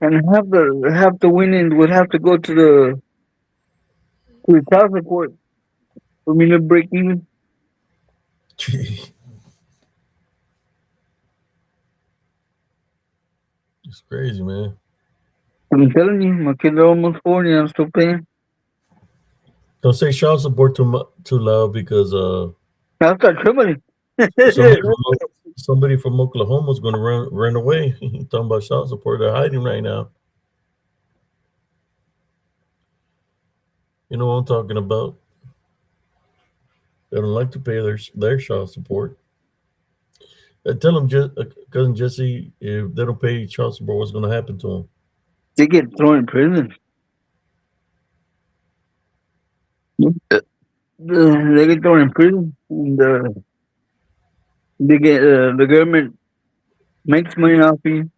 and have to win and would have to go to the child support for me to break even. it's crazy, man. I'm telling you, my kids are almost 40, and I'm still paying. Don't say child support too loud because I'll start trembling. somebody from somebody from Oklahoma is going to run away. Talking about child support, they're hiding right now. You know what I'm talking about? They don't like to pay their child support. Tell them, cousin Jesse, if they don't pay child support, what's going to happen to them? They get thrown in prison. They get thrown in prison, and they get the government makes money off you.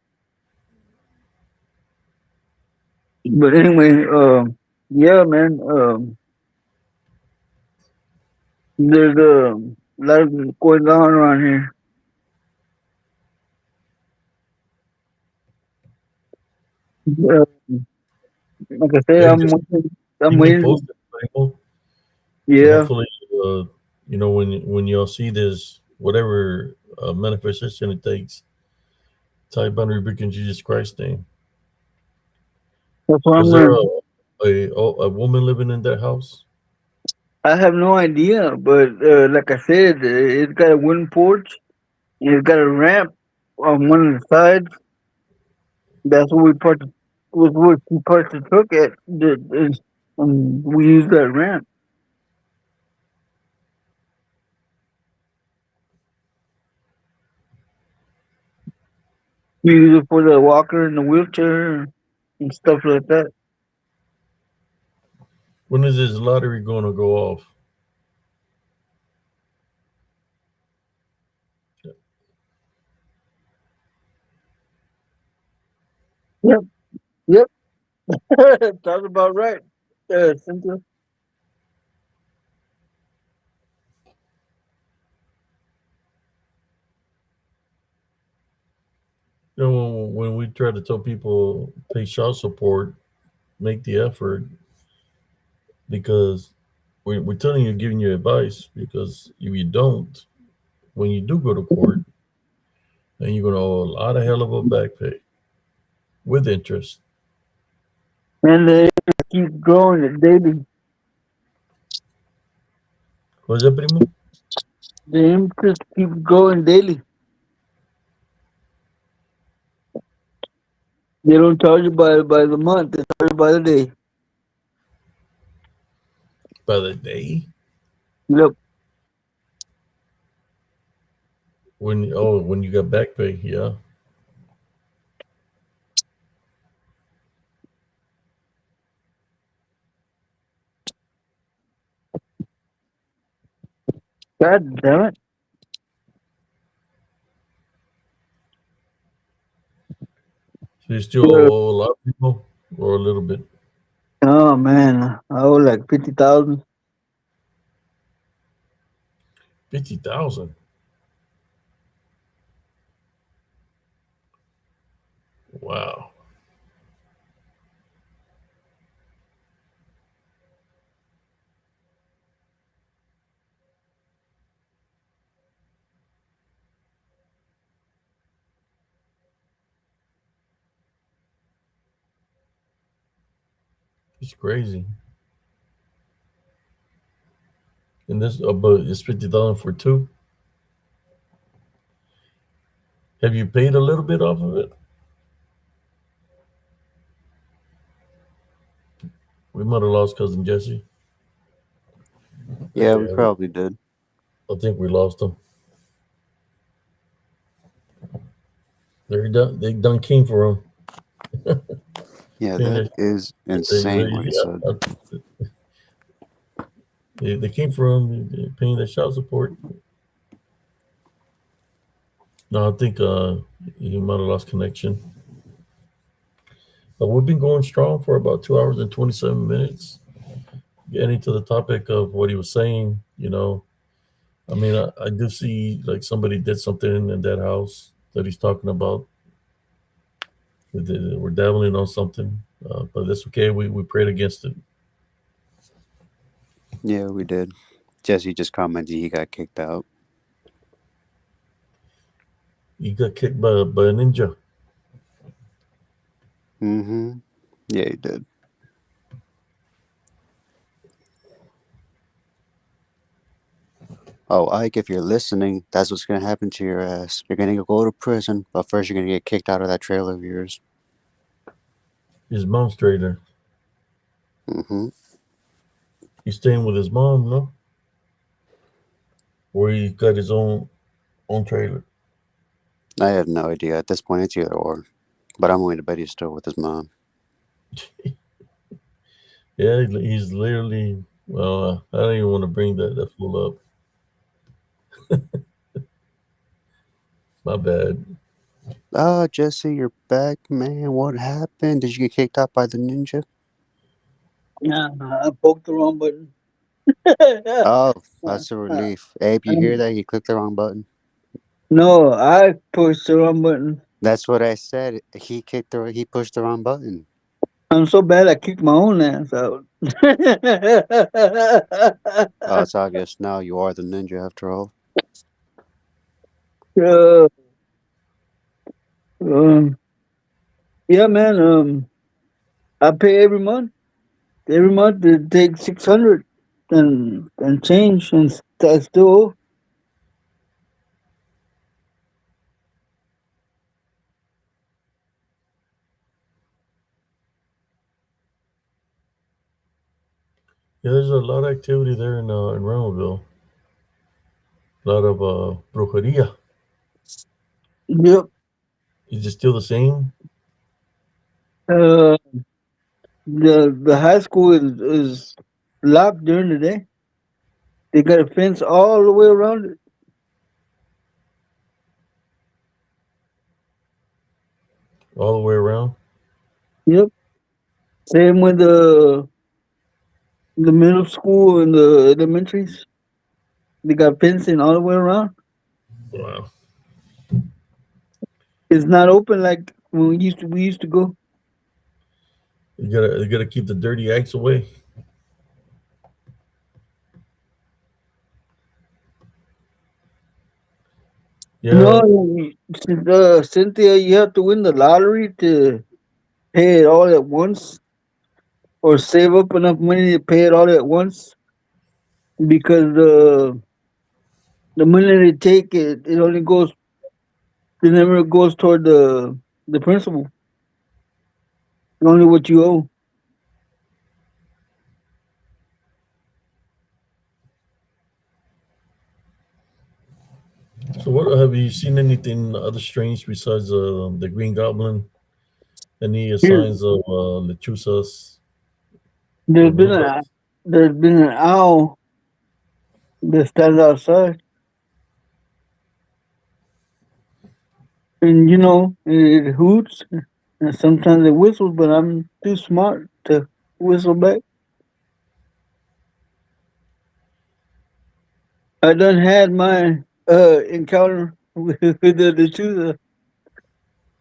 But anyway, yeah, man, there's a lot of going on around here. Uh, like I said, Yeah, just I'm keep me waiting. posted, people. And Yeah, hopefully, when y'all see this, whatever manifestation it takes, type on rebuking Jesus Christ's name. that's what I'm Was there gonna. a woman living in that house? I have no idea, but like I said, it's got a wooden porch and it's got a ramp on one of the sides. That's what we parked. Was what we parked the truck at. We used that ramp. We use it for the walker and the wheelchair and stuff like that. When is this lottery going to go off? Yep, yep. That's about right. Cynthia. You know, when we try to tell people pay child support, make the effort, because we're telling you, giving you advice, because if you don't, when you do go to court, then you're going to owe a lot of hell of a back pay with interest. And they keep growing it daily. What's that, primo? The interest keeps growing daily. They don't charge you by the month. They charge you by the day. By the day? Yep. When you got back pay, yeah. God damn it. So you still Yeah. owe a lot of people, or a little bit? Oh man, I owe like 50,000. 50,000. Wow, it's crazy. And this, but it's 50,000 for two. Have you paid a little bit off of it? We might have lost cousin Jesse. Yeah, we Yeah, probably did. I think we lost him. They done came for him. Yeah, Paying that their, is they, insane what he said. yeah, they came for him. Paying their child support. No, I think he might have lost connection. But we've been going strong for about 2 hours and 27 minutes. Getting to the topic of what he was saying, I mean, I do see like somebody did something in that house that he's talking about. We're dabbling on something, but that's okay. We prayed against it. Yeah, we did. Jesse just commented he got kicked out. He got kicked by a ninja. Mm-hmm. Yeah, he did. Oh, Ike, if you're listening, that's what's gonna happen to your ass. You're gonna go to prison, but first you're gonna get kicked out of that trailer of yours. His mom's trader. Mm-hmm. He's staying with his mom, no? Or he got his own trailer. I have no idea. At this point, it's either or. But I'm willing to bet he's still with his mom. Yeah, he's literally. Well, I don't even want to bring that fool up. My bad. Ah, Jesse, you're back, man. What happened? Did you get kicked out by the ninja? Yeah, I poked the wrong button. Oh, that's a relief. Abe, you hear that? He clicked the wrong button. No, I pushed the wrong button. That's what I said. He pushed the wrong button. I'm so bad I kicked my own ass out. Oh, it's obvious now. You are the ninja after all. uh, um, yeah, man. I pay every month. Every month they take 600 and change, and I still owe. Yeah, there's a lot of activity there in Reynoldsville. A lot of brujeria. Yep. Is it still the same? Uh, the high school is locked during the day. They got a fence all the way around it. All the way around? Yep. Same with the middle school and the elementaries. They got fencing all the way around. Wow. It's not open like when we used to go. You gotta keep the dirty acts away. No, Yeah. Cynthia, you have to win the lottery to pay it all at once, or save up enough money to pay it all at once. Because the money they take, it only goes, it never goes toward the principal. Only what you owe. So what have you seen anything other strange besides the Green Goblin? Any Here, signs of lechuzas or there's been a brujas? there's been an owl that stands outside, and it hoots, and sometimes it whistles, but I'm too smart to whistle back. I done had my encounter with the two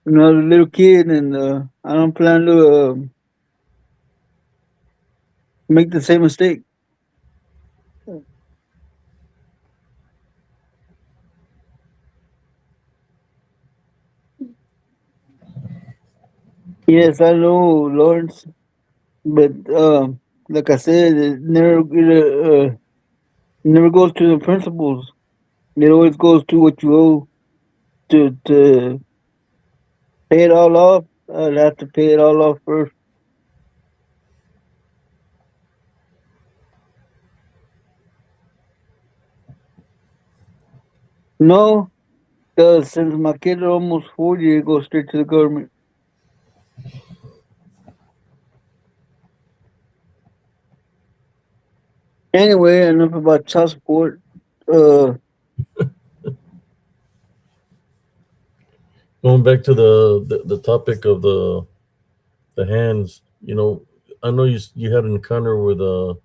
when I was a little kid, and I don't plan to make the same mistake. Yes, I know, Lawrence, but like I said, it never goes to the principals. It always goes to what you owe to pay it all off. I'd have to pay it all off first. No, because since my kids are almost 40, it goes straight to the government. Anyway, enough about child support. Uh, Going back to the topic of the hands, I know you had an encounter with a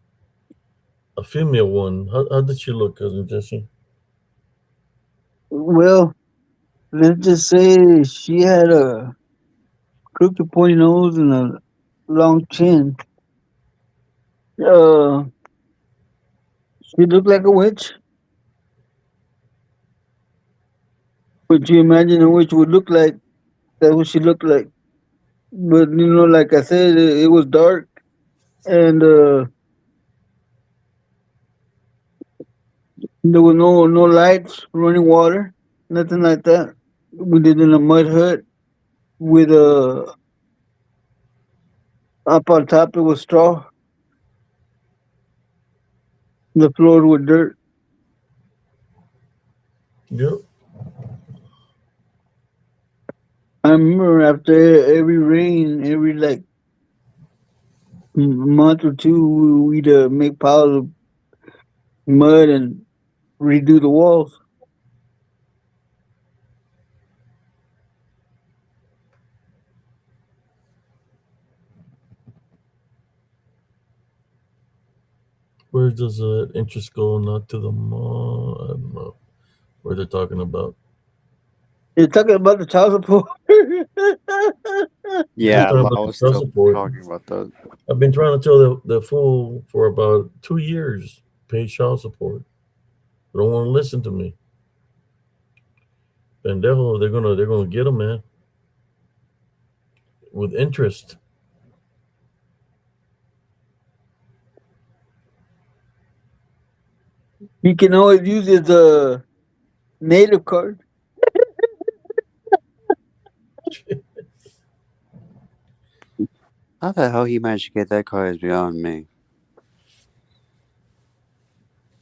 female one. How did she look, cousin Jesse? well, let's just say she had a crooked pointy nose and a long chin. Uh, she looked like a witch. Would you imagine a witch would look like? That's what she looked like. But like I said, it was dark, and there was no lights, running water, nothing like that. We did in a mud hut with up on top it was straw. The floor was dirt. Yep. I remember after every rain, every like month or two, we'd make piles of mud and redo the walls. Where does interest go? Not to the mall. I don't know where they're talking about. You're talking about the child support. They're Yeah, talking I about the was child still support. talking about that. I've been trying to tell the fool for about 2 years pay child support. They don't want to listen to me. Pendejo, they're gonna get them, man, with interest. You can always use his native card. How the hell he managed to get that car is beyond me.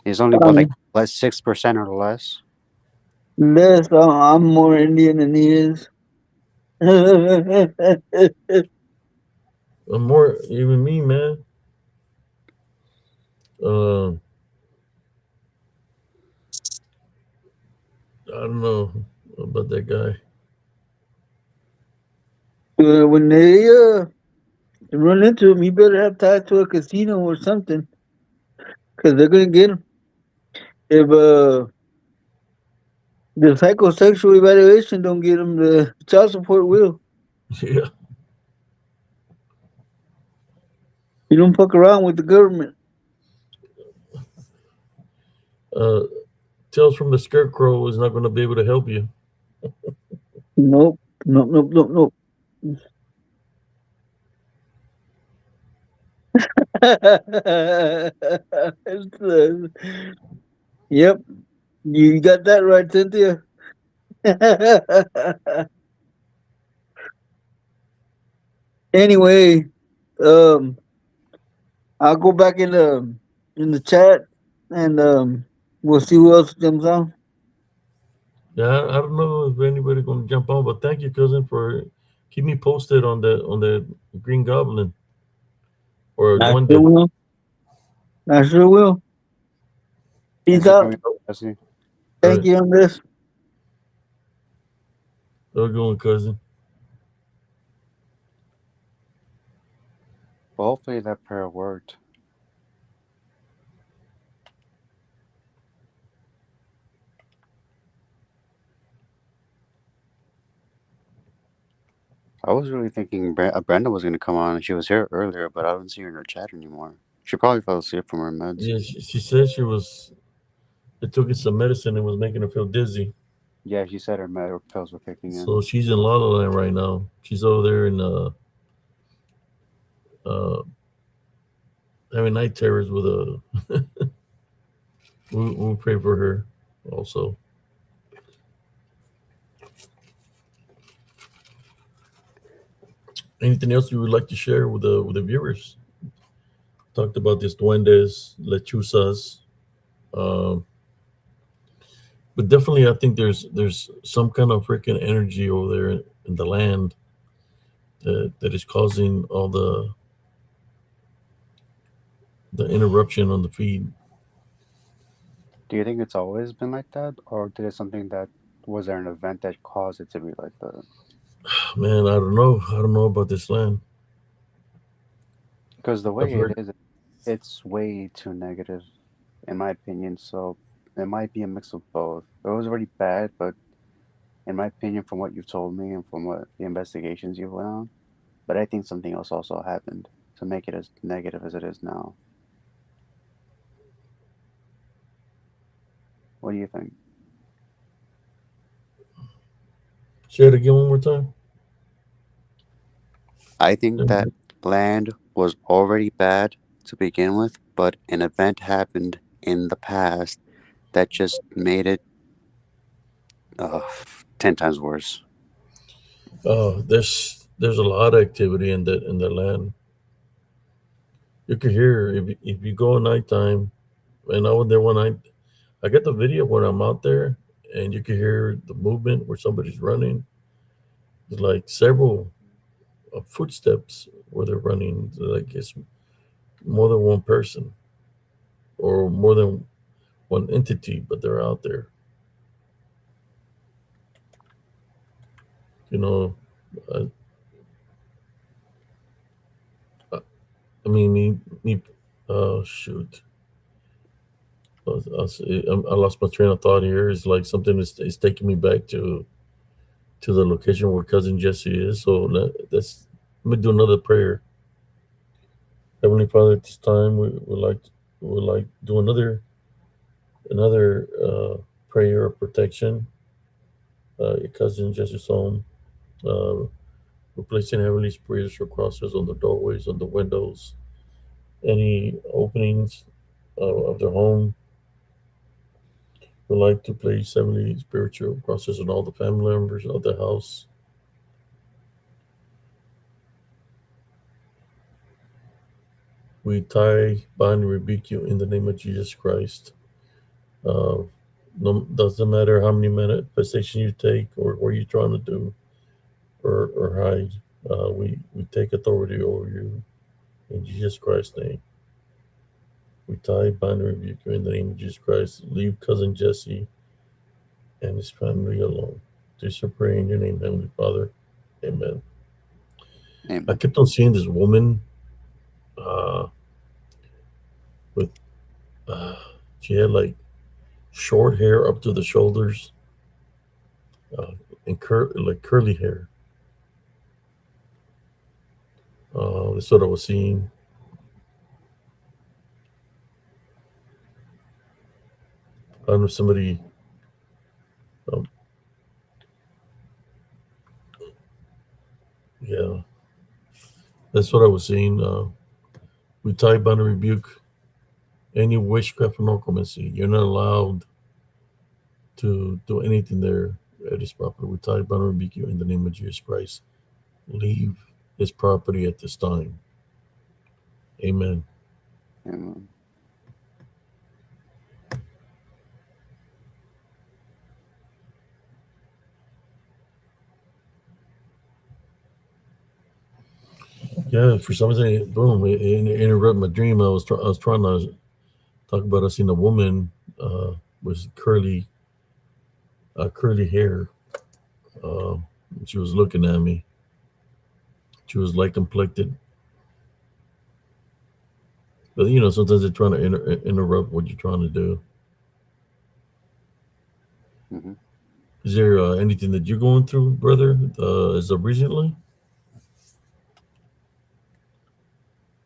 He's only what, like Um, less 6% or less. Less, I'm more Indian than he is. More even me, man. Uh, I don't know about that guy. When they You run into him, you better have ties to a casino or something, because they're gonna get him. If the psychosexual evaluation don't get him, the child support will. Yeah. You don't fuck around with the government. Uh, Tales from the Scarecrow is not going to be able to help you. Nope. Nope. Nope. Nope. Nope. Yep. You got that right, Cynthia. Anyway, um, I'll go back in the chat and we'll see who else comes on. Yeah, I don't know if anybody going to jump on, but thank you, cousin, for keep me posted on the Green Goblin or I sure Duende. will. I sure will. Peace Thanks for out. coming, Jesse. All Thank right, you on this. have a good one, cousin. Well, hopefully that prayer worked. I was really thinking Brenda was going to come on. She was here earlier, but I don't see her in her chat anymore. She probably fell asleep from her meds. Yeah, she said she was. It took some medicine and was making her feel dizzy. Yeah, she said her pills were kicking in. So she's in La La Land right now. She's over there in uh having night terrors with a. We'll pray for her also. Anything else you would like to share with the viewers? Talked about this duendes, lechuzas, um, but definitely I think there's some kind of freaking energy over there in the land that is causing all the interruption on the feed. Do you think it's always been like that, or did it something that was there an event that caused it to be like that? Man, I don't know. I don't know about this land. Because the I've way it heard. is, it's way too negative, in my opinion. So it might be a mix of both. It was already bad, but in my opinion, from what you've told me and from what the investigations you've went on, but I think something else also happened to make it as negative as it is now. What do you think? Share it again one more time. I think that land was already bad to begin with, but an event happened in the past that just made it 10 times worse. There's a lot of activity in the land. You can hear if you go at nighttime. And I went there one night. I get the video when I'm out there, and you can hear the movement where somebody's running. There's like several footsteps where they're running. Like it's more than one person or more than one entity, but they're out there. You know, I, I I mean, shoot. I lost my train of thought here. It's like something is taking me back to the location where cousin Jesse is. So let me do another prayer. Heavenly Father, at this time we would like do another prayer of protection. Your cousin Jesse's home. Uh, we're placing heavenly spiritual crosses on the doorways, on the windows, any openings of their home. We like to place heavenly spiritual crosses on all the family members of the house. We tie, bind, and rebuke you in the name of Jesus Christ. Uh, no, doesn't matter how many manifestations you take or what you're trying to do or hide. We take authority over you in Jesus Christ's name. We tie, bind, and rebuke you in the name of Jesus Christ. Leave cousin Jesse and his family alone. Just pray in your name, Heavenly Father. Amen. I Amen. kept on seeing this woman uh, with uh, she had like short hair up to the shoulders, uh, and like curly hair. That's what I was seeing. I don't know if somebody. Um, yeah, that's what I was seeing. We tie, bind, and rebuke any witchcraft or necromancy. You're not allowed to do anything there at his property. We tie, bind, and rebuke you in the name of Jesus Christ. Leave his property at this time. Amen. Amen. Yeah, for some reason, boom, it interrupted my dream. I was trying to talk about I seen a woman with curly hair. Uh, she was looking at me. She was light complected, but sometimes they're trying to interrupt what you're trying to do. Hmm. Is there anything that you're going through, brother? As of recently?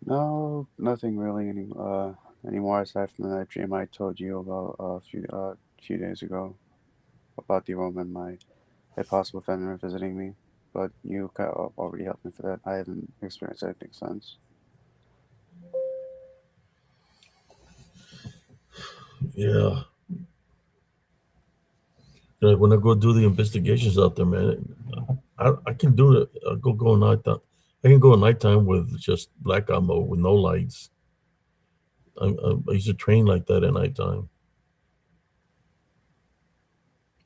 No, nothing really anymore aside from that dream I told you about a few days ago about the Roman, my a possible offender visiting me. But you already helped me for that. I haven't experienced anything since. Yeah. Like when I go do the investigations out there, man, I can do it. I go nighttime. I can go at nighttime with just black ammo with no lights. I used to train like that at nighttime.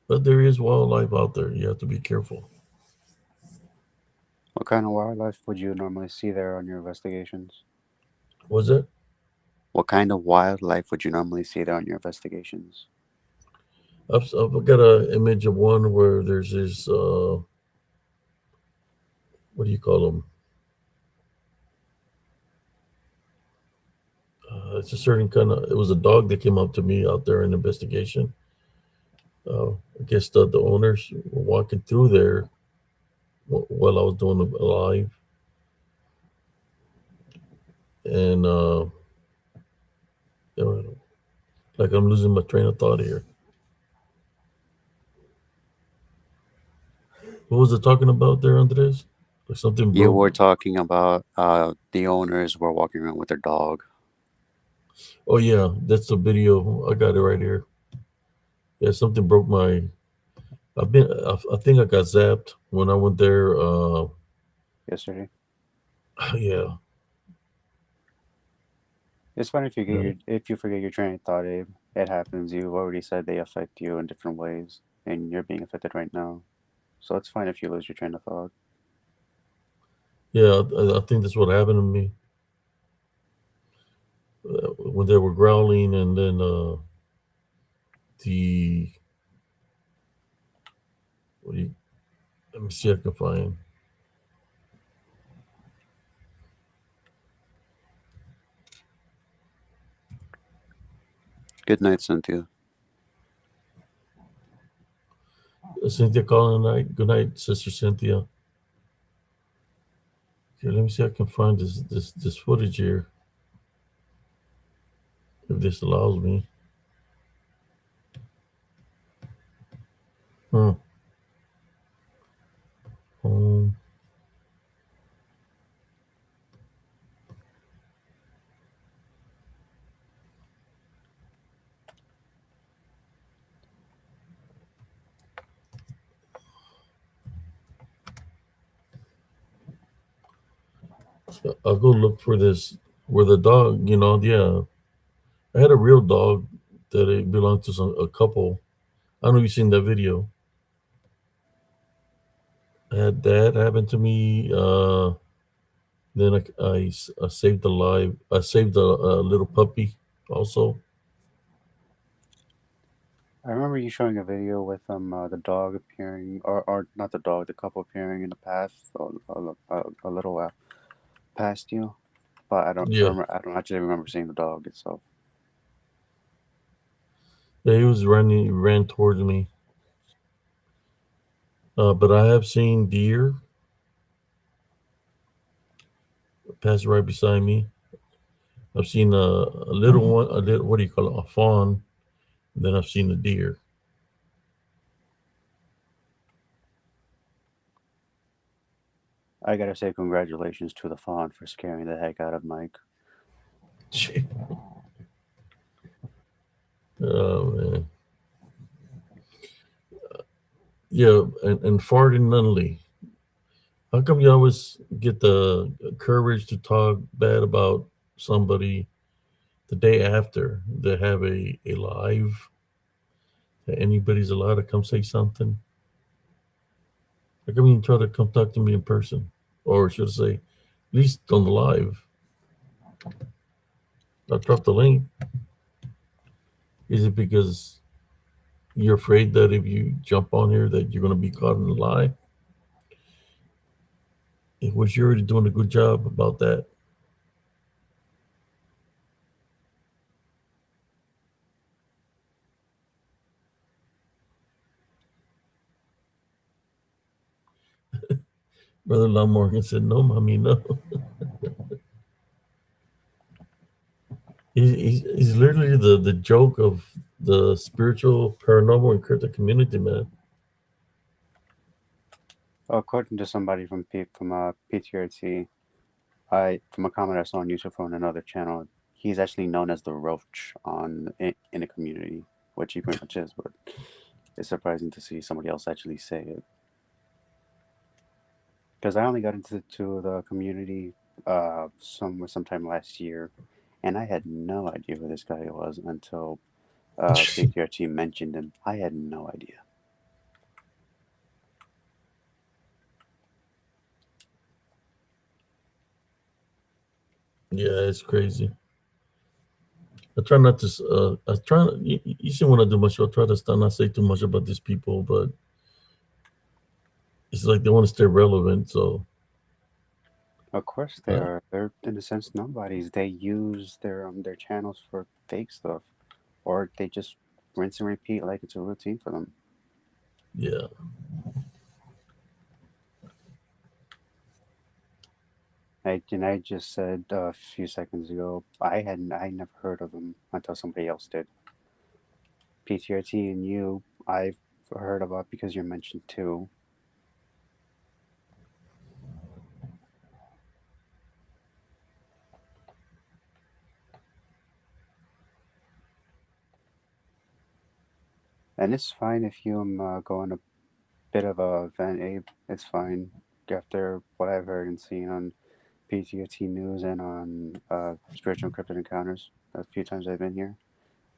But there is wildlife out there. You have to be careful. What kind of wildlife would you normally see there on your investigations? Was it? What kind of wildlife would you normally see there on your investigations? I've got an image of one where there's this. What do you call them? It's a certain kind of. It was a dog that came up to me out there in investigation. I guess the owners were walking through there while I was doing a live, and you know, like I'm losing my train of thought here. What was it talking about there, Andres? Like something You broke. were talking about the owners were walking around with their dog. Oh yeah, that's the video. I got it right here. Yeah, something broke my. I think I got zapped when I went there. Yesterday. Yeah. It's fine if you Yeah. if you forget your train of thought, Abe. It happens. You've already said they affect you in different ways, and you're being affected right now. So it's fine if you lose your train of thought. Yeah, I think that's what happened to me when they were growling, and then the what do you, let me see if I can find. Good night, Cynthia. Cynthia calling tonight. Good night, Sister Cynthia. Okay, let me see if I can find this footage here if this allows me. Hmm. Um, I'll go look for this where the dog. Yeah, I had a real dog that it belonged to a couple. I don't know if you've seen that video. I had that happen to me. Then I saved a live. I saved a little puppy also. I remember you showing a video with the dog appearing, or not the dog, the couple appearing in the path a little while past you, but Yeah, I don't actually remember seeing the dog itself. yeah, he was running, he ran towards me. But I have seen deer pass right beside me. I've seen a little one, a little, what do you call it, a fawn. And then I've seen a deer. I gotta say congratulations to the fawn for scaring the heck out of Mike. Oh man, yeah, and farting Nunley. How come you always get the courage to talk bad about somebody the day after they have a live that anybody's allowed to come say something? How come you try to come talk to me in person? Or should I say, at least on the live? I dropped the link. Is it because you're afraid that if you jump on here that you're going to be caught in a lie? It was you already doing a good job about that. Brother Long Morgan said, "No, mommy, no." He's literally the joke of the spiritual, paranormal, and cryptic community, man. According to somebody from PTRT, I from a comment I saw on YouTube from another channel, he's actually known as the Roach in the community, which he pretty much is. But it's surprising to see somebody else actually say it. Because I only got into the community sometime last year, and I had no idea who this guy was until PTRT mentioned him. I had no idea. Yeah, it's crazy. I try not to. I try. You see, when I do my show, I try to not say too much about these people, but it's like they want to stay relevant. So, Of course they uh, are. They're in a sense nobodies. They use their channels for fake stuff, or they just rinse and repeat like it's a routine for them. yeah, I just said a few seconds ago, I never heard of them until somebody else did. PTRT and you, I've heard about because you're mentioned too. And it's fine if you go on a bit of a vent, Abe. It's fine. After what I've heard and seen on PTRT News and on Spiritual Cryptid Encounters, a few times I've been here,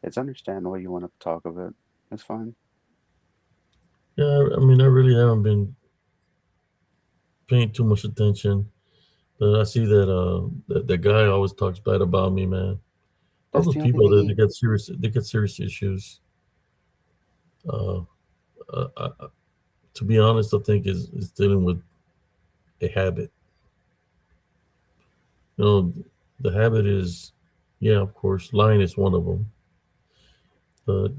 it's understandable you want to talk of it. It's fine. yeah. I mean, I really haven't been paying too much attention, but I see that that guy always talks bad about me, man. All That's those the only people thing that they he. get serious, they get serious issues. Uh, to be honest, I think is dealing with a habit. You know, the habit is, yeah, of course, lying is one of them. But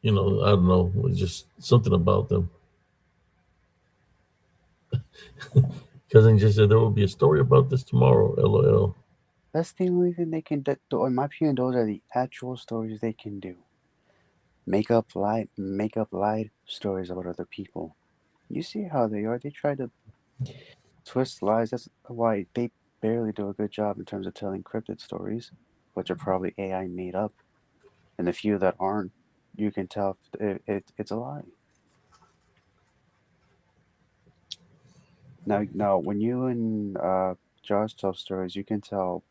I don't know. It's just something about them. Cousin just said there will be a story about this tomorrow. LOL. That's the only thing they can do. In my opinion, those are the actual stories they can do. Make up lied stories about other people. You see how they are. They try to twist lies. That's why they barely do a good job in terms of telling cryptid stories, which are probably AI made up. And the few that aren't, you can tell it's a lie. Now, when you and Josh tell stories, you can tell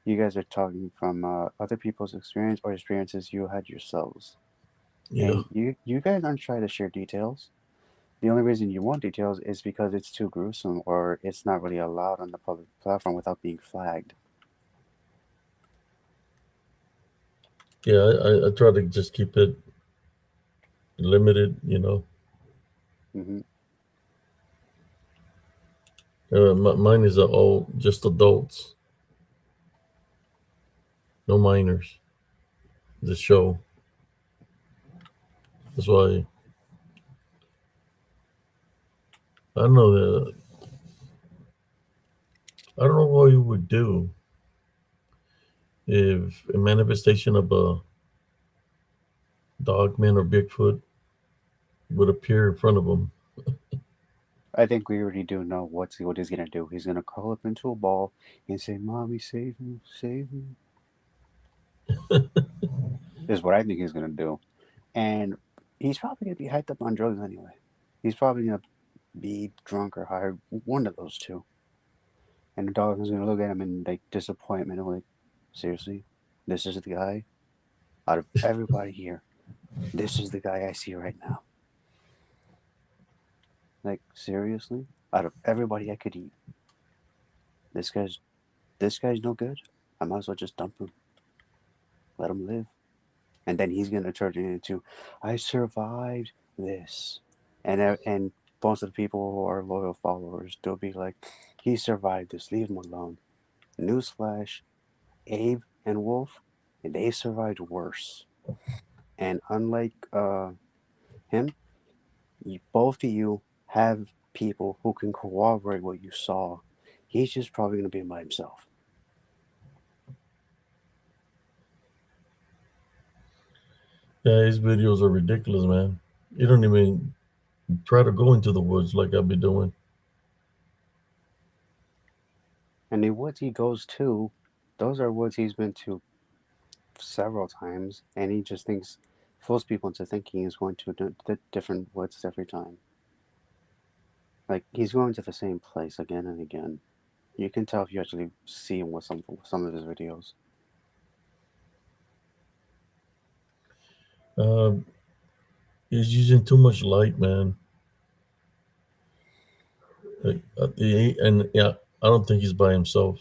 you guys are talking from other people's experience or experiences you had yourselves. Yeah. And you guys aren't trying to share details. The only reason you want details is because it's too gruesome or it's not really allowed on the public platform without being flagged. Yeah, I try to just keep it limited. Hmm. Mine is all just adults, no minors. The show. That's why I don't know the I don't know what you would do if a manifestation of a dogman or Bigfoot would appear in front of him. I think we already do know what he's gonna do. He's gonna curl up into a ball and say, "Mommy, save me, save me." Is what I think he's gonna do, and he's probably gonna be hyped up on drugs anyway. He's probably gonna be drunk or high, one of those two. And the dog is gonna look at him in like disappointment and like, seriously, this is the guy out of everybody here. This is the guy I see right now. Like seriously, out of everybody I could eat, this guy's this guy's no good. I might as well just dump him, let him live, and then he's gonna turn it into, I survived this, and most of the people who are loyal followers, they'll be like, he survived this. Leave him alone. Newsflash: Abe and Wolf, they survived worse. And unlike him, both of you have people who can corroborate what you saw. He's just probably going to be by himself. Yeah, his videos are ridiculous, man. You don't even try to go into the woods like I've been doing. And the woods he goes to, those are woods he's been to several times, and he just fools people into thinking he's going to different woods every time. Like he's going to the same place again and again. You can tell if you actually see him with some of his videos. Uh, he's using too much light, man. And yeah, I don't think he's by himself.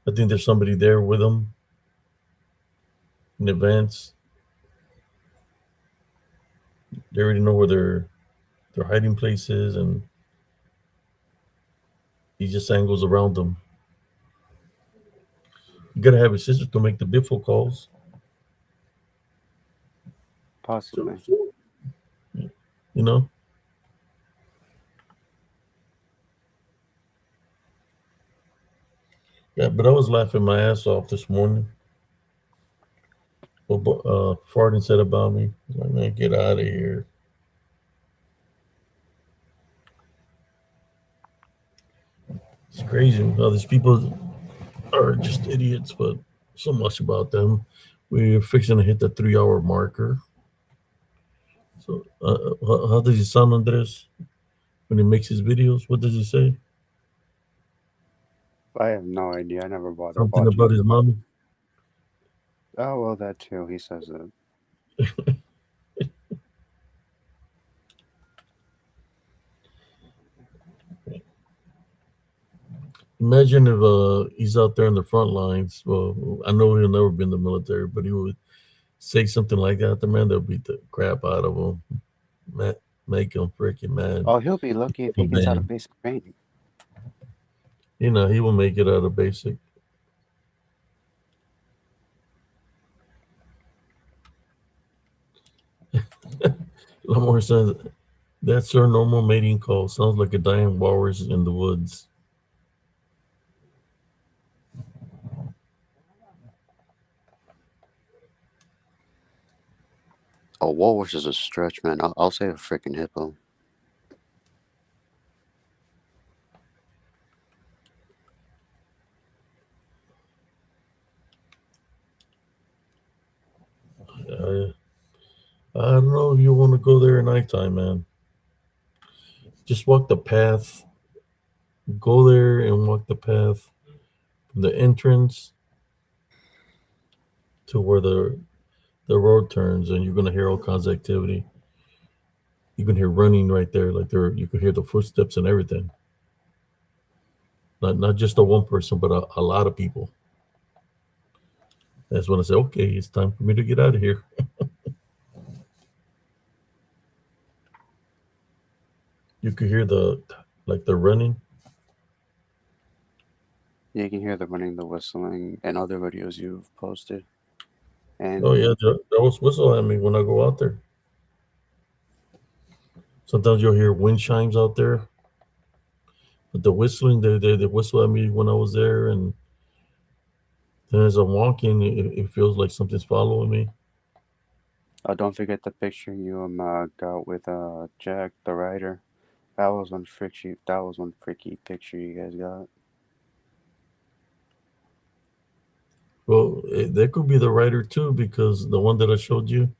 I think there's somebody there with him in advance. They already know where their hiding place is, and he just angles around them. You gotta have his sister to make the biffle calls. So, Possibly. you know. Yeah, but I was laughing my ass off this morning. What Farden said about me. Like, man, get out of here. It's crazy how these people are just idiots, but so much about them. We're fixing to hit the 3 hour marker. So, how does he sound, Andres, when he makes his videos? What does he say? I have no idea. I never bothered Something watching about his him. mommy. Oh, well, that too. He says it. Imagine if he's out there in the front lines. Well, I know he'll never be in the military, but he would say something like that. The man, they'll beat the crap out of him. Ma- Make him freaking mad. Oh, he'll be lucky if Oh, he gets out of man. basic training. He will make it out of basic. Lamar says, that's our normal mating call. Sounds like a dying walrus in the woods. A walrus is a stretch, man. I'll say a freaking hippo. Uh, I don't know if you want to go there at nighttime, man. Just walk the path. Go there and walk the path from the entrance to where the road turns, and you're gonna hear all kinds of activity. You can hear running right there, like there. You can hear the footsteps and everything. Not just a one person, but a lot of people. That's when I say, okay, it's time for me to get out of here. You could hear the like the running. You can hear the running, the whistling, and other videos you've posted. Oh yeah, And that was whistle at me when I go out there. Sometimes you'll hear wind chimes out there, but the whistling, they whistle at me when I was there, and then as I'm walking, it feels like something's following me. don't forget the picture you got with Jack, the writer. That was one freaky. That was one freaky picture you guys got. Well, that could be the writer too, because the one that I showed you,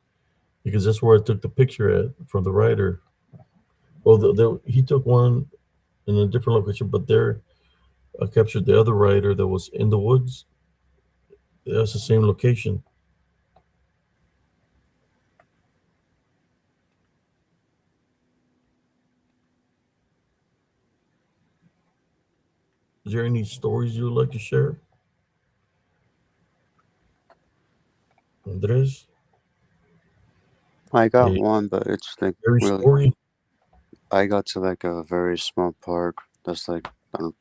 because that's where I took the picture at from the writer. Well, he took one in a different location, but there I captured the other writer that was in the woods. That's the same location. Is there any stories you would like to share, Andres? I got A one, but it's like scary really. story? I got to like a very small park. That's like I don't,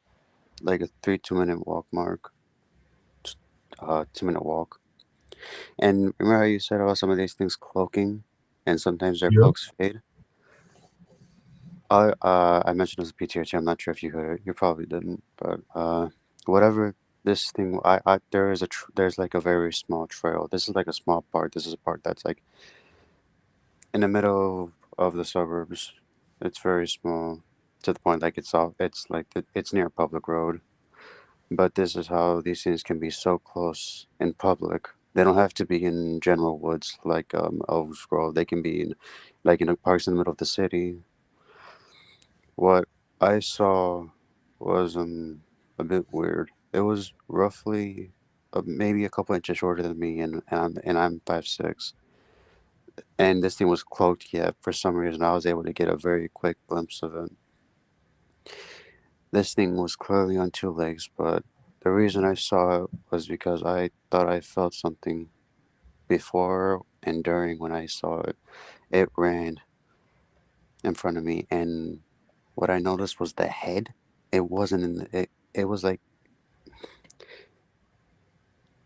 like a 2 minute walk mark. Just, 2 minute walk. And remember how you said about some of these things cloaking, and sometimes their Yeah. cloaks fade. I mentioned this PTRT. I'm not sure if you heard it. You probably didn't, but whatever this thing, there is there's like a very small trail. This is like a small part. This is a part that's like in the middle of the suburbs. It's very small to the point like it's off. It's like it's near a public road. But this is how these things can be so close in public. They don't have to be in general woods like Elves Grove. They can be in like in the parks in the middle of the city. What I saw was a bit weird. It was roughly maybe a couple inches shorter than me, and I'm 5'6", and this thing was cloaked. Yet for some reason, I was able to get a very quick glimpse of it. This thing was clearly on two legs, but the reason I saw it was because I thought I felt something before and during when I saw it. It ran in front of me, and what I noticed was the head. It wasn't in the, it was like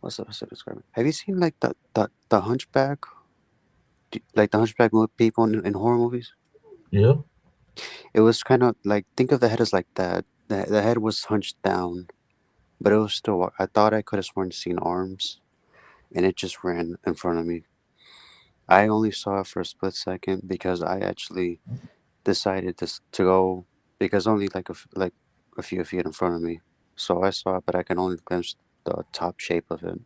what's the best to describe it? Have you seen like the Hunchback, like the Hunchback people in horror movies? Yeah. It was kind of like think of the head as like that. The head was hunched down, but it was still. I thought I could have sworn seen arms, and it just ran in front of me. I only saw it for a split second because I actually decided to go because only like like a few feet in front of me. So I saw it, but I can only glimpse the top shape of it,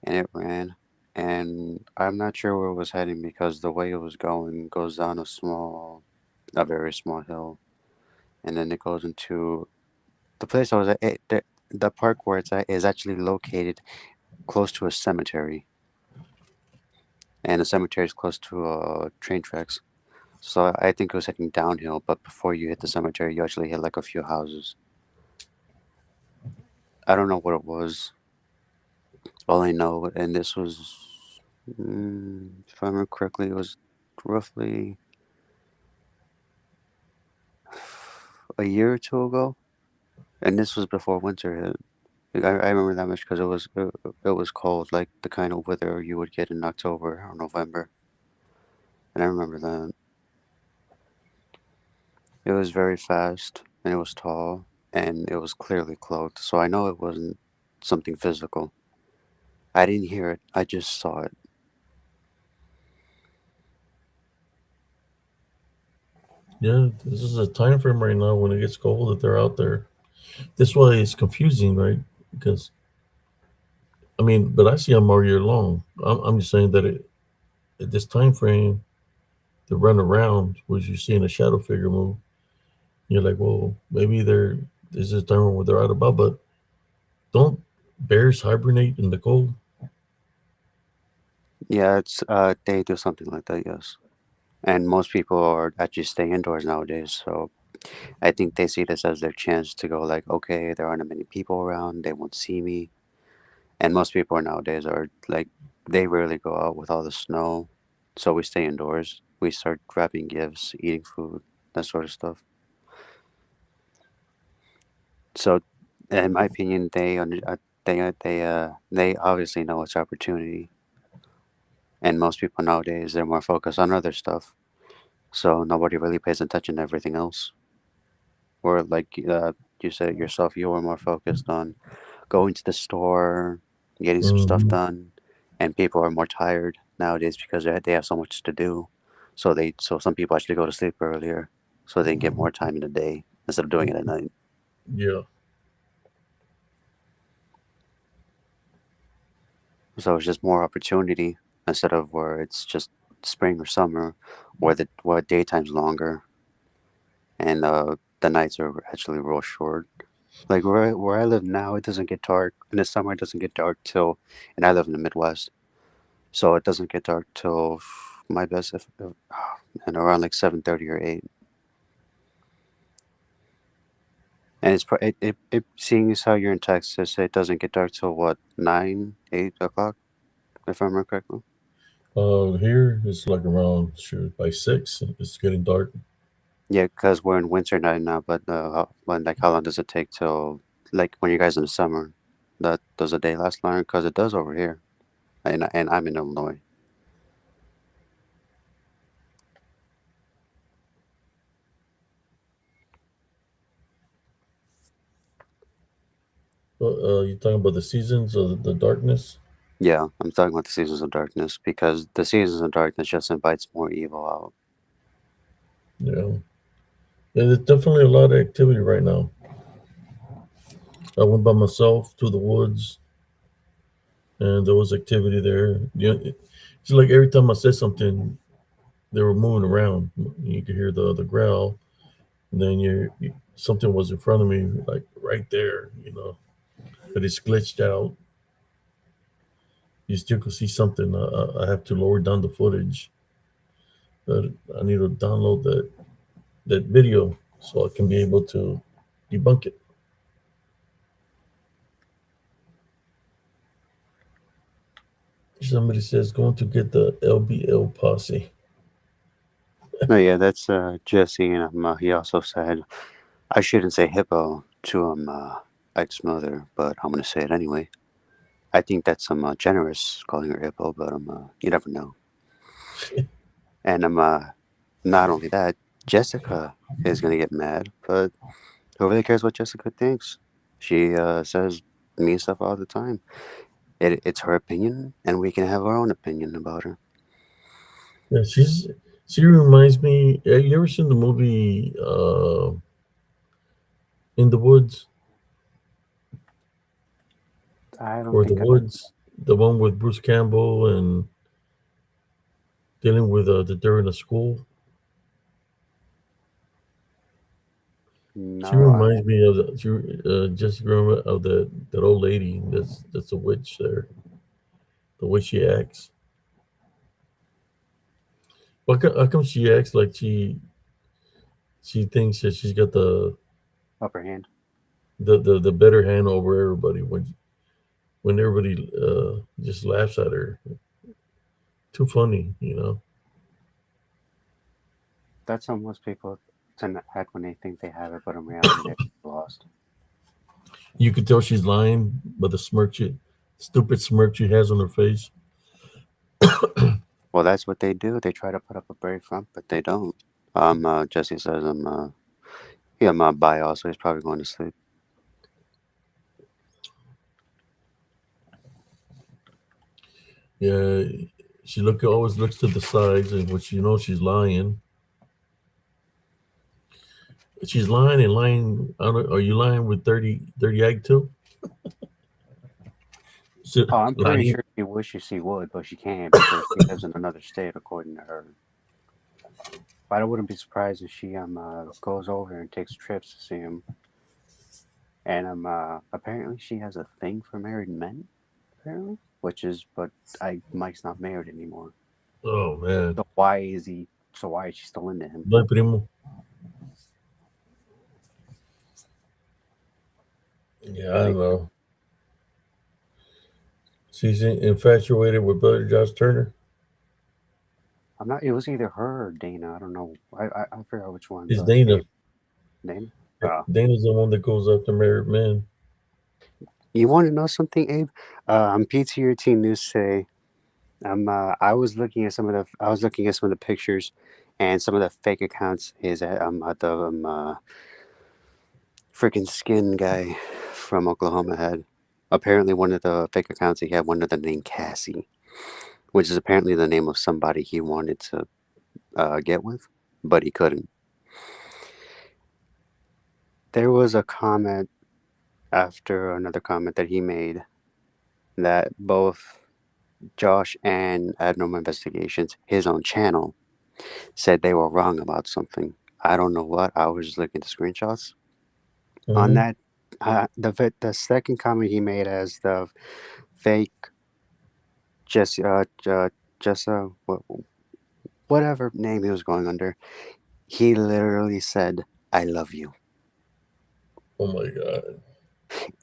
and it ran. And I'm not sure where it was heading because the way it was going goes down a very small hill, and then it goes into the place I was at. The park where it's at is actually located close to a cemetery, and the cemetery is close to train tracks. So I think it was heading downhill, but before you hit the cemetery, you actually hit like a few houses. I don't know what it was. All I know, and this was, if I remember correctly, it was roughly a year or two ago, and this was before winter hit. Like, I remember that much because it was cold, like the kind of weather you would get in October or November, and I remember that. It was very fast, and it was tall, and it was clearly cloaked, so I know it wasn't something physical. I didn't hear it, I just saw it. Yeah. This is a time frame right now when it gets cold that they're out there. This why it's confusing, right? Because I mean, but I see them all year long. I'm just saying that at this time frame, to run around, was you seeing a shadow figure move. You're like, well, maybe they're this is a time where they're out about, but don't bears hibernate in the cold? Yeah, it's they do something like that, yes. And most people are actually staying indoors nowadays, so I think they see this as their chance to go like, okay, there aren't many people around, they won't see me, And most people nowadays are like, they rarely go out with all the snow, so we stay indoors. We start wrapping gifts, eating food, that sort of stuff. So, in my opinion, they obviously know it's opportunity, and most people nowadays they're more focused on other stuff. So nobody really pays attention to everything else. Or like you said it yourself, you were more focused on going to the store, getting some stuff Hmm. done, and people are more tired nowadays because they have so much to do. So some people actually go to sleep earlier, so they can get more time in the day instead of doing it at night. Yeah. So it's just more opportunity instead of where it's just spring or summer, where daytime's longer and the nights are actually real short. Like where I live now, it doesn't get dark in the summer. It doesn't get dark till, and I live in the Midwest, so it doesn't get dark till my best if and around like 7:30 or 8. And it seeing as how you're in Texas, it doesn't get dark till what 9, 8 o'clock if I remember correctly. Here it's like around shoot by 6. It's getting dark. Yeah, because we're in winter night now. But when like how long does it take till like when you guys in the summer? That does a day last longer? Because it does over here, and I'm in Illinois. You talking about the seasons of the darkness? Yeah, I'm talking about the seasons of darkness because the seasons of darkness just invites more evil out. Yeah. Yeah, there's definitely a lot of activity right now. I went by myself to the woods, and there was activity there. Yeah, it's like every time I said something, they were moving around. You could hear the growl, and then something was in front of me, like right there, but it's glitched out. You still could see something. I have to lower down the footage, but I need to download that video so I can be able to debunk it. Somebody says going to get the LBL posse. No, yeah, that's Jesse, and he also said I shouldn't say hippo to ex mother, but I'm gonna say it anyway. I think that's generous calling her hippo, but you never know. And not only that, Jessica is gonna get mad, but who really cares what Jessica thinks? She says mean stuff all the time. It's her opinion, and we can have our own opinion about her. Yeah, she reminds me. Have you ever seen the movie In the Woods I don't or The think I. Woods? The one with Bruce Campbell and dealing with the they're in a school. She No, reminds me of just remember of that old lady. That's a witch there. The way she acts. How come she acts like she thinks that she's got upper hand. the better hand over everybody when everybody just laughs at her. Too funny. That's how most people tend to act when they think they have it, but in reality they're lost. You could tell she's lying by the stupid smirk she has on her face. Well, that's what they do. They try to put up a brave front, but they don't. Jesse says I'm by also. He's probably going to sleep. Yeah, she always looks to the sides, and which she's lying. She's lying and lying. I don't, are you lying with 30 egg too? Oh, I'm pretty Lying. sure she wishes she would, but she can't because she lives in another state, according to her. But I wouldn't be surprised if she goes over and takes trips to see him. And apparently she has a thing for married men, apparently, but Mike's not married anymore. Oh man, So why is he? So why is she still into him? no primo. Yeah, I Like, don't know. She's infatuated with Brother Josh Turner. I'm not. It was either her or Dana. I don't know. I forgot which one. It's But Dana. Abe, Dana. Uh, Dana's the one that goes after married men. you want to know something, Abe? On PTRT News say, I was looking at some of the. I was looking at some of the pictures, and some of the fake accounts is at the freaking skin guy from Oklahoma had. Apparently, one of the fake accounts he had one of the name Cassie, which is apparently the name of somebody he wanted to get with, but he couldn't. There was a comment after another comment that he made that both Josh and Abnormal Investigations, his own channel, said they were wrong about something. I don't know what. I was just looking at the screenshots on Hmm. that. The second comment he made as the fake Jesse Jessa whatever name he was going under, he literally said, "I love you." Oh my God.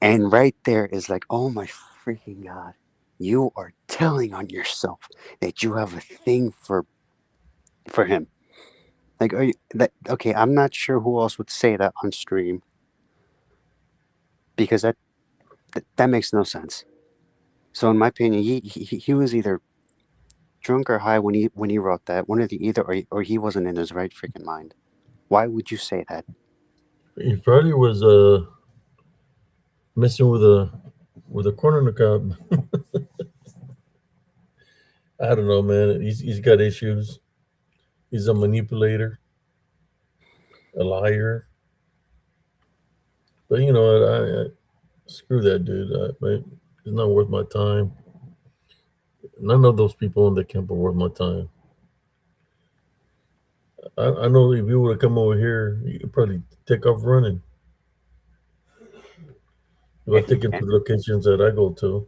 And right there is like, oh my freaking god, you are telling on yourself that you have a thing for him. Like, are you that okay? I'm not sure who else would say that on stream because that makes no sense. So in my opinion, he was either drunk or high when he wrote that. One of the either, or he wasn't in his right freaking mind. Why would you say that? He probably was messing with a corner cob. I don't know, man. He's got issues. He's a manipulator, a liar. But you know what? I screw that dude. It's not worth my time. None of those people in the camp are worth my time. I know if you would have come over here, you could probably take off running. If I And, take him to and the locations that I go to,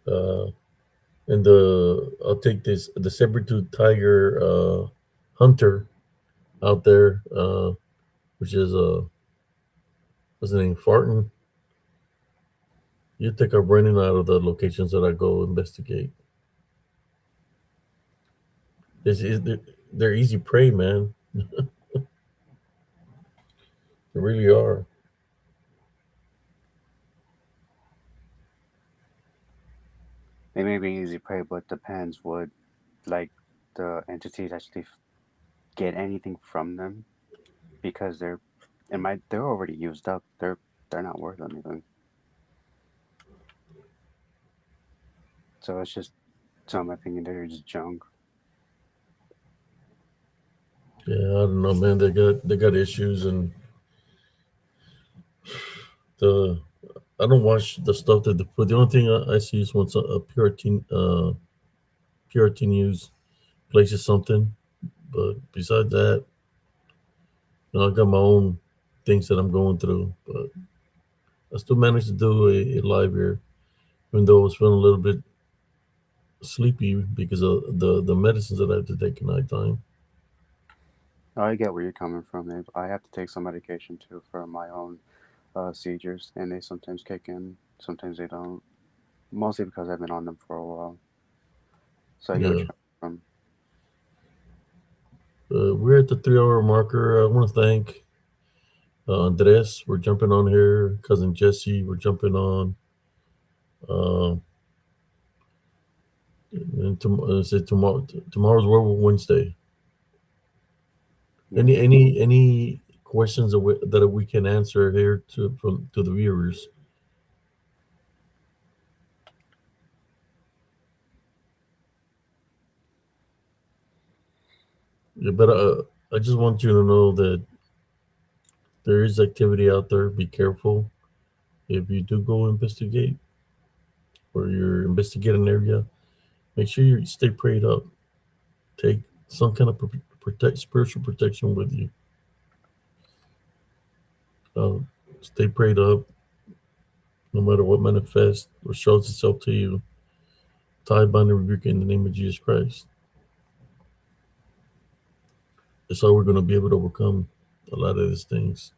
uh, and I'll take the saber-tooth tiger hunter out there, which is what's his name, Farton. You take off running out of the locations that I go investigate. They're easy prey, man. They really are. they may be easy prey, but depends. Would like the entities actually get anything from them because they're already used up. They're not worth anything. So it's just, so in my opinion, they're just junk. Yeah, I don't know, man. They got issues, and the I don't watch the stuff that they put. The only thing I see is once a PRT News places something. But besides that, I got my own things that I'm going through. But I still managed to do a live here, even though I was feeling a little bit sleepy because of the medicines that I have to take at nighttime. I get where you're coming from, Abe. I have to take some medication too for my own seizures, and they sometimes kick in, sometimes they don't. Mostly because I've been on them for a while. So I get what Yeah. you're coming We're at the 3 hour marker. I want to thank Andres. We're jumping on here. Cousin Jesse. We're jumping on. Uh, and tomorrow's Werewolf Wednesday. from. Any questions that we can answer here to the viewers? Yeah, but I just want you to know that there is activity out there. Be careful if you do go investigate or you're investigating an area. Make sure you stay prayed up. Take some kind of spiritual protection with you. Uh, Stay prayed up, no matter what manifests or shows itself to you. Tie, bind, and rebuke in the name of Jesus Christ. That's how we're going to be able to overcome. a lot of these things.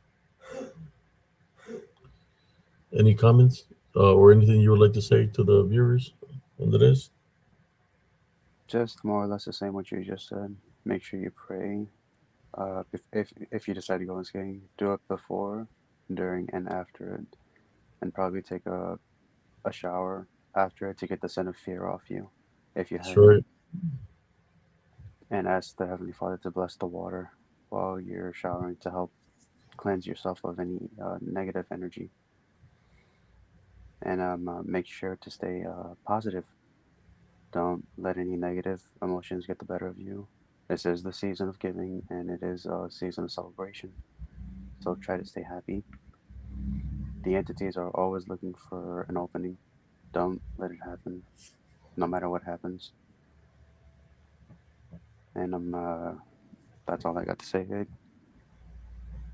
Any comments or anything you would like to say to the viewers on this? Just more or less the same what you just said. Make sure you pray. If you decide to go on skating, do it before, during, and after it, and probably take a shower after it to get the scent of fear off you, if you That's have any, right. and ask the Heavenly Father to bless the water while you're showering to help cleanse yourself of any negative energy, and make sure to stay positive. Don't let any negative emotions get the better of you. This is the season of giving, and it is a season of celebration. So try to stay happy. The entities are always looking for an opening. Don't let it happen, no matter what happens. And that's all I got to say, Gabe.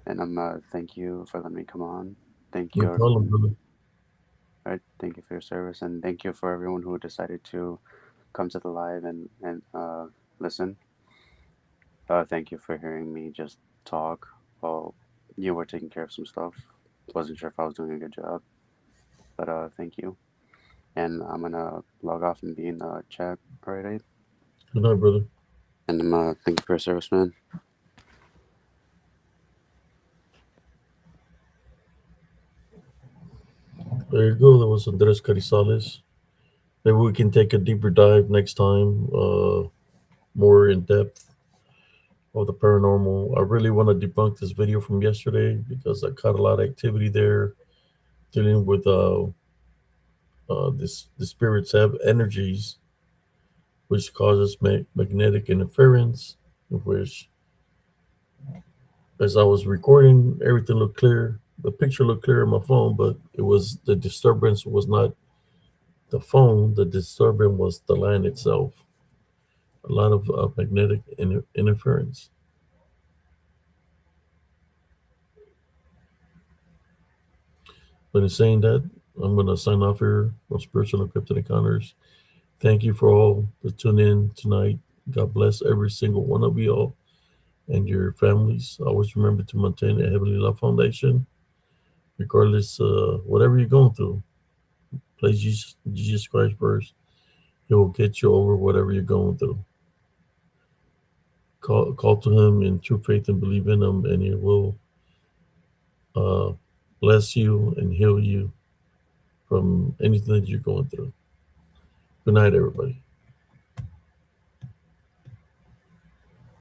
And thank you for letting me come on. Thank No you, problem, brother. right? Thank you for your service, and thank you for everyone who decided to come to the live and listen. Thank you for hearing me just talk while you were taking care of some stuff. Wasn't sure if I was doing a good job, but thank you. And I'm gonna log off and be in the chat, alright, Abe? Good night, brother. And thank you for your service, man. There you go. That was Andres Carizales. Maybe we can take a deeper dive next time, more in depth of the paranormal. I really want to debunk this video from yesterday because I caught a lot of activity there dealing with this the spirits have energies which causes magnetic interference, which as I was recording, everything looked clear. The picture looked clear on my phone, but it was the disturbance was not the phone. The disturbance was the line itself. A lot of magnetic interference. But in saying that, I'm going to sign off here on Spiritual and Cryptid Encounters. Thank you for all that tune in tonight. God bless every single one of you all and your families. Always remember to maintain a Heavenly Love Foundation, regardless whatever you're going through. Place Jesus Christ first. He will get you over whatever you're going through. Call to Him in true faith and believe in Him, and He will uh, bless you and heal you from anything that you're going through. Good night, everybody.